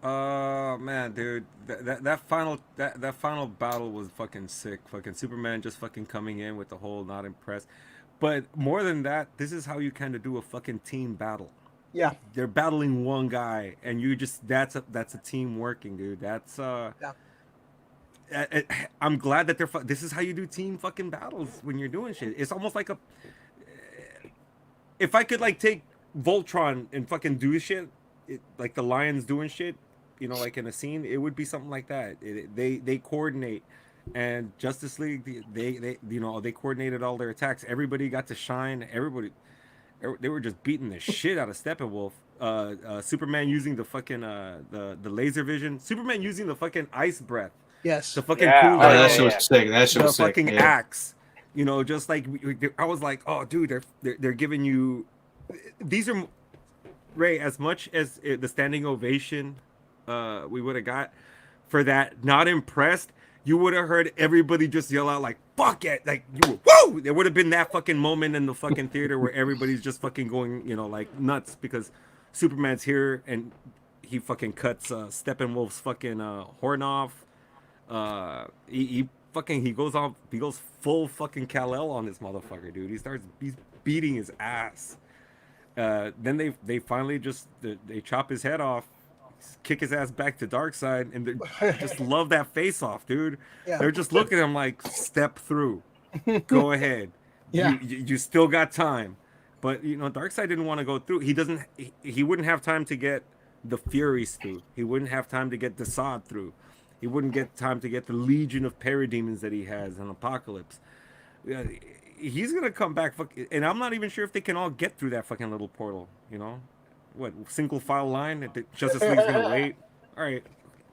Man, dude, that final battle was fucking sick. Fucking Superman just fucking coming in with the whole not impressed. But more than that, this is how you kind of do a fucking team battle. Yeah, they're battling one guy, and you just that's a team working, dude. That's I'm glad that this is how you do team fucking battles when you're doing shit. It's almost like if I could take Voltron and fucking do shit, like the Lions doing shit, like in a scene, it would be something like that. They coordinate. And Justice League, they coordinated all their attacks. Everybody got to shine. They were just beating the shit out of Steppenwolf. Superman using the fucking the laser vision. Superman using the fucking ice breath. Yes. The fucking cool. That shit was sick. That shit was the sick. fucking axe. Just like I was like, oh, dude, they're giving you. These are Ray, as much as the standing ovation we would have got for that. Not impressed. You would have heard everybody just yell out like "fuck it!" Like you were woo. There would have been that fucking moment in the fucking theater where everybody's just fucking going, like nuts because Superman's here and he fucking cuts Steppenwolf's fucking horn off. He goes full fucking Kal-El on this motherfucker, dude. He's beating his ass. Then they finally they chop his head off. Kick his ass back to Darkseid, and they just love that face off, dude. Yeah. They're just looking at him like, step through, go ahead. Yeah, you still got time, but Darkseid didn't want to go through. He wouldn't have time to get the Furies through. He wouldn't have time to get Desaad through. He wouldn't get time to get the Legion of Parademons that he has in Apocalypse. He's gonna come back, and I'm not even sure if they can all get through that fucking little portal. What single file line? Justice League's gonna wait. All right,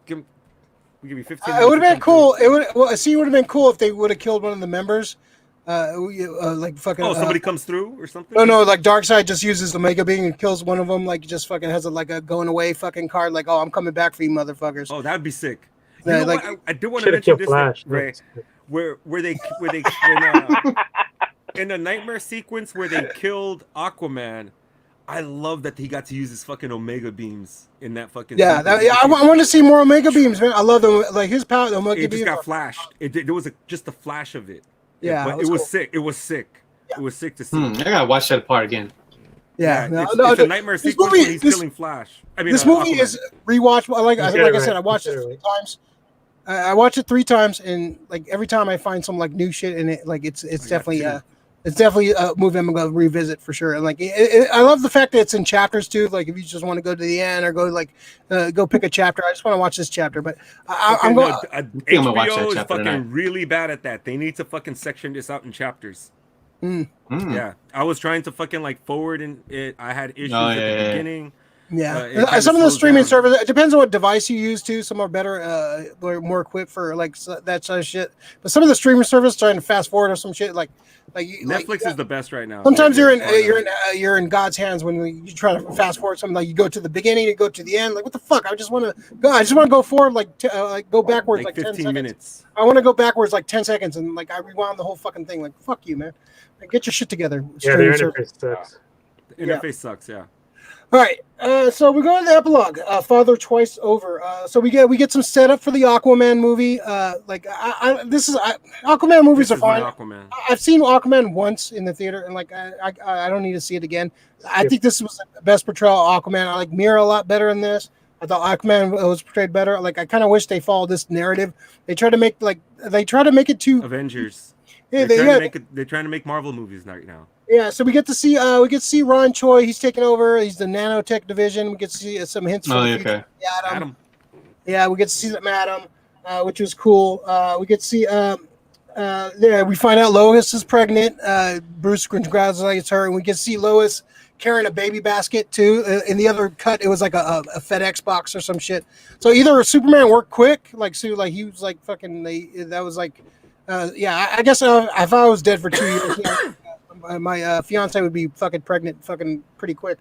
we give you 15. It would have been cool. It would have been cool if they would have killed one of the members. Somebody comes through or something. No, like Darkseid just uses the Mega Beam and kills one of them. Like just fucking has a going away fucking card. Like, oh, I'm coming back for you, motherfuckers. Oh, that'd be sick. I do want to mention this, Flash, Ray, where they in the nightmare sequence where they killed Aquaman. I love that he got to use his fucking Omega beams in that fucking. I want to see more Omega beams, man. I love them. Like his power, the Omega beams. It just got flashed. There was just a flash of it. Yeah, but it was sick. It was sick. Yeah. It was sick to see. I gotta watch that part again. It's a nightmare sequence when he's killing Flash. This movie is rewatchable. Like I said, I watched it 3 times. I watched it 3 times, and every time I find some new shit in it, it's definitely it's definitely a movie I'm gonna revisit for sure. And like, I love the fact that it's in chapters too. Like, if you just want to go to the end or go pick a chapter, I just want to watch this chapter. But I'm going. HBO is fucking really bad at that. They need to fucking section this out in chapters. Yeah, I was trying to fucking like forward in it. I had issues at the beginning. Yeah, some of the streaming services, it depends on what device you use too. Some are better, more equipped for like that sort of shit. But some of the streaming services trying to fast forward or some shit like Netflix is the best right now. Sometimes you're in God's hands when you try to fast forward something. Like you go to the beginning, you go to the end. Like what the fuck? I just want to go forward, like go backwards like 15 10 seconds. minutes. I want to go backwards like 10 seconds and like I rewound the whole fucking thing. Like fuck you, man. Like, get your shit together. Yeah, the interface sucks. The interface sucks. Yeah. All right, so we go to the epilogue. Father twice over. So we get some setup for the Aquaman movie. Aquaman movies are fine. I've seen Aquaman once in the theater, and like I don't need to see it again. I think this was the best portrayal of Aquaman. I like Mira a lot better in this. I thought Aquaman was portrayed better. Like I kind of wish they followed this narrative. They try to make it too Avengers. Yeah, they're trying to make Marvel movies right now. Yeah, so we get to see Ron Choi. He's taking over. He's the nanotech division. We get to see some hints from Adam. Yeah, we get to see Adam, which was cool. We get to see we find out Lois is pregnant. Bruce congratulates her, and we get to see Lois carrying a baby basket too. In the other cut, it was like a FedEx box or some shit. So either Superman worked quick, like he was like fucking. That was like, I guess if I was dead for 2 years. My fiance would be fucking pregnant fucking pretty quick.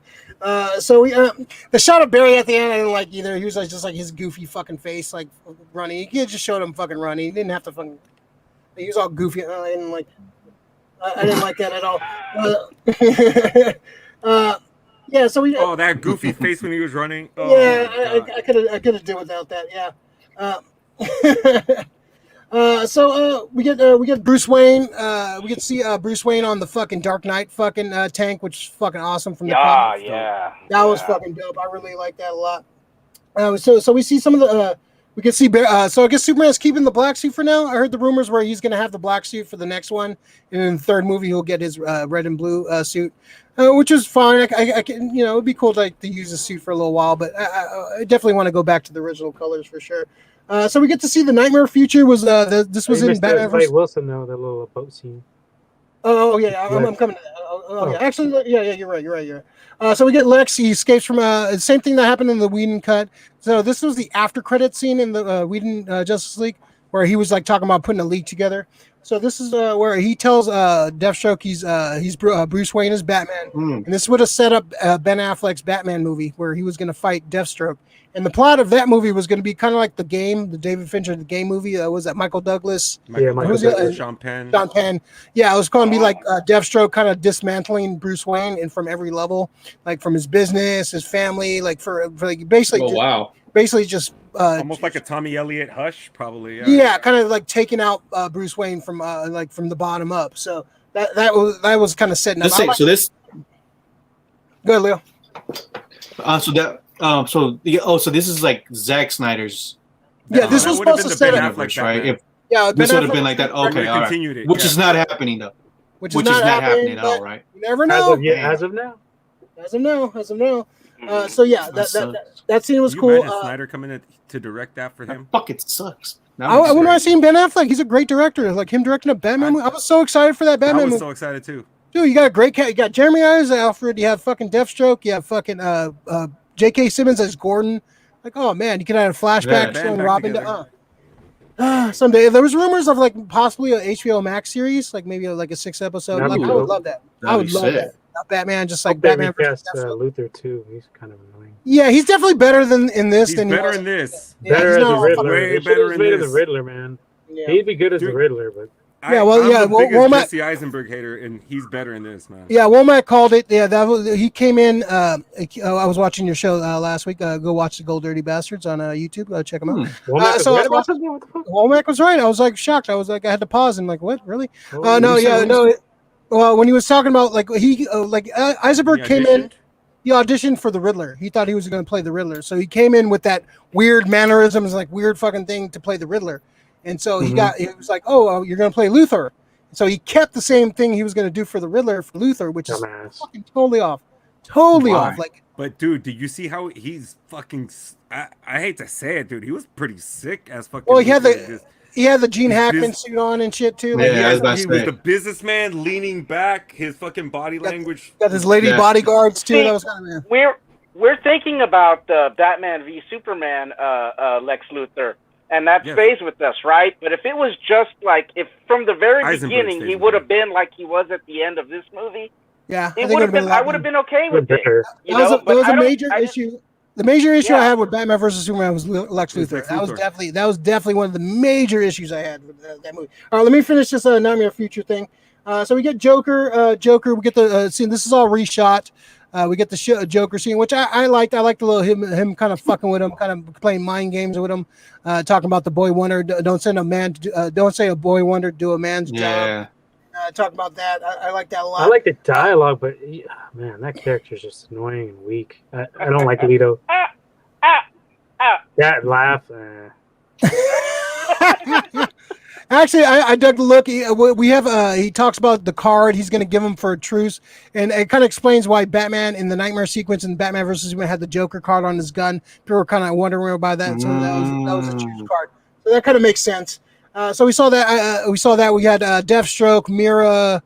So we the shot of Barry at the end I didn't like either. He was like just like his goofy fucking face like running. He just showed him fucking running. He didn't have to fucking. He was all goofy. I didn't like that at all. Yeah. So we. Oh, that goofy face when he was running. Oh, yeah, I could have done without that. Yeah. We get Bruce Wayne. We get to see Bruce Wayne on the fucking Dark Knight fucking tank, which is fucking awesome from the comics. That was fucking dope. I really like that a lot. So we see some of the we can see so I guess Superman's keeping the black suit for now. I heard the rumors where he's gonna have the black suit for the next one, and in the third movie he'll get his red and blue suit, which is fine. I can it'd be cool to use the suit for a little while, but I definitely want to go back to the original colors for sure. So we get to see the Nightmare Future was this was in Batman vs. Wilson though, that little boat scene. Oh yeah, I'm coming to that. Yeah. Actually, yeah, you're right. So we get Lex. He escapes from the same thing that happened in the Whedon cut. So this was the after credit scene in the Whedon Justice League where he was like talking about putting a league together. So this is where he tells Deathstroke he's Bruce Wayne as Batman, and this would have set up Ben Affleck's Batman movie where he was going to fight Deathstroke. And the plot of that movie was going to be kind of like the game, the David Fincher the game movie. Was that Michael Douglas? Sean Penn. Sean Penn. Yeah, it was going to be like Deathstroke kind of dismantling Bruce Wayne and from every level, like from his business, his family, like for like basically. Basically, just almost like a Tommy Elliott Hush, probably. Yeah, kind of like taking out Bruce Wayne from like from the bottom up. So that was kind of setting up. So this. Go ahead, Leo. So this is like Zack Snyder's. Yeah, this was supposed to set up, right? This would have been like that. Okay, all right. Which is not happening though. Which is not happening at all, right? You never know. As of now. So yeah, that scene was cool. Snyder coming in to direct that for him. Fucking sucks. When I seen Ben Affleck, he's a great director. Like him directing a Batman movie, I was so excited for that Batman movie. I was so excited too. Dude, you got a great cat. You got Jeremy Irons as Alfred. You have fucking Deathstroke. You have fucking J.K. Simmons as Gordon. Like, oh man, you could have a flashback showing Robin. Someday there was rumors of like possibly a HBO Max series, like maybe like a 6-episode. Like, I would love that. I would love that. Batman, just like Batman. Luther too. He's kind of annoying. Yeah, he's definitely better than in this. He's better in this. Better as the Riddler. Way better in this. The Riddler, man. Yeah. He'd be good as the Riddler, but. I'm the biggest Jesse Eisenberg hater, and he's better in this, man. Yeah, Womack called it. Yeah, he came in. I was watching your show last week. Go watch the Gold Dirty Bastardz on YouTube. Go check them out. Womack was right. I was like shocked. I was like, I had to pause and like, what? Really? No. Well, when he was talking about like Eisenberg came in. He auditioned for the Riddler. He thought he was going to play the Riddler, so he came in with that weird mannerisms, like weird fucking thing to play the Riddler. And so he was like, oh, you're going to play Luthor. So he kept the same thing he was going to do for the Riddler for Luthor, which is Dumbass. fucking totally off. Totally Why? off. Like, But dude, did you see how he's fucking? I hate to say it, dude. He was pretty sick as fucking. well, he had Luthor. the Gene his Hackman bus- suit on and shit too. Yeah, Like, I was about to he say. was the businessman leaning back, his fucking body language. got his lady Yeah. bodyguards too. See, That was kind of We're thinking about Batman v Superman, Lex Luthor, and that Yes. stays with us, right? But if it was just like if from the very Eisenberg beginning stays he with would me. have been like he was at the end of this movie, yeah. it would have been. I would have been okay with it. Better. You That was know, a, but that was I a don't- major I didn't- issue. The major issue I Yeah. had with Batman versus Superman was Lex It was Luthor. Lex That was Luthor. definitely one of the major issues I had with that movie. All right, let me finish this Nightmare Future thing. So we get Joker. We get the scene. This is all reshot. We get the Joker scene, which I liked. I liked the little him kind of fucking with him, kind of playing mind games with him, talking about the boy wonder. Don't send a man. Don't say a boy wonder do a man's job. Yeah. Talking about that. I like that a lot. I like the dialogue, but man, that character is just annoying and weak. I don't like Leto. That laugh. Actually, I dug the look. We have he talks about the card he's going to give him for a truce, and it kind of explains why Batman in the Nightmare sequence in Batman versus Superman had the Joker card on his gun. People were kind of wondering about that, so that was a truce card. So that kind of makes sense. So we saw that. We had Deathstroke, Mira,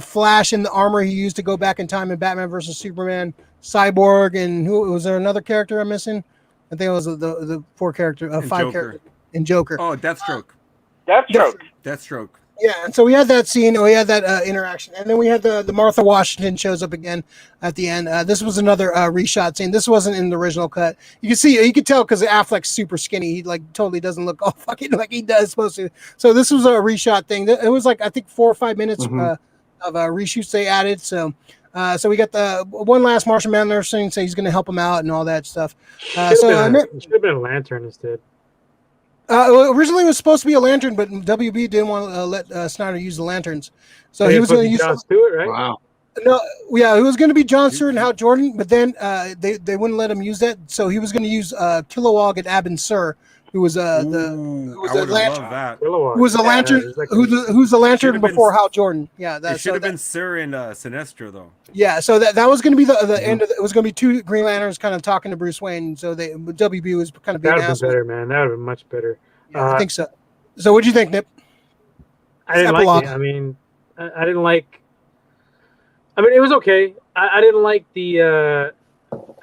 Flash in the armor he used to go back in time in Batman versus Superman, Cyborg, and who was there another character I'm missing? I think it was the five Joker. characters in Joker. Oh, Deathstroke. Deathstroke. Yeah, and so we had that scene, we had that interaction, and then we had the Martha Washington shows up again at the end. This was another reshot scene. This wasn't in the original cut. You could tell because Affleck's super skinny. He like totally doesn't look all fucking like he does supposed to. So this was a reshot thing. It was like I think 4 or 5 minutes of reshoots they added. So we got the one last Martian Manhunter scene, so he's going to help him out and all that stuff. It should have been a lantern instead. Originally, it was supposed to be a lantern, but WB didn't want to let Snyder use the lanterns, so he was going to use John Stewart, right? Wow. No, yeah, it was going to be John Stewart and Hal Jordan, but then they wouldn't let him use that, so he was going to use Kilowog and Abin Sur, who was I who would have loved that. was a lantern, who's the lantern before Hal Jordan. Yeah, that It should have been Sir and Sinestro though. Yeah, so that was going to be the end of it. Was going to be 2 Green Lanterns kind of talking to Bruce Wayne. So WB was kind of being that would asked. be better, man. That would have been much better. Yeah, I think so. So what do you think, Nip? I didn't like it. I mean, I didn't like. I mean, it was okay. I didn't like the.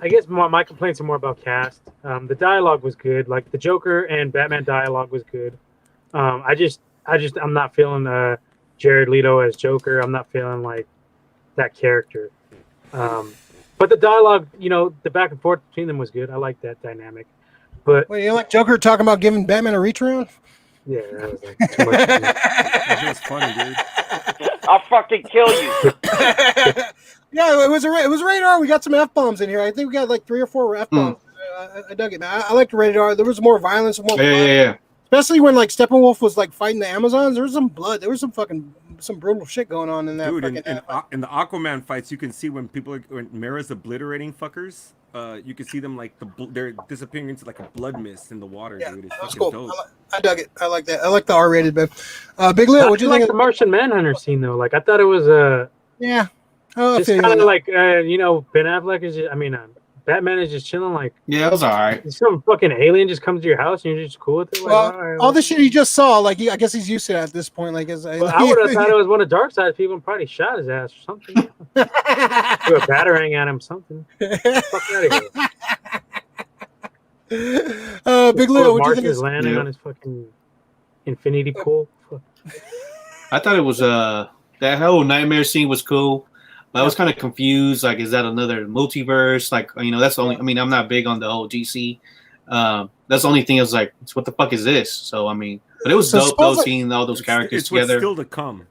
I guess my complaints are more about cast. The dialogue was good. Like the Joker and Batman dialogue was good. I'm not feeling Jared Leto as Joker. I'm not feeling like that character. But the dialogue, the back and forth between them was good. I like that dynamic. But Wait, you like Joker talking about giving Batman a reach around? yeah, that was like too much. That was funny, dude. I'll fucking kill you. Yeah, it was rated R. We got some F-bombs in here. I think we got like 3 or 4 F-bombs. I dug it, man. I liked rated R. There was more violence, more blood. Yeah. Especially when like Steppenwolf was like fighting the Amazons. There was some blood. There was some brutal shit going on in that. Dude, fucking in the Aquaman fights, you can see when Mera's obliterating fuckers. You can see them like they're disappearing into like a blood mist in the water, yeah, dude. It's that was fucking cool. dope. I dug it. I like that. I like the R-rated, but Big Leo, what'd you like think? the Martian Manhunter scene though? Like I thought it was Yeah. Oh, just kind of like Ben Affleck is just, Batman is just chilling like Yeah, it was all right. some fucking alien just comes to your house and you're just cool with it. Like, well, right, all the shit he just saw, like I guess he's used to it at this point. Like, I would have thought it was one of Darkseid's people and probably shot his ass or something. Threw a batarang at him, something. Fuck out of here. Big Leo, what do you Mark think? is landing on his fucking infinity pool. I thought it was that whole nightmare scene was cool. I was kind of confused. Like, is that another multiverse? Like, that's the only. I mean, I'm not big on the whole DC. That's the only thing. I was like, what the fuck is this? So, but it was dope though, seeing all those characters it's together. What's still to come.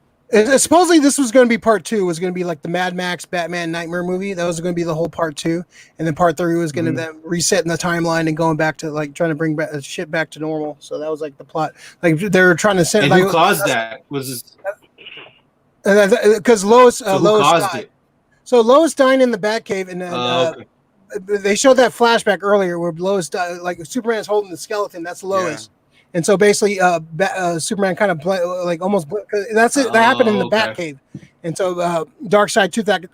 Supposedly this was going to be part 2. It was going to be like the Mad Max Batman Nightmare movie. That was going to be the whole part 2, and then part 3 was going to be resetting the timeline and going back to like trying to bring shit back to normal. So that was like the plot. Like they were trying to send. And like, who caused that? Was because Lois who Lois caused died. it? So Lois died in the Batcave, and then they showed that flashback earlier where Lois died. Like Superman's holding the skeleton. That's Lois. And so basically, Superman kind of almost that's it. That happened in the Batcave, and so Darkseid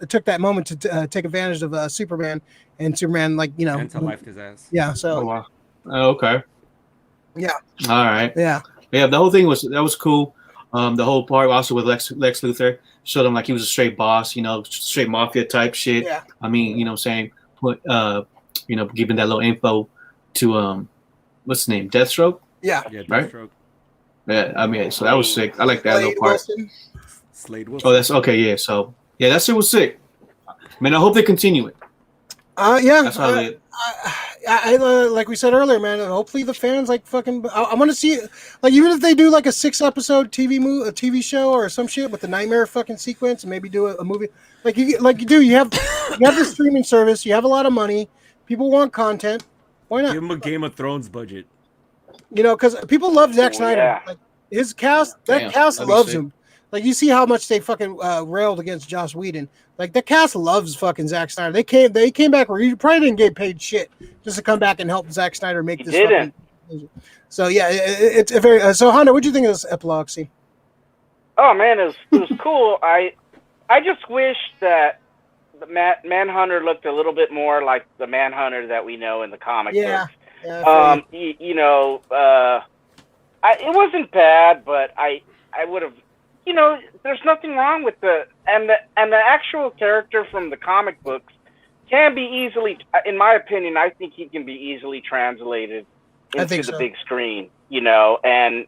took that moment to take advantage of Superman, and Superman anti-lifed his ass. Yeah. So. Oh, wow. Okay. Yeah. All right. Yeah. Yeah. The whole thing was cool. The whole part also with Lex Luthor showed him like he was a straight boss, straight mafia type shit. Yeah. I mean, saying put giving that little info to what's his name, Deathstroke. Yeah. Yeah. Right? Deathstroke. Yeah. I mean, so that was sick. I like that little part. Wilson. Slade Wilson. Oh, that's okay. Yeah. So yeah, that shit was sick. Man, I hope they continue it. Yeah. That's how they. I like we said earlier, man. Hopefully the fans fucking. I want to see it. Like even if they do like a 6-episode TV show or some shit with the nightmare fucking sequence, and maybe do a movie you do. You have the streaming service. You have a lot of money. People want content. Why not? Give him a Game of Thrones budget. Because people love Zack Snyder. Yeah. Like his cast, cast loves him. Like you see how much they fucking railed against Joss Whedon. Like the cast loves fucking Zack Snyder. They came back where you probably didn't get paid shit just to come back and help Zack Snyder make this. Didn't. So yeah, it's a very. So Honda, what do you think of this epilogue scene? Oh man, it was cool. I just wish that the Manhunter looked a little bit more like the Manhunter that we know in the comic books. Yeah. It wasn't bad, but I would have. There's nothing wrong with the actual character from the comic books can be easily, in my opinion, I think he can be easily translated into the big screen, and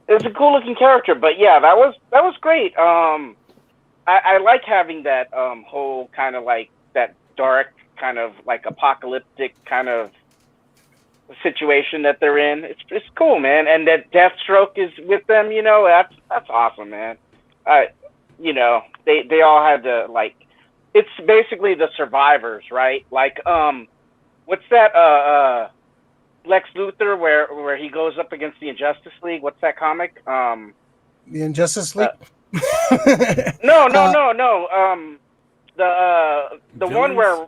it's a cool looking character. But yeah, that was great. I like having that whole kind of like that dark kind of like apocalyptic kind of situation that they're in. It's cool, man. And that Deathstroke is with them, that's awesome, man. They all had to it's basically the survivors, right? Like what's that Lex Luthor where he goes up against the Injustice League? What's that comic? The Injustice League? No. The one where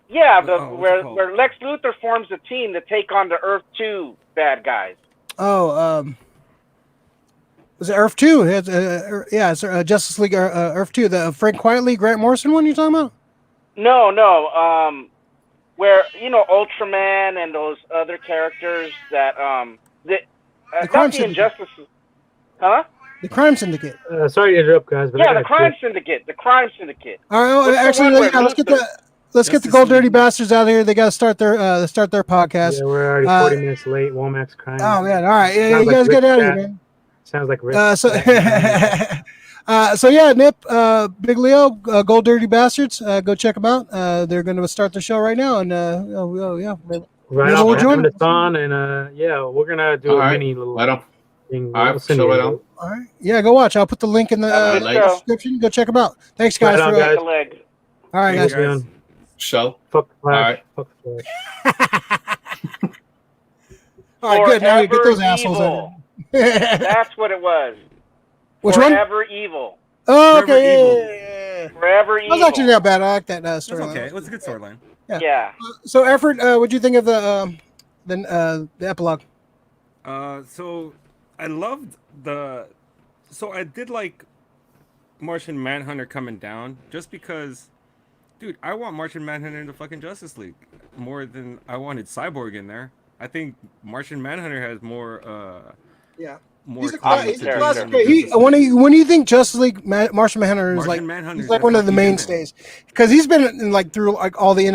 where Lex Luthor forms a team to take on the Earth 2 bad guys. Oh, was it Earth 2? It's Justice League Earth 2. The Frank Quietly, Grant Morrison one you're talking about? No. Where Ultraman and those other characters that the Crime not the Injustice, huh? The Crime Syndicate. Sorry to interrupt, guys. But the Crime Syndicate. The Crime Syndicate. All right. Actually, let's get the Gold Dirty Bastards out of here. They got to start their podcast. Yeah, we're already 40 minutes late. Womack's crying. Oh man! All right, yeah, you guys get out of here, man. Sounds like Rick. So yeah, Nip, Big Leo, Gold Dirty Bastards. Go check them out. They're going to start the show right now, and yeah, right off, we'll join us on, and we're gonna do a mini little thing. All right, so right on. All right, yeah, go watch. I'll put the link in the description. Go check them out. Thanks, guys. Right on, guys. All right, guys. Show. Fuck the Flash. All right. Fuck the Flash. All right, good. Now you get those assholes out. That's what it was. Which Forever one? Evil. Oh, okay. Yeah. Forever Evil. That was actually not bad. I like that story. Okay, it was a good storyline. Yeah. So, Effort, what'd you think of the epilogue? So I loved so I did like Martian Manhunter coming down just because, dude, I want Martian Manhunter in the fucking Justice League more than I wanted Cyborg in there. I think Martian Manhunter has more more. He's a character. classic. When do you think Justice League Martian Manhunter is he's like one of the mainstays because he's been in through all the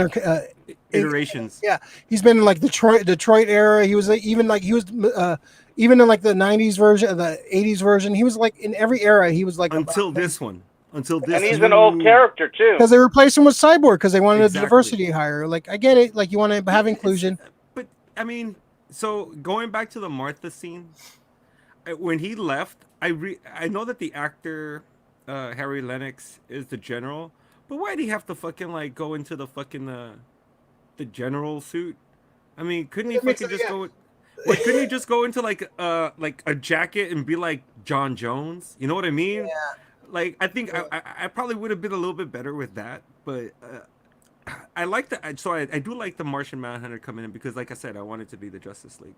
iterations. Yeah, he's been in Detroit era. He was even in the 90s version, the 80s version. He was in every era. He was until this one. And he's an old character too. Because they replaced him with Cyborg because they wanted a diversity hire. I get it. You want to have inclusion. But I mean, so going back to the Martha scene, when he left, I know that the actor Harry Lennox is the general, but why did he have to fucking go into the fucking the general suit? I mean, couldn't he fucking just go? Couldn't he just go into a jacket and be like John Jones? You know what I mean? Yeah. I think I probably would have been a little bit better with that, but I like the so I do like the Martian Manhunter coming in because, like I said, I want it to be the Justice League.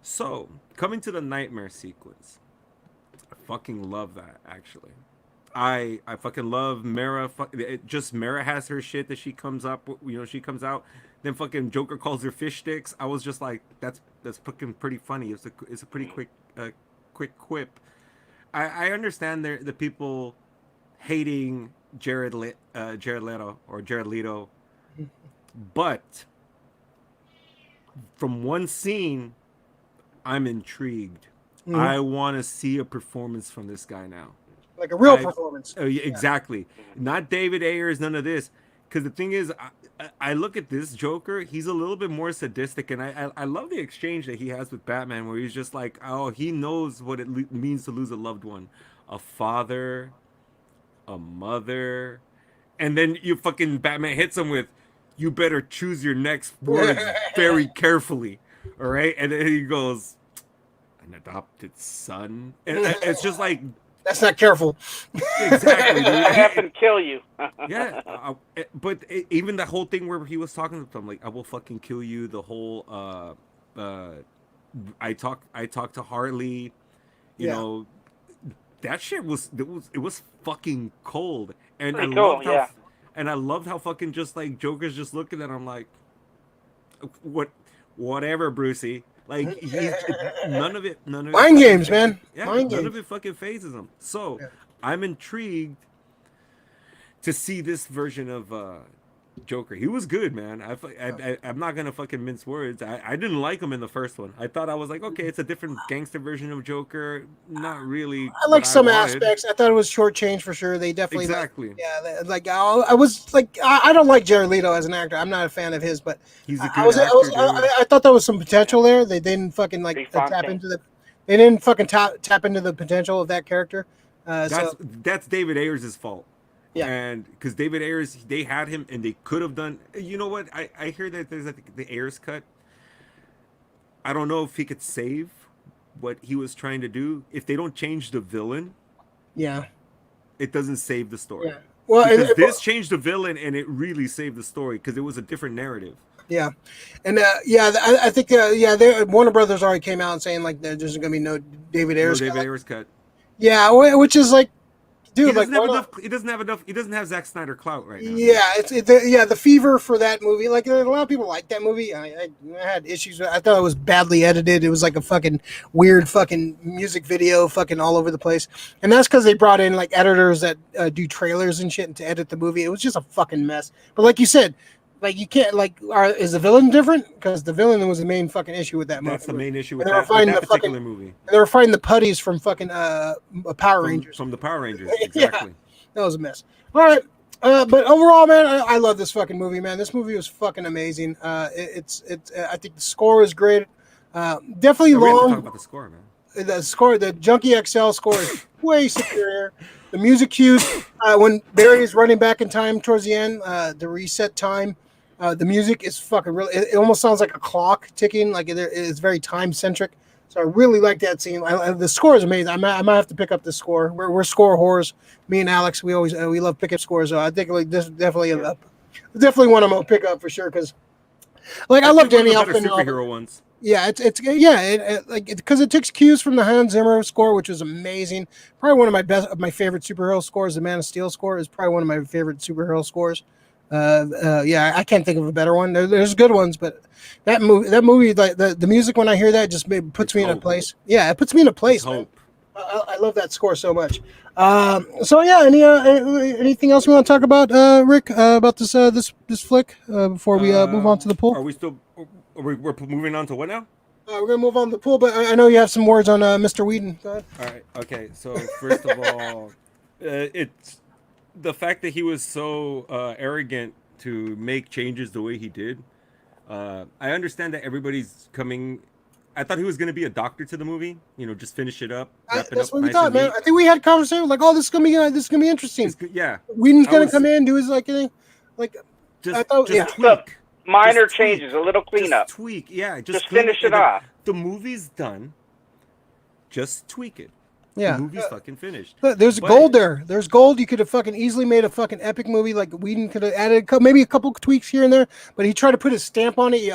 So coming to the nightmare sequence, I fucking love that. Actually, I fucking love Mara. Just Mara has her shit that she comes up. She comes out. Then fucking Joker calls her fish sticks. I was just like, that's fucking pretty funny. It's a pretty quick quip. I understand the people hating Jared Leto or Jared Leto, but from one scene, I'm intrigued. I want to see a performance from this guy now, like a real performance. Exactly, not David Ayers, none of this. Because the thing is, I look at this Joker, he's a little bit more sadistic, and I love the exchange that he has with Batman, where he's just like, oh, he knows what it means to lose a loved one, a father, a mother, and then you fucking Batman hits him with, you better choose your next words very carefully, all right? And then he goes, an adopted son, and it's just like, that's not careful. Exactly, dude. I happen to kill you. Yeah, but even the whole thing where he was talking to them, like, I will fucking kill you. The whole, I talk to Harley, you know, that shit was fucking cold, and Pretty cool, I loved how fucking just like Joker's just looking at him like, whatever, Brucey. Like none of it. Mind games, man. Yeah, Mind none games. of it fucking phases him. So I'm intrigued to see this version of Joker. He was good, man. I'm not gonna fucking mince words. I didn't like him in the first one. I thought I was like, okay, it's a different gangster version of Joker. Not really. I like some aspects. I thought it was shortchanged for sure. They definitely exactly. I was like, I don't like Jared Leto as an actor. I'm not a fan of his, but he's a good actor. I thought there was some potential there. They didn't fucking tap into the. They didn't fucking tap into the potential of that character. That's David Ayers' fault. Yeah. And because David Ayers, they had him and they could have done, you know what? I hear that there's the Ayers cut. I don't know if he could save what he was trying to do. If they don't change the villain, it doesn't save the story. Yeah. Well, because this changed the villain and it really saved the story because it was a different narrative. Yeah. And I think Warner Brothers already came out and saying like there's going to be no David Ayers cut. Yeah, which is like, dude, he doesn't have Zack Snyder clout right now. Yeah, the fever for that movie. Like a lot of people like that movie. I had issues with it. I thought it was badly edited. It was like a fucking weird fucking music video, fucking all over the place. And that's because they brought in like editors that do trailers and shit and to edit the movie. It was just a fucking mess. But like you said, like you can't is the villain different? Because the villain was the main fucking issue with that movie. That's the main issue with that particular movie. And they were fighting the putties from fucking Power Rangers. From the Power Rangers, exactly. That was a mess. All right, but overall, man, I love this fucking movie, man. This movie was fucking amazing. I think the score is great. Definitely long. We have to talk about the score, man. The score, the Junkie XL score is way superior. The music cues when Barry is running back in time towards the end, the reset time. The music is fucking really. It almost sounds like a clock ticking. Like it's very time centric. So I really like that scene. The score is amazing. I might have to pick up the score. We're score whores. Me and Alex, we love pick up scores. So I think like this is definitely one I'm gonna pick up for sure. Because like I love Danny Elfman. Superhero ones. Yeah, because it takes cues from the Hans Zimmer score, which was amazing. Probably one of my favorite superhero scores. The Man of Steel score is probably one of my favorite superhero scores. I can't think of a better one. There's good ones, but that movie, like the music when I hear that just puts me in a place. Yeah, it puts me in a place. I love that score so much. Anything else we want to talk about, Rick, about this flick before we move on to the pool? Are we still? We're moving on to what now? We're gonna move on to the pool, but I know you have some words on Mr. Whedon. Go ahead. All right. Okay. So first of all, it's the fact that he was so arrogant to make changes the way he did. I understand that everybody's coming. I thought he was going to be a doctor to the movie. Just finish it up. That's what we thought, man. I think we had a conversation like, "Oh, this is gonna be interesting." Whedon's gonna come in, do his tweak. Minor changes, a little cleanup. Just tweak, yeah. Just finish it off. The movie's done. Just tweak it. Yeah. The movie's fucking finished. There's But- gold there. There's gold. You could have fucking easily made a fucking epic movie. Like Whedon could have added maybe a couple tweaks here and there, but he tried to put his stamp on it.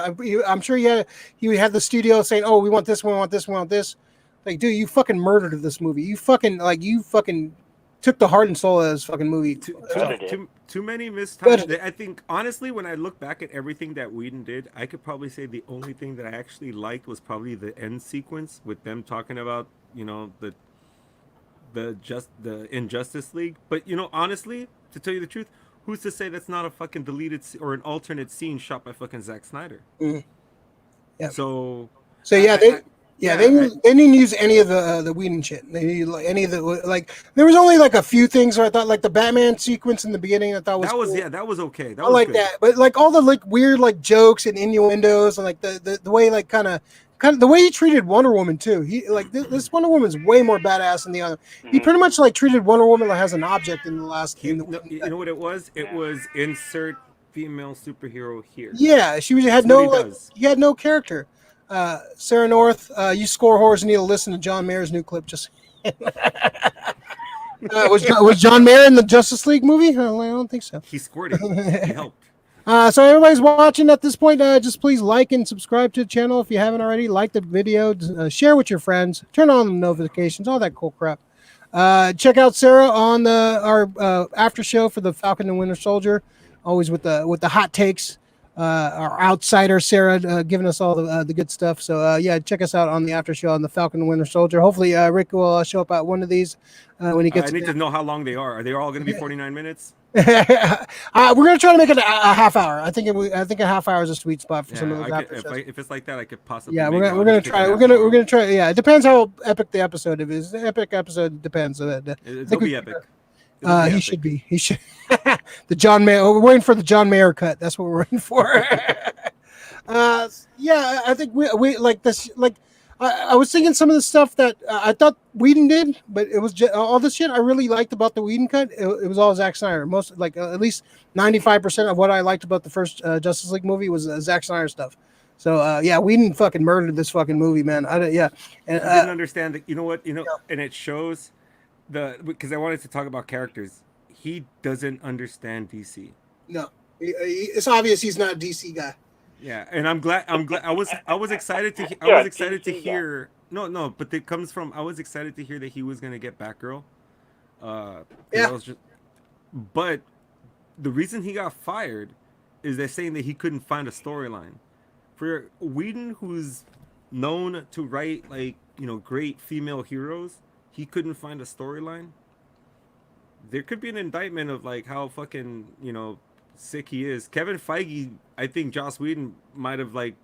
I'm sure he had the studio saying, "Oh, we want this, we want this, we want this." Like, dude, you fucking murdered this movie. You fucking took the heart and soul of this fucking movie. Too many missed times. I think honestly, when I look back at everything that Whedon did, I could probably say the only thing that I actually liked was probably the end sequence with them talking about, you know, the Injustice League. But you know, honestly, to tell you the truth, who's to say that's not a fucking deleted or an alternate scene shot by fucking Zack Snyder? Mm. Yeah. So yeah, they didn't use any of the Whedon shit. They needed like any of the like. There was only like a few things where I thought like the Batman sequence in the beginning. I thought was cool. That was okay. I like that, but like all the like weird like jokes and innuendos and like the way like kind of the way he treated Wonder Woman too. He like this Wonder Woman's way more badass than the other. He pretty much like treated Wonder Woman like as an object in the last. You know what it was? It was insert female superhero here. Yeah, she had he had no character. Sarah North, you score whores need to listen to John Mayer's new clip. Just was John Mayer in the Justice League movie? I don't think so. He scored it. He helped. So everybody's watching at this point, just please like and subscribe to the channel if you haven't already. Like the video, share with your friends, turn on the notifications, all that cool crap. Check out Sarah on our after show for the Falcon and Winter Soldier, always with the hot takes. Our outsider Sarah giving us all the good stuff. So yeah, check us out on the after show on the Falcon and Winter Soldier. Hopefully Rick will show up at one of these when he gets. I need to know how long they are. Are they all going to be 49 minutes? We're gonna try to make it a half hour. I think a half hour is a sweet spot for some of those after shows. If it's like that, I could possibly. Yeah, we're gonna try. We're gonna try. Yeah, it depends how epic the episode is. The epic episode depends. It'll be epic. He should be. He should. The John Mayer. We're waiting for the John Mayer cut. That's what we're waiting for. Yeah, I think we like this. Like, I was thinking some of the stuff that I thought Whedon did, but it was all the shit I really liked about the Whedon cut. It was all Zack Snyder. Most like at least 95% of what I liked about the first Justice League movie was Zack Snyder stuff. So yeah, Whedon fucking murdered this fucking movie, man. And, I didn't understand that. You know what? And it shows because I wanted to talk about characters. He doesn't understand DC. No, it's obvious he's not a DC guy. Yeah, and I'm glad. I was excited to. I was excited to hear. No, but it comes from. I was excited to hear that he was gonna get Batgirl. Yeah. But the reason he got fired is they're saying that he couldn't find a storyline. For Whedon, who's known to write great female heroes, he couldn't find a storyline. There could be an indictment of like how fucking sick he is. Kevin Feige, I think Joss Whedon might have like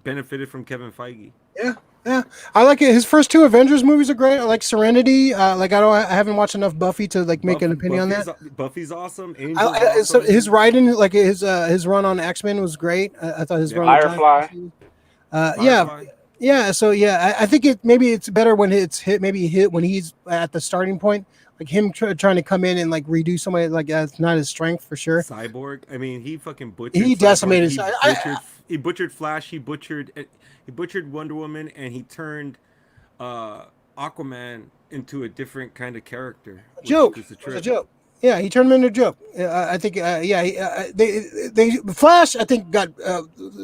benefited from Kevin Feige. Yeah, I like it. His first two Avengers movies are great. I like Serenity. I haven't watched enough Buffy to like make an opinion on that. Buffy's awesome. So his writing, like his run on X-Men was great. I thought his run on Firefly. Yeah. So yeah, I think it's better when it's hit when he's at the starting point. Like him trying to come in and like redo somebody like that's not his strength for sure. Cyborg. I mean, he fucking butchered. He decimated. He butchered Flash. He butchered Wonder Woman, and he turned Aquaman into a different kind of character. A joke. Yeah, he turned him into a joke. I think. They Flash. I think got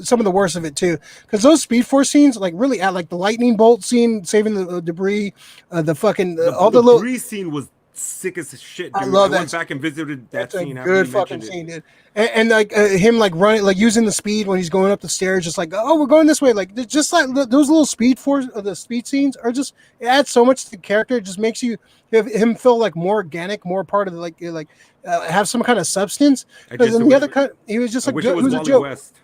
some of the worst of it too, because those Speed Force scenes, like really, like the lightning bolt scene, saving the debris, the debris scene was sick as shit. Dude. I love that. I went back and visited that scene. Good fucking scene, dude. And like him like running, like using the speed when he's going up the stairs, just like, oh, we're going this way. Like just like those little the speed scenes are just, it adds so much to the character. It just makes you have him feel like more organic, more part of the have some kind of substance. Because in the other cut, he was just like, it was a joke. West.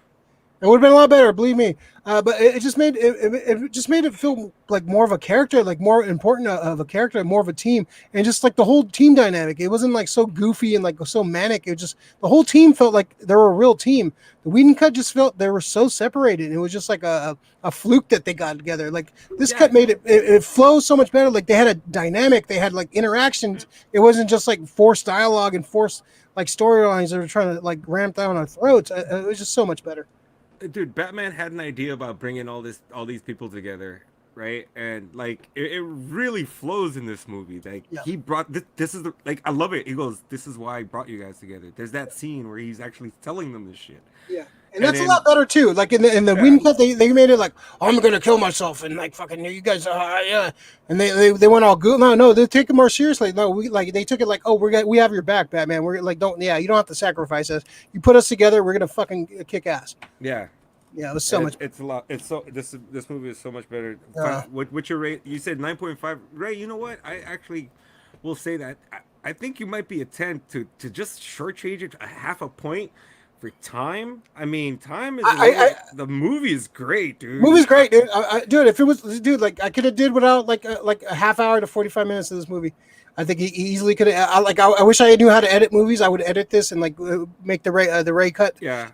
It would have been a lot better, believe me. But it just made it feel like more of a character, like more important of a character, more of a team, and just like the whole team dynamic. It wasn't like so goofy and like so manic. It just the whole team felt like they were a real team. The Whedon cut just felt they were so separated. It was just like a fluke that they got together. Like this cut made it flow so much better. Like they had a dynamic, they had like interactions. It wasn't just like forced dialogue and forced like storylines that were trying to like ramp down our throats. It was just so much better. Dude, Batman had an idea about bringing all these people together, right? And like it really flows in this movie. Like Yeah. he brought this is the like I love it. He goes, "This is why I brought you guys together." There's that scene where he's actually telling them this shit. Yeah. And And that's then- a lot better too. Like in the Yeah. Whedon cut, they made it like, oh, I'm gonna kill myself and like fucking you guys, yeah. And they went all good. No, they take it more seriously. No, they took it like, oh, we have your back, Batman. We're like, you don't have to sacrifice us. You put us together, we're gonna fucking kick ass. Yeah. Yeah, it was so much. It's a lot. It's so this movie is so much better. Yeah. What's your rate? You said 9.5. Ray, you know what? I actually will say that I think you might be a 10 to just shortchange it a half a point for time. I mean, time is the movie is great, dude. Movie's great, dude. Dude, if it was, dude, like I could have did without like a half hour to 45 minutes of this movie. I think he easily could have. I wish I knew how to edit movies. I would edit this and like make the Ray cut. Yeah,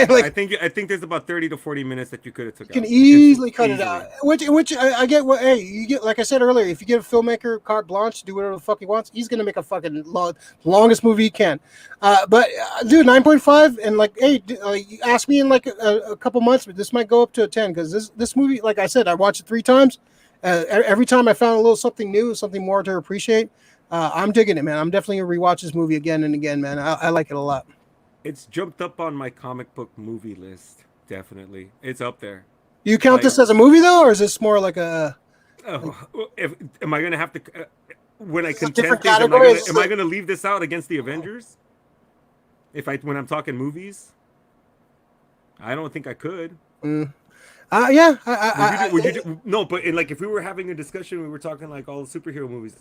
Like- I think there's about 30 to 40 minutes that you could have took out. You can easily cut it Easily. out. Which I get. What hey, you get like I said earlier. If you give a filmmaker carte blanche to do whatever the fuck he wants, he's gonna make a fucking longest movie he can. But dude, 9.5 and like hey, you ask me in like a couple months, but this might go up to a 10 because this movie, like I said, I watched it 3 times. Every time I found a little something new, something more to appreciate. I'm digging it, man. I'm definitely gonna rewatch this movie again and again, man. I like it a lot. It's jumped up on my comic book movie list. Definitely, it's up there. You count this as a movie though, or is this more like a? Am I gonna have to when I It's a contend different things? category, it's Am like- I gonna leave this out against the Avengers? When I'm talking movies, I don't think I could. Yeah. No, but if we were having a discussion, we were talking like all the superhero movies.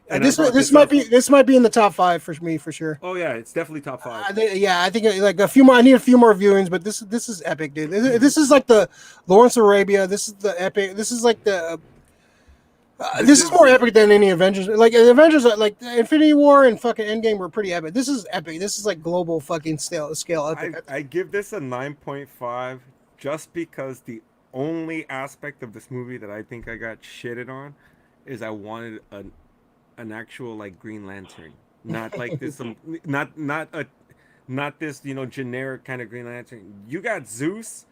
and This I brought this up. might be in the top 5 for me for sure. Oh yeah, it's definitely top 5. I think like a few more. I need a few more viewings, but this is epic, dude. This is like the Lawrence of Arabia. This is the epic. This is like the. This is more epic than any Avengers. Like the Avengers, like Infinity War and fucking Endgame were pretty epic. This is epic. This is like global fucking scale epic. I give this a 9.5 just because the only aspect of this movie that I think I got shitted on is I wanted an actual like Green Lantern, not like this not this generic kind of Green Lantern. You got Zeus,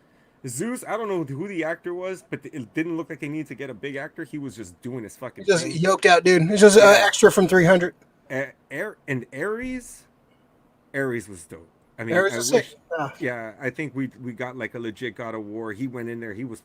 I don't know who the actor was, but it didn't look like they needed to get a big actor. He was just doing his fucking Just thing. yoked out, dude. It's just extra from 300. And Ares was dope. I mean, Ares I is wish, sick. yeah, I think we got like a legit God of War. He went in there. He was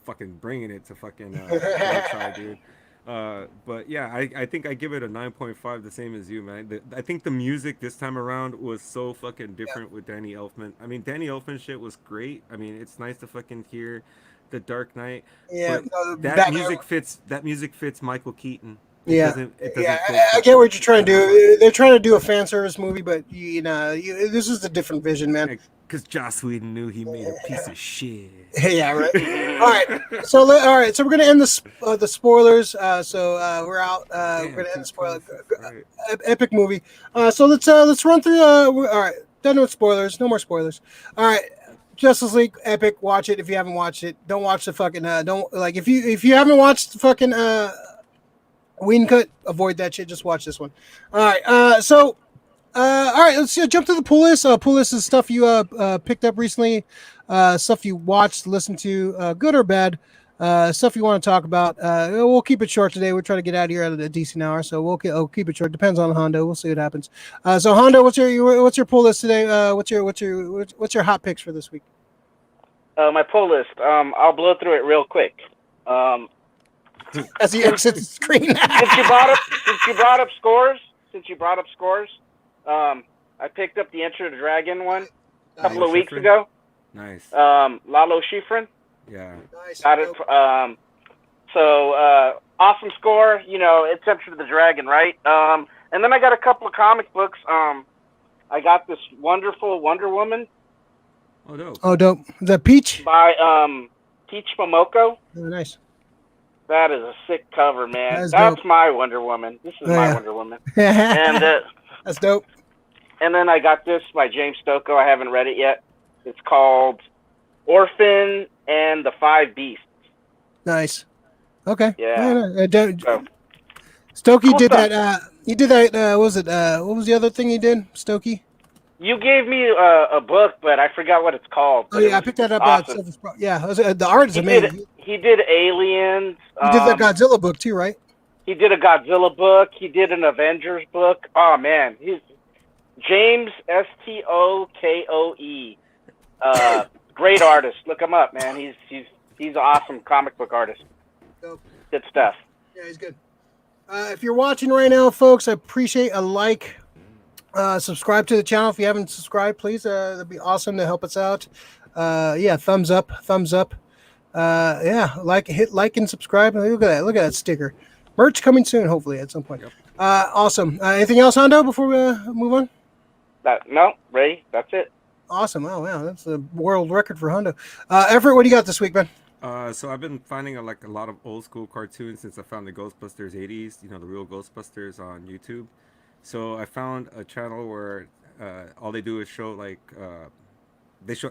fucking bringing it to fucking dark side, dude. But yeah, I think I give it a 9.5, the same as you, man. I think the music this time around was so fucking different with Danny Elfman. I mean, Danny Elfman shit was great. I mean, it's nice to fucking hear The Dark Knight. Yeah, but that music fits Michael Keaton. Yeah, It doesn't yeah. fit I get what you're trying to do. They're trying to do a fan service movie, but this is a different vision, man. Because Joss Whedon knew he made a piece of shit. Yeah, right. All right. So we're gonna end the spoilers. We're out. We're gonna end the spoiler. Right. Epic movie. So let's run through. All right, done with spoilers. No more spoilers. All right. Justice League, epic. Watch it if you haven't watched it. Don't watch the fucking. Don't like if you haven't watched the fucking Whedon cut. Avoid that shit. Just watch this one. All right. All right, let's jump to the pull list. Pull list is stuff you picked up recently, stuff you watched, listened to, good or bad, stuff you want to talk about. We'll keep it short today. We're trying to get out of here at a decent hour, so we'll keep it short. Depends on Hondo. We'll see what happens. So Hondo, what's your pull list today? What's your hot picks for this week? My pull list. I'll blow through it real quick. As he exits the screen. Since you brought up scores. I picked up the Enter the Dragon one a couple of weeks ago. Nice. Lalo Schifrin. Yeah. Nice. Got it. So awesome score. It's Enter the Dragon, right? And then I got a couple of comic books. I got this wonderful Wonder Woman Oh, dope. Oh, dope. The Peach. by Peach Momoko. Oh, nice. That is a sick cover, man. That's That's dope. my Wonder Woman. This is Oh, my yeah. Wonder Woman. And That's dope. and then I got this by James Stocco. I haven't read it yet. It's called Orphan and the Five Beasts. Nice. Okay. Yeah. So, Stokey Cool did stuff. that. He did that. What was it? What was the other thing he did? Stokey. You gave me a book, but I forgot what it's called. Oh yeah, I picked that up. Awesome. The art is amazing. He did Aliens. He did the Godzilla book too, right? He did a Godzilla book. He did an Avengers book. Oh man, he's James Stokoe. Great artist. Look him up, man. He's an awesome comic book artist. Dope. Good stuff. Yeah, he's good. If you're watching right now, folks, I appreciate a like. Subscribe to the channel if you haven't subscribed, please. That'd be awesome to help us out. Yeah, thumbs up. Yeah, hit like and subscribe. Look at that sticker. Merch coming soon, hopefully at some point. Yep. Awesome. Anything else, Hondo, before we move on? No, Ray, that's it. Awesome. Oh wow, that's a world record for Hondo. Everett, what do you got this week, man? So I've been finding a lot of old school cartoons since I found the Ghostbusters 80s, the real Ghostbusters on YouTube. So I found a channel where all they do is show they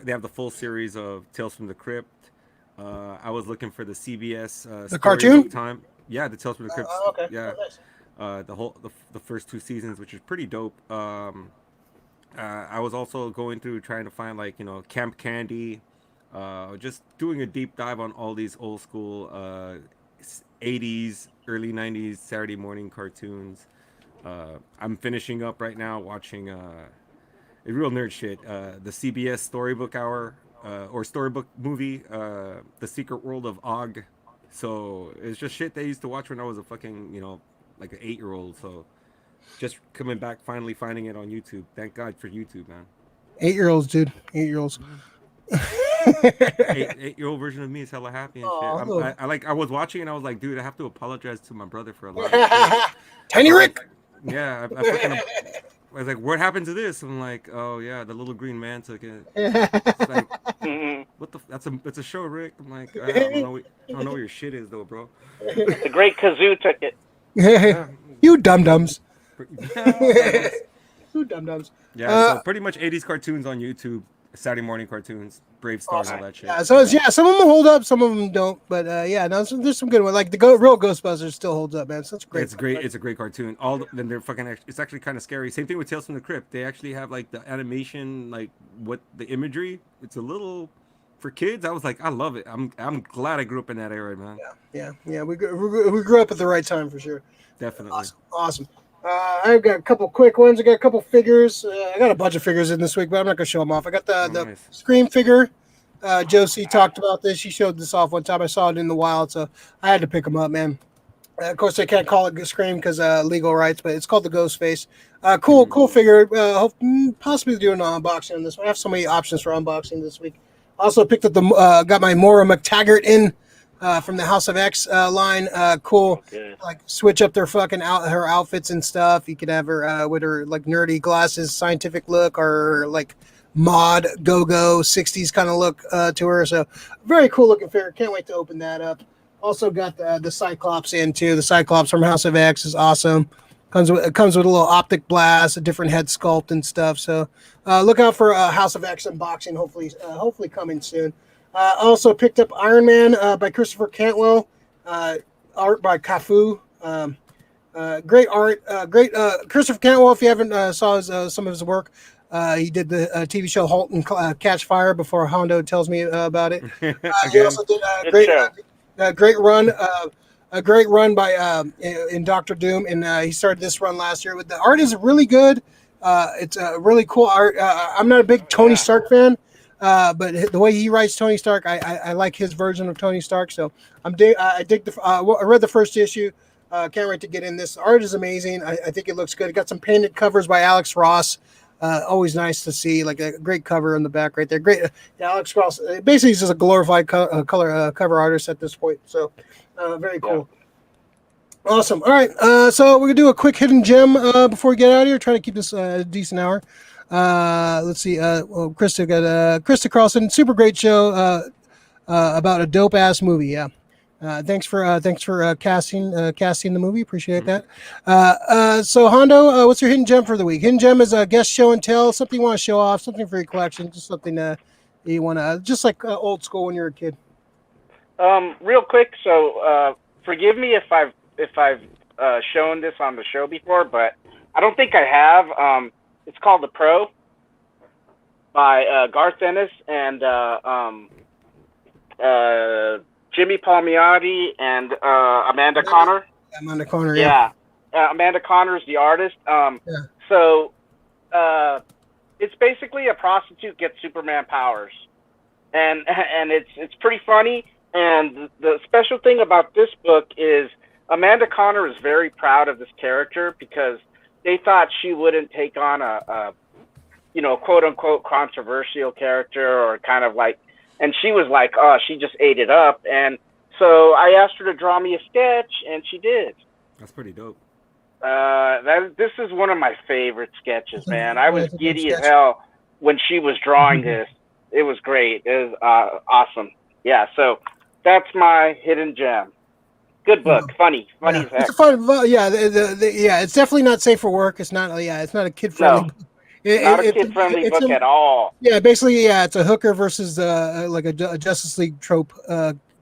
have the full series of Tales from the Crypt. I was looking for the CBS the cartoon time. Yeah, the Tales from the Crypt. Okay. Yeah, Oh, nice. the first 2 seasons, which is pretty dope. I was also going through trying to find Camp Candy, just doing a deep dive on all these old school 80s, early 90s Saturday morning cartoons. I'm finishing up right now watching a real nerd shit, the CBS Storybook Hour or Storybook movie, The Secret World of Og. So it's just shit they used to watch when I was a fucking, like an 8-year-old. So just coming back, finally finding it on YouTube. Thank God for YouTube, man. 8-year-olds, dude. 8-year-olds. 8-year-old version of me is hella happy and shit. I was watching and I was like, dude, I have to apologize to my brother for a lot of shit. Tiny Rick. Yeah, I was like, what happened to this? I'm like, oh yeah, the little green man took it. It's like, what the? That's a show, Rick. I'm like, I don't know where your shit is though, bro. The great Kazoo took it. Yeah. You dum dums. You dum dums. Yeah, so pretty much 80s cartoons on YouTube, Saturday morning cartoons, Brave Star, and all that shit. Yeah, so some of them hold up, some of them don't, but there's some good ones. Like the real Ghostbusters still holds up, man. So it's great. It's great. It's a great cartoon. Then they're fucking. It's actually kind of scary. Same thing with Tales from the Crypt. They actually have like the animation, like what the imagery. It's a little for kids. I was like, I love it. I'm glad I grew up in that era, man. Yeah. We grew up at the right time for sure. Definitely. Awesome. I've got a couple quick ones. I got a couple figures. I got a bunch of figures in this week, but I'm not gonna show them off. I got the nice. Scream figure. Josie talked about this. She showed this off one time. I saw it in the wild, so I had to pick them up, man. Of course, they can't call it Scream because legal rights, but it's called the Ghost Face. Cool figure. Possibly do an unboxing on this one. I have so many options for unboxing this week. Also picked up got my Maura McTaggart in. From the House of X line, cool. Okay. Like switch up their fucking her outfits and stuff. You could have her with her like nerdy glasses, scientific look, or like mod go-go 60s kind of look to her. So very cool looking figure. Can't wait to open that up. Also got the Cyclops in too. The Cyclops from House of X is awesome. Comes with a little optic blast, a different head sculpt and stuff. So look out for House of X unboxing. Hopefully coming soon. Also picked up Iron Man by Christopher Cantwell, art by Cafu. Great art, great. Christopher Cantwell, if you haven't saw some of his work, he did the TV show *Halt and Catch Fire* before Hondo tells me about it. He also did a great run by in Doctor Doom, and he started this run last year. The art is really good. It's a really cool art. I'm not a big Tony Stark fan. But the way he writes Tony Stark, I like his version of Tony Stark. So I read the first issue. Can't wait to get in this. Art is amazing. I think it looks good. It got some painted covers by Alex Ross. Always nice to see, like a great cover in the back right there. Great. Alex Ross. Basically, he's just a glorified color cover artist at this point. So very cool. Yeah. Awesome. All right. So we're gonna do a quick hidden gem before we get out of here. Try to keep this a decent hour. Let's see. Krista Carlson, super great show about a dope ass movie. Yeah. Thanks for casting the movie. Appreciate that. So Hondo, what's your hidden gem for the week? Hidden gem is a guest show and tell, something you want to show off, something for your collection, just something you want to, just like old school when you're a kid. Real quick. So forgive me if I've shown this on the show before, but I don't think I have. It's called The Pro. by Garth Ennis and Jimmy Palmiotti and Amanda Connor. Amanda Connor, Yeah. Amanda Connor's the artist. So it's basically a prostitute gets Superman powers, and it's pretty funny. And the special thing about this book is Amanda Connor is very proud of this character because they thought she wouldn't take on a quote unquote controversial character or kind of like, and she was like, oh, she just ate it up. And so I asked her to draw me a sketch, and she did. That's pretty dope. This is one of my favorite sketches, man. I was giddy as hell when she was drawing this. It was great. It was awesome. Yeah, so that's my hidden gem. Good book, funny as heck. It's fun. It's definitely not safe for work. It's not. It's not a kid friendly. No, not a kid friendly book at all. Yeah, basically, it's a hooker versus like a Justice League trope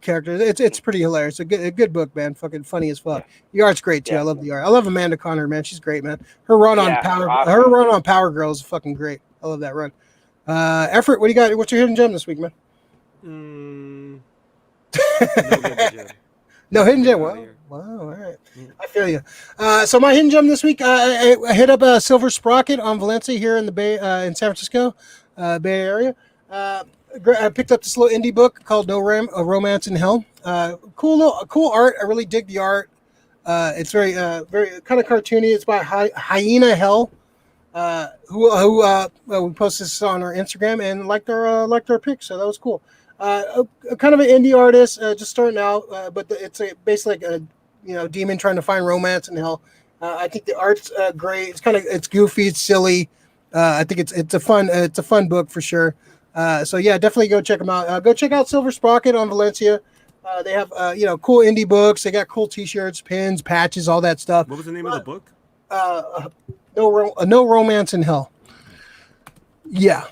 character. It's pretty hilarious. A good book, man. Fucking funny as fuck. The art's great too. Yeah. I love the art. I love Amanda Connor, man. She's great, man. Her run on Power Girl is fucking great. I love that run. Effort, what do you got? What's your hidden gem this week, man? No hidden gem. Wow, all right. I feel you. So my hidden gem this week, I hit up Silver Sprocket on Valencia here in the Bay, in San Francisco, Bay Area. I picked up this little indie book called No Romance in Hell. Cool art. I really dig the art. It's very kind of cartoony. It's by Hyena Hell, who we posted this on our Instagram and liked our pic, so that was cool. Kind of an indie artist, just starting out, but it's basically like a demon trying to find romance in hell. I think the art's great. It's goofy, it's silly. I think it's a fun book for sure. So yeah, definitely go check them out. Go check out Silver Sprocket on Valencia. They have cool indie books. They got cool T-shirts, pins, patches, all that stuff. What was the name of the book? No Romance in Hell. Yeah,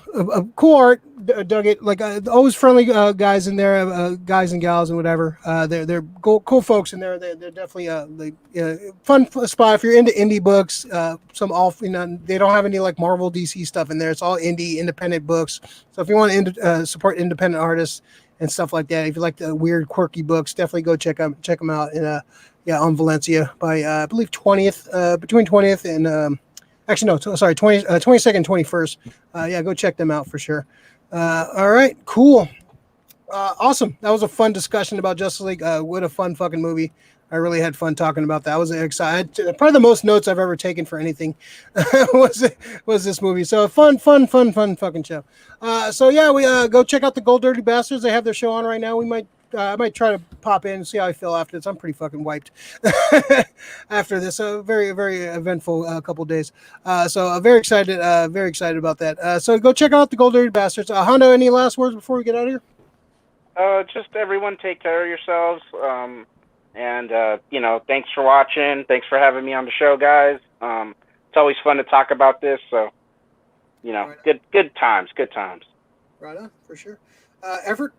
cool art. Dug it. Like always friendly guys in there, guys and gals and whatever. They're cool folks in there. They're definitely fun spot if you're into indie books. They don't have any like Marvel, DC stuff in there. It's all indie, independent books. So if you want to support independent artists and stuff like that, if you like the weird, quirky books, definitely go check them out. On Valencia by I believe 20th, between 20th and. Actually, no, sorry, 22nd, 21st. Go check them out for sure. All right, cool. Awesome. That was a fun discussion about Justice League. What a fun fucking movie. I really had fun talking about that. I was excited. Probably the most notes I've ever taken for anything was this movie. So fun fucking show. We go check out the Gold Dirty Bastardz. They have their show on right now. I might try to pop in and see how I feel after this. I'm pretty fucking wiped after this. Very, very eventful couple days. Very excited about that. So go check out the Gold Dirty Bastardz. Hondo, any last words before we get out of here? Just everyone take care of yourselves. Thanks for watching. Thanks for having me on the show, guys. It's always fun to talk about this. So, good times. Right on, for sure. Effort?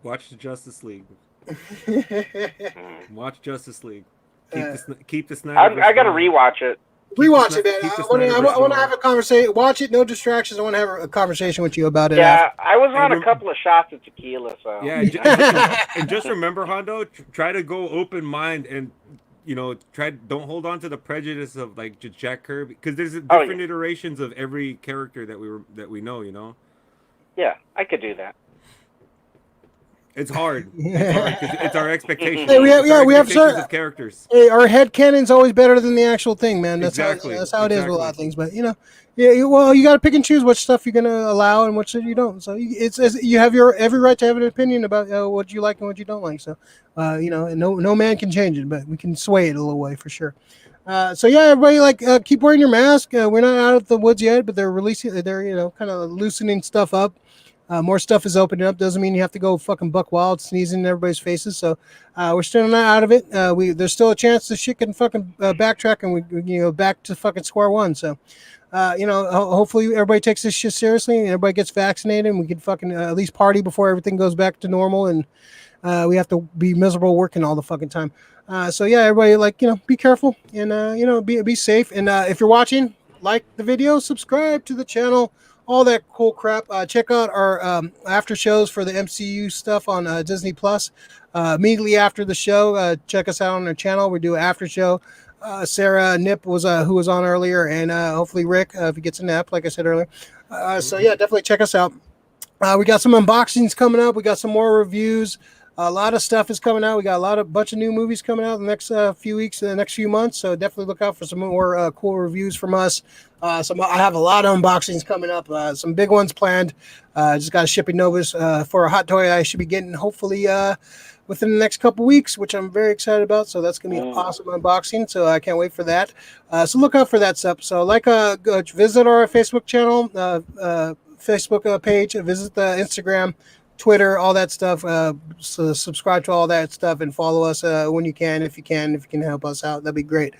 Watch the Justice League. Watch Justice League. Keep the Snyder. I gotta rewatch it. Rewatch it, man. I want to have a conversation. Watch it, no distractions. I want to have a conversation with you about it. Yeah, I was on a couple of shots of tequila, so. Yeah, and just remember, Hondo, try to go open mind and don't hold on to the prejudice of like Jack Kirby, because there's different iterations of every character that we know. Yeah, I could do that. It's hard. It's our expectations. Hey, we have certain characters. Hey, our head canon's always better than the actual thing, man. That's how it is with a lot of things. But you got to pick and choose what stuff you're gonna allow and what shit you don't. So you have every right to have an opinion about what you like and what you don't like. So and no man can change it, but we can sway it a little way for sure. Everybody keep wearing your mask. We're not out of the woods yet, but they're kind of loosening stuff up. More stuff is opening up. Doesn't mean you have to go fucking buck wild, sneezing in everybody's faces. So we're still not out of it. There's still a chance this shit can fucking backtrack and we back to fucking square one. So hopefully everybody takes this shit seriously and everybody gets vaccinated and we can fucking at least party before everything goes back to normal and we have to be miserable working all the fucking time. Everybody be careful and be safe. And if you're watching, like the video, subscribe to the channel. all that cool crap. Check out our after shows for the MCU stuff on Disney Plus. Immediately after the show, check us out on our channel. We do an after show. Sarah Nip was who was on earlier, and hopefully Rick if he gets a nap, like I said earlier. So yeah, definitely check us out. We got some unboxings coming up. We got some more reviews. A lot of stuff is coming out. We got a bunch of new movies coming out in the next few weeks, the next few months. So definitely look out for some more cool reviews from us. I have a lot of unboxings coming up. Some big ones planned. Just got a shipping notice for a hot toy I should be getting hopefully within the next couple weeks, which I'm very excited about. So that's gonna be an awesome unboxing. So I can't wait for that. So look out for that stuff. So go visit our Facebook channel, Facebook page. Visit the Instagram, Twitter, all that stuff. So subscribe to all that stuff and follow us when you can, if you can help us out, that'd be great.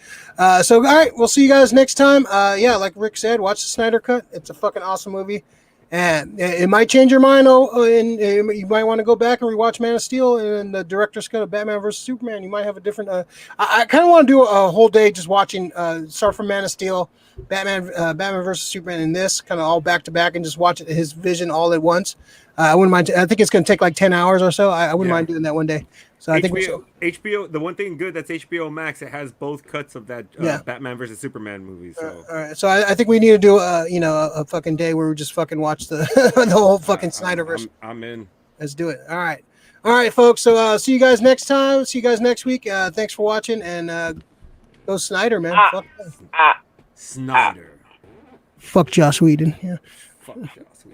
So all right, we'll see you guys next time. Yeah, like Rick said, watch the Snyder Cut. It's a fucking awesome movie, and it might change your mind. And you might want to go back and rewatch Man of Steel and the director's cut of Batman vs Superman. You might have a different. I kind of want to do a whole day just watching. Start from Man of Steel, Batman vs Superman, and this kind of all back to back, and just watch his vision all at once. I wouldn't mind. I think it's going to take like 10 hours or so. I wouldn't mind doing that one day. So I think HBO. The one thing good that's HBO Max. It has both cuts of that Batman versus Superman movie. So all right. So I think we need to do a fucking day where we just fucking watch the the whole fucking Snyderverse. I'm in. Let's do it. All right, folks. So see you guys next time. See you guys next week. Thanks for watching, and go Snyder, man. Snyder. Fuck Joss Whedon. Yeah. Fuck Joss.